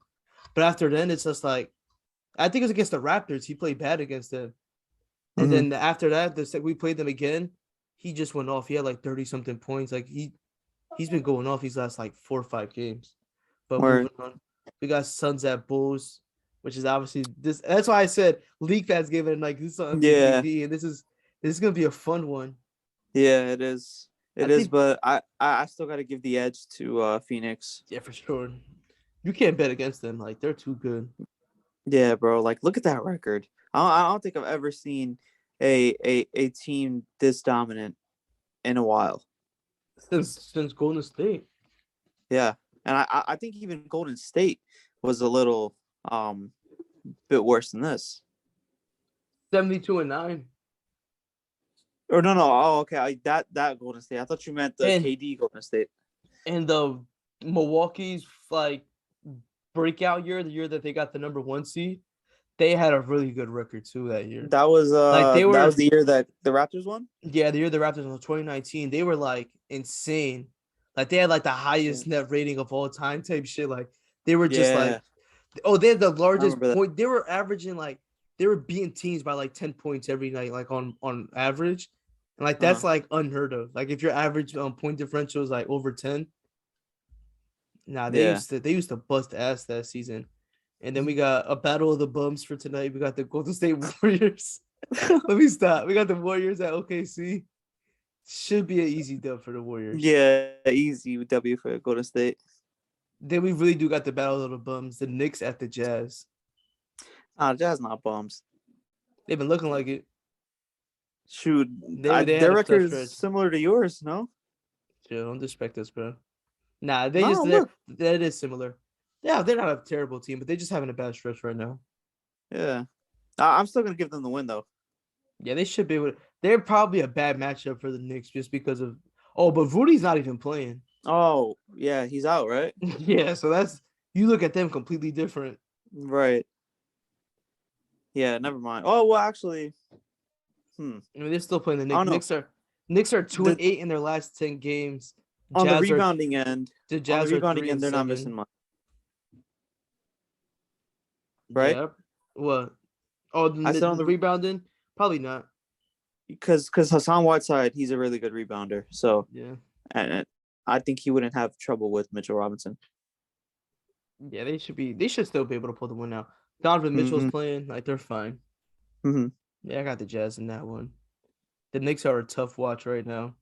But after then, it's just like, I think it was against the Raptors. He played bad against them. And then after that, we played them again. He just went off. He had like 30 something points. Like he's been going off these last like 4 or 5 games. But moving on, we got Suns at Bulls, which is obviously this. That's why I said League Pass gave it like this is on Yeah. DVD, and this is gonna be a fun one. Yeah, it is. I think- But I still got to give the edge to Phoenix. Yeah, for sure. You can't bet against them. Like they're too good. Yeah, bro. Like, look at that record. I don't think I've ever seen a team this dominant in a while. Since Golden State. Yeah, and I think even Golden State was a little bit worse than this. 72-9. Or no. Oh, okay. That Golden State. I thought you meant the And- KD Golden State. And the Milwaukee's like breakout year, the year that they got the number 1 seed, they had a really good record too that year. That was they that were- was the year that the Raptors won. Yeah, the year the Raptors in 2019, they were like insane. Like they had like the highest net rating of all time type shit. Like they were just like, oh, they had the largest remember that. point. They were averaging like they were beating teams by like 10 points every night, like on average. And like that's like unheard of. Like if your average point differential is like over 10. Nah, they used to bust ass that season. And then we got a battle of the bums for tonight. We got the Golden State Warriors. Let me stop. We got the Warriors at OKC. Should be an easy dub for the Warriors. Yeah, easy W for Golden State. Then we really do got the battle of the bums. The Knicks at the Jazz. Jazz not bums. They've been looking like it. Shoot, They had their a tough record stretch. is similar to yours, no? Yeah, don't disrespect us, bro. Nah, Look. that is similar. Yeah, they're not a terrible team, but they're just having a bad stretch right now. Yeah. I'm still gonna give them the win though. Yeah, they should be able to. They're probably a bad matchup for the Knicks just because of. Oh, but Rudy's not even playing. Oh, yeah, he's out, right? Yeah, so that's you look at them completely different. Right. Yeah, never mind. Oh well, actually, I mean, they're still playing the I don't Knicks. know. Knicks are 2-8 in their last 10 games. on the Jazz are- rebounding end, The Jazz are 3-7. they're not missing much, right? Yeah. What? Oh, I said on the the- rebounding? Probably not. Because Hassan Whiteside, he's a really good rebounder. So, Yeah. and I think he wouldn't have trouble with Mitchell Robinson. Yeah, they should still be able to pull the win out. Donovan Mitchell's Mhm. playing, like they're fine. Mhm. Yeah, I got the Jazz in that one. The Knicks are a tough watch right now.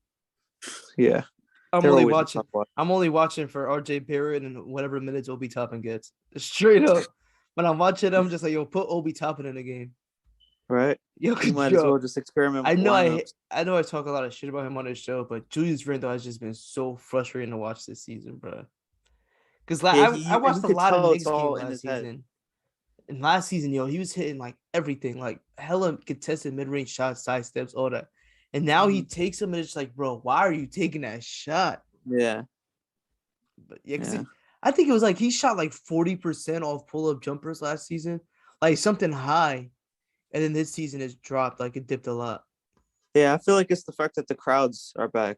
Yeah, I'm they're only always a watching. tough watch. I'm only watching for RJ Barrett and whatever minutes Obi Toppin gets. Straight up. When I'm watching, I'm just like, yo, put Obi Toppin in the game. Right? Yo, You might as well just experiment. I with know lineups. I know I talk a lot of shit about him on this show, but Julius Randle has just been so frustrating to watch this season, bro. Because I watched a could lot of tell Knicks it's all games in last his head. season. And last season, yo, he was hitting like everything, like hella contested mid-range shots, side steps, all that. And now he takes them and it's like, bro, why are you taking that shot? Yeah. But yeah, because Yeah. I think it was like he shot like 40% off pull-up jumpers last season, like something high. And then this season it's dropped, like it dipped a lot. Yeah, I feel like it's the fact that the crowds are back.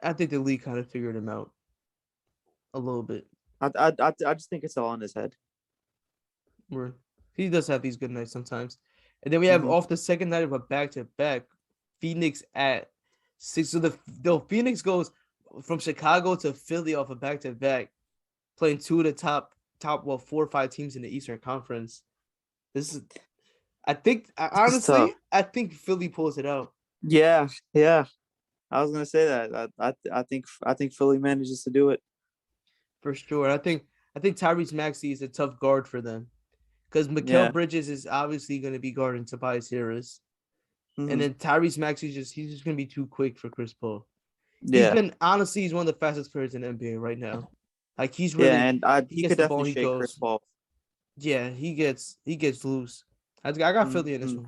I think the league kind of figured him out a little bit. I just think it's all in his head. Where he does have these good nights sometimes. And then we have Mhm. off the second night of a back-to-back, Phoenix at 6. So the Phoenix goes from Chicago to Philly off a back-to-back, playing two of the top 4 or 5 teams in the Eastern Conference. This is, honestly, I think Philly pulls it out. Yeah. I was gonna say that. I think Philly manages to do it. For sure. I think Tyrese Maxey is a tough guard for them. Because Mikal Yeah. Bridges is obviously going to be guarding Tobias Harris. Mhm. And then Tyrese Maxey he's just going to be too quick for Chris Paul. Yeah. He's one of the fastest players in the NBA right now. Like he's really and he gets could the ball, definitely he shake Chris goes. Paul. Yeah, he gets loose. I got Philly in this Mhm.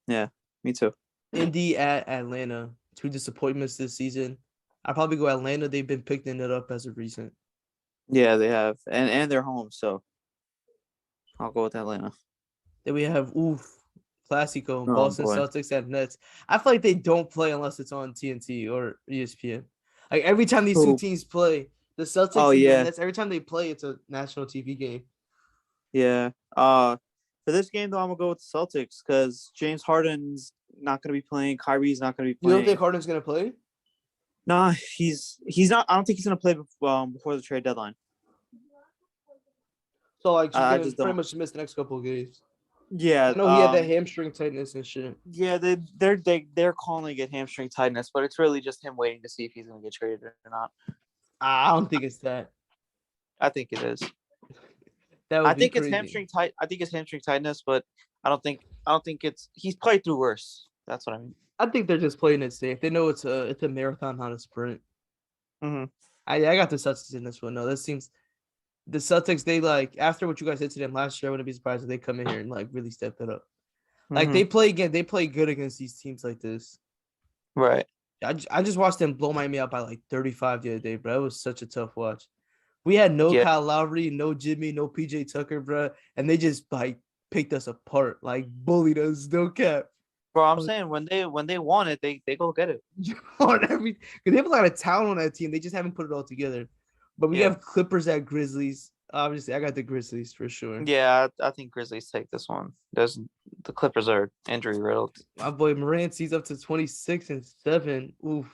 one. Me too. Indy at Atlanta. 2 disappointments this season. I'll probably go Atlanta. They've been picking it up as of recent. Yeah, they have, and they're home, so I'll go with Atlanta. Then we have Classico, Oh, Boston boy. Celtics at Nets. I feel like they don't play unless it's on TNT or ESPN. Like every time these two Who? teams play, the Celtics Oh, and yeah. the Nets, every time they play, it's a national TV game. Yeah. For this game though, I'm gonna go with the Celtics because James Harden's not gonna be playing. Kyrie's not gonna be You don't playing. think Harden's gonna play? Nah, he's not. I don't think he's gonna play before the trade deadline. So like, I he's just gonna pretty don't. much miss the next couple of games. Yeah. I know he had that hamstring tightness and shit. Yeah, they're calling it hamstring tightness, but it's really just him waiting to see if he's gonna get traded or not. I don't think it's that. I think it is. That would I be think it's crazy. hamstring tight. I think it's hamstring tightness, but I don't think it's. He's played through worse. That's what I mean. I think they're just playing it safe. They know it's a marathon, not a sprint. Mm-hmm. I got the Celtics in this one. No, this seems the Celtics. They like after what you guys did to them last year. I wouldn't be surprised if they come in here and like really step it up. Like they play again. They play good against these teams like this. Right. I just watched them blow Miami out by like 35 the other day, bro. It was such a tough watch. We had no Kyle Lowry, no Jimmy, no PJ Tucker, bro, and they just like picked us apart, like bullied us. No cap. Bro, I'm saying when they want it, they go get it. On every, because they have a lot of talent on that team. They just haven't put it all together. But we Yeah. have Clippers at Grizzlies. Obviously, I got the Grizzlies for sure. Yeah, I think Grizzlies take this one. The Clippers are injury riddled. My boy Morant, he's up to 26 and 7. Oof.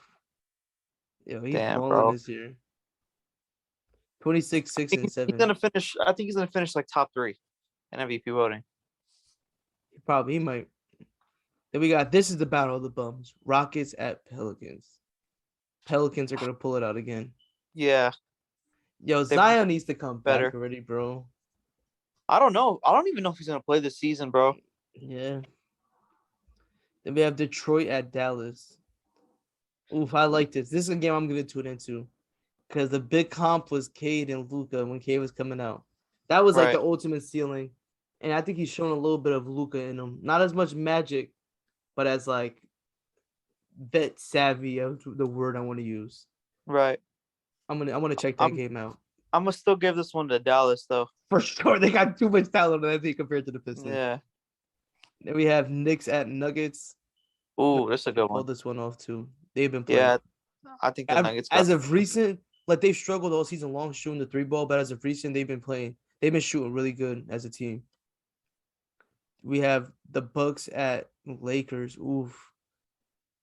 Yo, he's Damn, balling bro. this year. 26, 6, and 7. He's gonna finish. I think he's gonna finish like top 3 in MVP voting. He might. Then we got, this is the battle of the bums. Rockets at Pelicans. Pelicans are gonna pull it out again. Yeah, Yo, They- Zion needs to come better. back already, bro. I don't know. I don't even know if he's gonna play this season, bro. Yeah. Then we have Detroit at Dallas. Oof, I like this. This is a game I'm gonna tune into. Because the big comp was Cade and Luka when Cade was coming out. That was like the Right. ultimate ceiling. And I think he's shown a little bit of Luka in him. Not as much magic, but as like vet savvy is the word I want to use. Right. I want to check that game out. I'm gonna still give this one to Dallas though. For sure. They got too much talent on that team compared to the Pistons. Yeah. Then we have Knicks at Nuggets. Ooh, that's a good Pull one. this one off too. They've been playing. Yeah, I think the Nuggets. As of recent, like they've struggled all season long shooting the 3 ball, but as of recent, they've been playing. They've been shooting really good as a team. We have the Bucks at Lakers. Oof.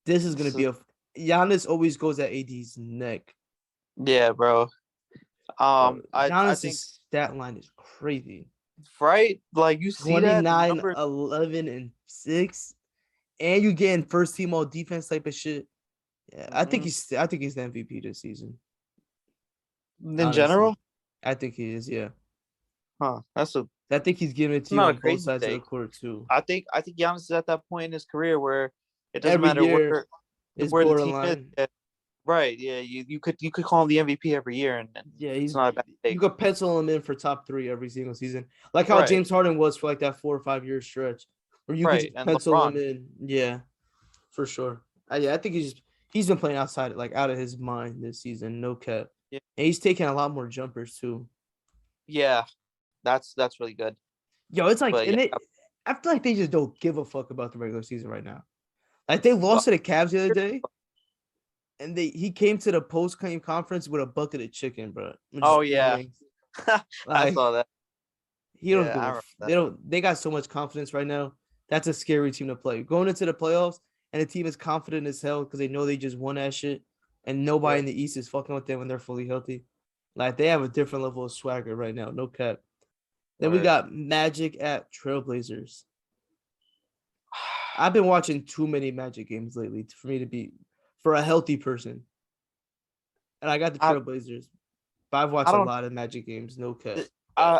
This is gonna be a Giannis always goes at AD's neck. Yeah, bro. I Giannis' think stat line is crazy. right. Like you see that 29, number. 11, and 6. And you getting first team all defense type of shit. Yeah, I think he's the MVP this season. In honestly. general. I think he is, yeah. Huh. I think he's giving it to you not a on both crazy sides of the take. court too. I think Giannis is at that point in his career where it doesn't Every matter year is where the team is. borderline. Yeah. Right. Yeah. You could call him the MVP every year, and Yeah, it's he's not a bad you take. could pencil him in for top 3 every single season, like how Right. James Harden was for like that 4 or 5 year stretch, where you could Right, just and pencil him LeBron. in. Yeah, for sure. Yeah, I think he's been playing out of his mind this season. No cap. Yeah. And he's taking a lot more jumpers too. Yeah, that's really good. Yo, it's like, But, and yeah. I feel like they just don't give a fuck about the regular season right now. Like they lost to the Cavs the other day, and he came to the post-game conference with a bucket of chicken, bro. Oh, yeah. I Like, saw that. he don't Yeah, give I a remember f- they don't. They got so much confidence right now. That's a scary team to play. Going into the playoffs, and the team is confident as hell because they know they just won that shit, and nobody Yeah. in the East is fucking with them when they're fully healthy. Like they have a different level of swagger right now. No cap. Then we Right. got Magic at Trailblazers. I've been watching too many Magic games lately for me to be for a healthy person. And I got the I- Trailblazers. But I've watched I a don't- lot of Magic games. No cap. All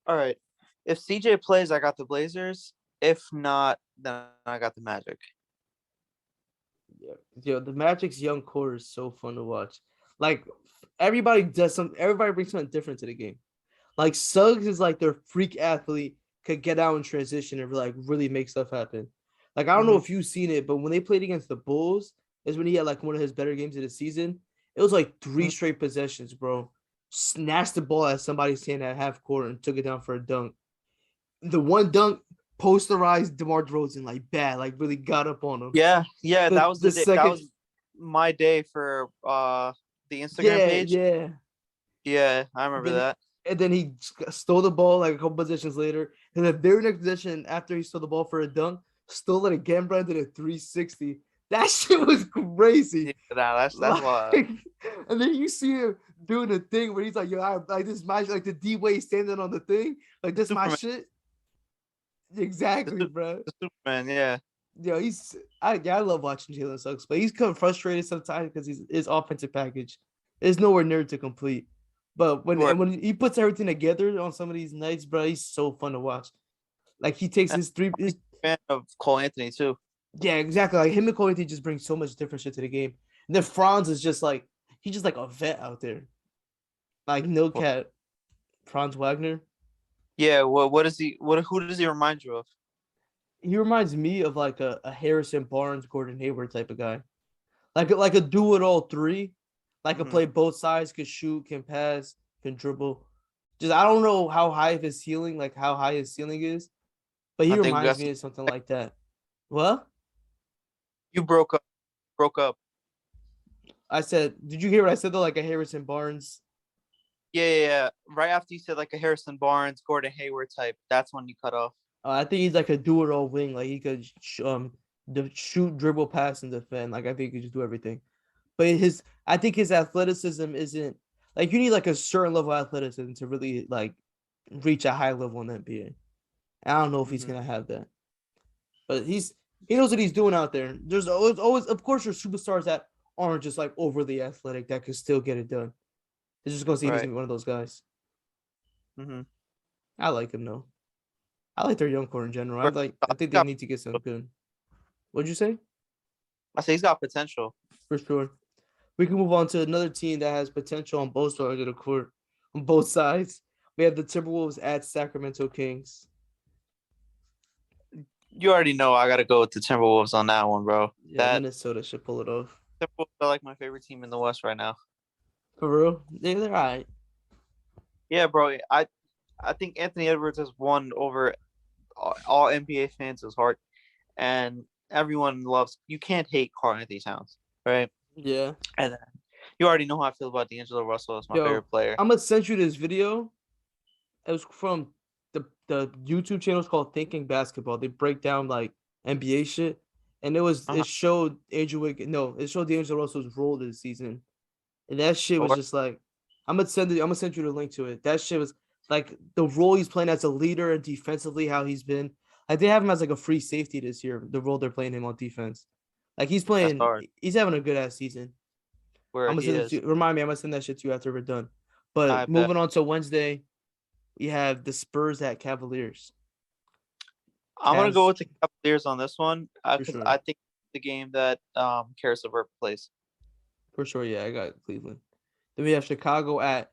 right. If CJ plays, I got the Blazers. If not, then I got the Magic. Yeah, the Magic's young core is so fun to watch. Like everybody brings something different to the game. Like Suggs is like their freak athlete, could get out in transition and like really make stuff happen. Like I don't know if you've seen it, but when they played against the Bulls, is when he had like one of his better games of the season. It was like 3 straight possessions, bro. Snatched the ball at somebody's hand at half court and took it down for a dunk. The one dunk posterized DeMar DeRozan like bad, like really got up on him. Yeah, The- that was the the day. second- That was my day for the Instagram page. Yeah. Yeah, I remember Then- that. And then he stole the ball like a couple positions later. And the very next possession after he stole the ball for a dunk, stole it again, bro, did a 360. That shit was crazy. Yeah, that's wild. Like, and then you see him doing the thing where he's like, yo, I like this is my like the D way standing on the thing. Like this is my Superman. shit. Exactly, bro. The Superman, yeah. Yo, I love watching Jalen Suggs, but he's kind of frustrated sometimes because his offensive package is nowhere near to complete. But Right. when he puts everything together on some of these nights, bro, he's so fun to watch. Like he takes his Fan of Cole Anthony too. yeah, exactly. Like him and Covington just bring so much different shit to the game. And then Franz is just like he's just like a vet out there. Like no cat. Franz Wagner. Yeah, what is he? Who does he remind you of? He reminds me of like a Harrison Barnes, Gordon Hayward type of guy. Like a do it all 3. Like can play both sides, can shoot, can pass, can dribble. Just I don't know how high his ceiling is, but he I think reminds that's- me of something like that. What? You broke up. Broke up. I said, did you hear what I said though? Like a Harrison Barnes. Yeah. Right after you said like a Harrison Barnes, Gordon Hayward type, that's when you cut off. I think he's like a do-it-all wing. Like he could shoot, dribble, pass, and defend. Like I think he could just do everything. But I think his athleticism isn't like you need like a certain level of athleticism to really like reach a high level in the NBA. I don't know if he's gonna have that, but he knows what he's doing out there. There's always of course there's superstars that aren't just like overly athletic that could still get it done. It's just gonna see he's gonna be one of those guys. I like him though. I like their young core in general. I think they need to get some good. What'd you say? I say he's got potential. For sure. We can move on to another team that has potential on both sides of the court. On both sides. We have the Timberwolves at Sacramento Kings. You already know I gotta go with the Timberwolves on that one, bro. Yeah, Minnesota should pull it off. Timberwolves are like my favorite team in the West right now. For real? They're all right. Yeah, bro. I think Anthony Edwards has won over all NBA fans' heart, and everyone loves. You can't hate Karl Anthony Towns, right? Yeah. And then you already know how I feel about D'Angelo Russell as my favorite player. I'm gonna send you this video. It was from the YouTube channel. It's called Thinking Basketball. They break down like NBA shit, and it showed D'Angelo Russell's role this season, and that shit was just like I'm gonna send you the link to it. That shit was like the role he's playing as a leader and defensively, how he's been. Like they have him as like a free safety this year. The role they're playing him on defense, like he's playing. He's having a good ass season. Remind me, I'm gonna send that shit to you after we're done. But moving on to Wednesday, we have the Spurs at Cavaliers. I'm gonna go with the Cavaliers on this one because I think the game that Karis Levert plays. For sure, yeah, I got Cleveland. Then we have Chicago at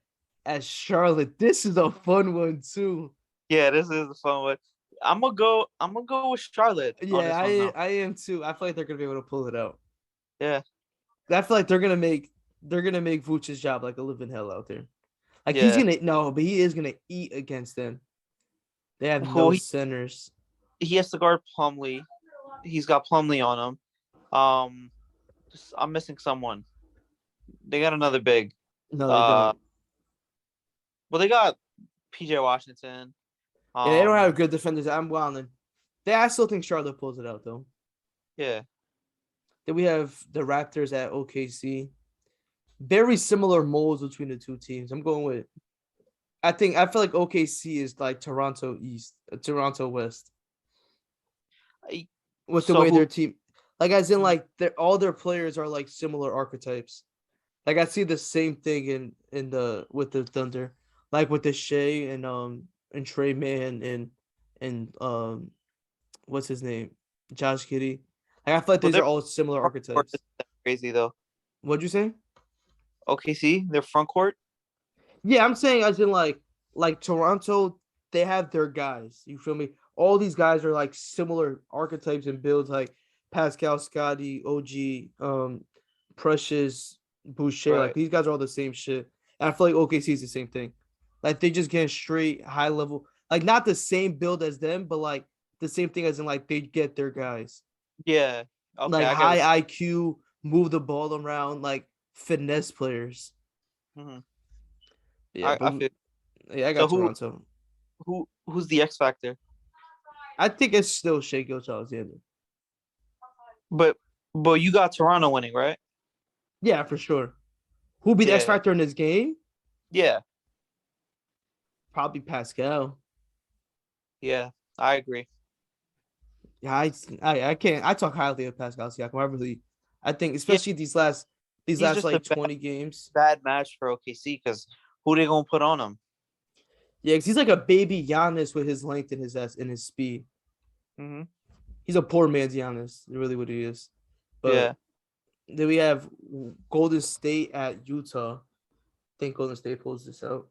Charlotte. This is a fun one too. Yeah, this is a fun one. I'm gonna go with Charlotte. Yeah, I am too. I feel like they're gonna be able to pull it out. Yeah. I feel like they're gonna make Vooch's job like a living hell out there. Like he is gonna eat against them. They have no centers. He has to guard Plumlee. He's got Plumlee on him. I'm missing someone. They got another big. No, they don't. Well, they got PJ Washington. Yeah, they don't have good defenders. I'm wilding. I still think Charlotte pulls it out though. Yeah. Then we have the Raptors at OKC. Very similar molds between the two teams. I'm going with. I feel like OKC is like Toronto East, Toronto West. With the way their team, like as in like all their players are like similar archetypes. Like I see the same thing with the Thunder, like with the Shea and Trey Mann and what's his name, Josh Giddey. Like I feel like these are all similar archetypes. Crazy though. What'd you say? OKC, their front court. Yeah, I'm saying as in like Toronto, they have their guys. You feel me? All these guys are like similar archetypes and builds, like Pascal, Scotty, OG, Precious, Boucher. Right. Like these guys are all the same shit. And I feel like OKC is the same thing. Like they just get straight high level, like not the same build as them, but like the same thing as in like they get their guys. Yeah. Okay, like high IQ, move the ball around, like finesse players. Mm-hmm. Yeah, I got Toronto. Who's the X factor? I think it's still Shai Gilgeous-Alexander. But you got Toronto winning, right? Yeah, for sure. Who'll be the X factor in this game? Yeah. Probably Pascal. Yeah, I agree. Yeah, I can't. I talk highly of Pascal Siakam. I think especially these last like 20 games. Bad match for OKC because who they gonna put on him? Yeah, because he's like a baby Giannis with his length and his speed. Mm-hmm. He's a poor man's Giannis. Really what he is. But then we have Golden State at Utah. I think Golden State pulls this out.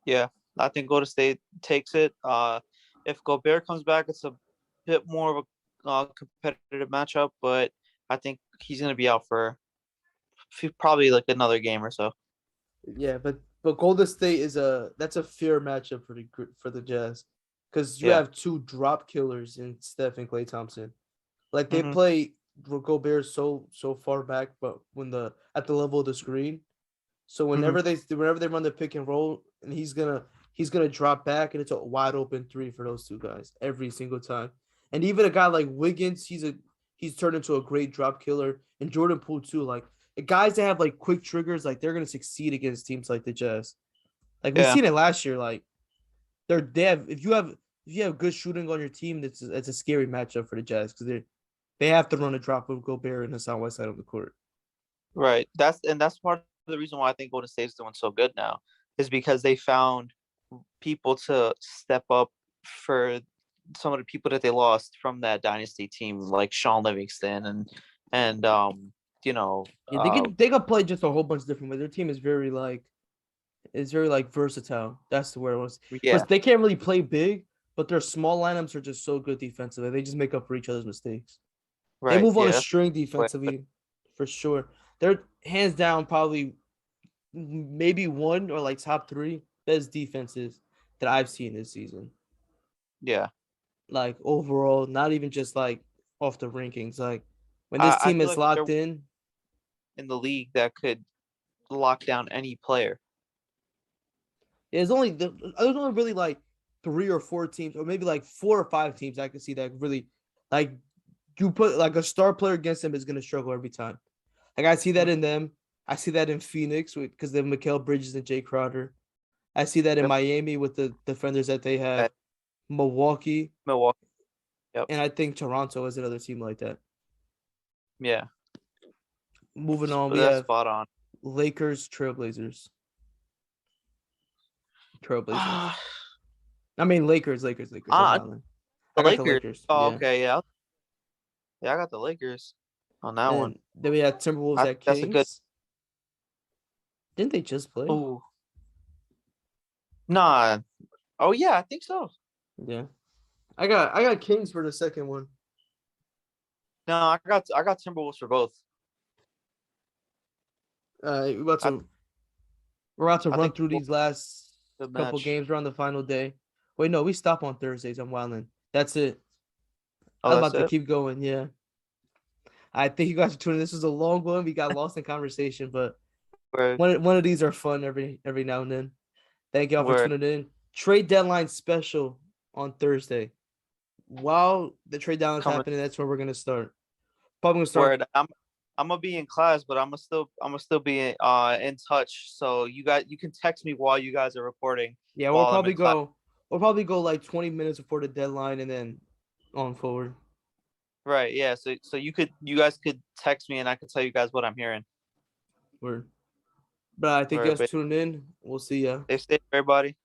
Yeah, I think Golden State takes it. If Gobert comes back, it's a bit more of a competitive matchup, but I think he's going to be out for probably like another game or so. Yeah, but Golden State that's a fair matchup for the Jazz because you have two drop killers in Steph and Klay Thompson. Like they Mhm. play Gobert so far back, but at the level of the screen. So whenever they run the pick and roll, and he's gonna drop back, and it's a wide open three for those two guys every single time. And even a guy like Wiggins, he's turned into a great drop killer, and Jordan Poole too. Like the guys that have like quick triggers, like they're gonna succeed against teams like the Jazz. Like we Yeah. seen it last year. Like they have if you have good shooting on your team, it's a scary matchup for the Jazz because they have to run a drop with Gobert in the southwest side of the court. Right. That's part of the reason why I think Golden State's doing so good now is because they found people to step up for some of the people that they lost from that dynasty team, like Sean Livingston and you know Yeah, they can play just a whole bunch of different ways. Their team is very versatile. That's the word it was. yeah, But they can't really play big, but their small lineups are just so good defensively. They just make up for each other's mistakes. They right. move on a Yeah. string defensively for sure. They're hands down probably maybe one or like top three best defenses that I've seen this season. Yeah. Like overall, not even just like off the rankings. Like when this I team feel is like locked they're in, in the league that could lock down any player. there's only really like 3 or 4 teams, or maybe like 4 or 5 teams I can see that really like you put like a star player against them is gonna struggle every time. Like I see that in them. I see that in Phoenix because they have Mikal Bridges and Jay Crowder. I see that in Yep. Miami with the defenders that they have. Milwaukee, Milwaukee. Yep. and I think Toronto is another team like that. Yeah. Moving on, we That's have spot on. Lakers, Trailblazers. I mean Lakers. I'm wilding. The I got the Lakers. Lakers. Oh, Yeah. okay. Yeah. Yeah, I got the Lakers on that one. And then we had Timberwolves at Kings. That's a good. Didn't they just play? Oh. Nah. Oh yeah, I think so. Yeah. I got Kings for the second one. No, I got Timberwolves for both. We're about to I run think through these last good couple match. games. We're on the final day. Wait, no, we stop on Thursdays. I'm wilding. That's it. Oh, I was that's about to it? keep going. Yeah. I think you guys are tuning in. This was a long one. We got lost in conversation, but Word. one of these are fun every now and then. Thank y'all for Word. tuning in. Trade deadline special on Thursday. While the trade deadline's Coming. happening, that's where we're gonna start. Probably gonna start. Word. I'm gonna be in class, but I'm gonna still be in touch. So you can text me while you guys are recording. Yeah, while I'm in class. we'll probably go like 20 minutes before the deadline and then on forward. Right. Yeah. So you guys could text me and I could tell you guys what I'm hearing. Word. But I think you Word, guys tuning in. We'll see ya. Stay safe, everybody.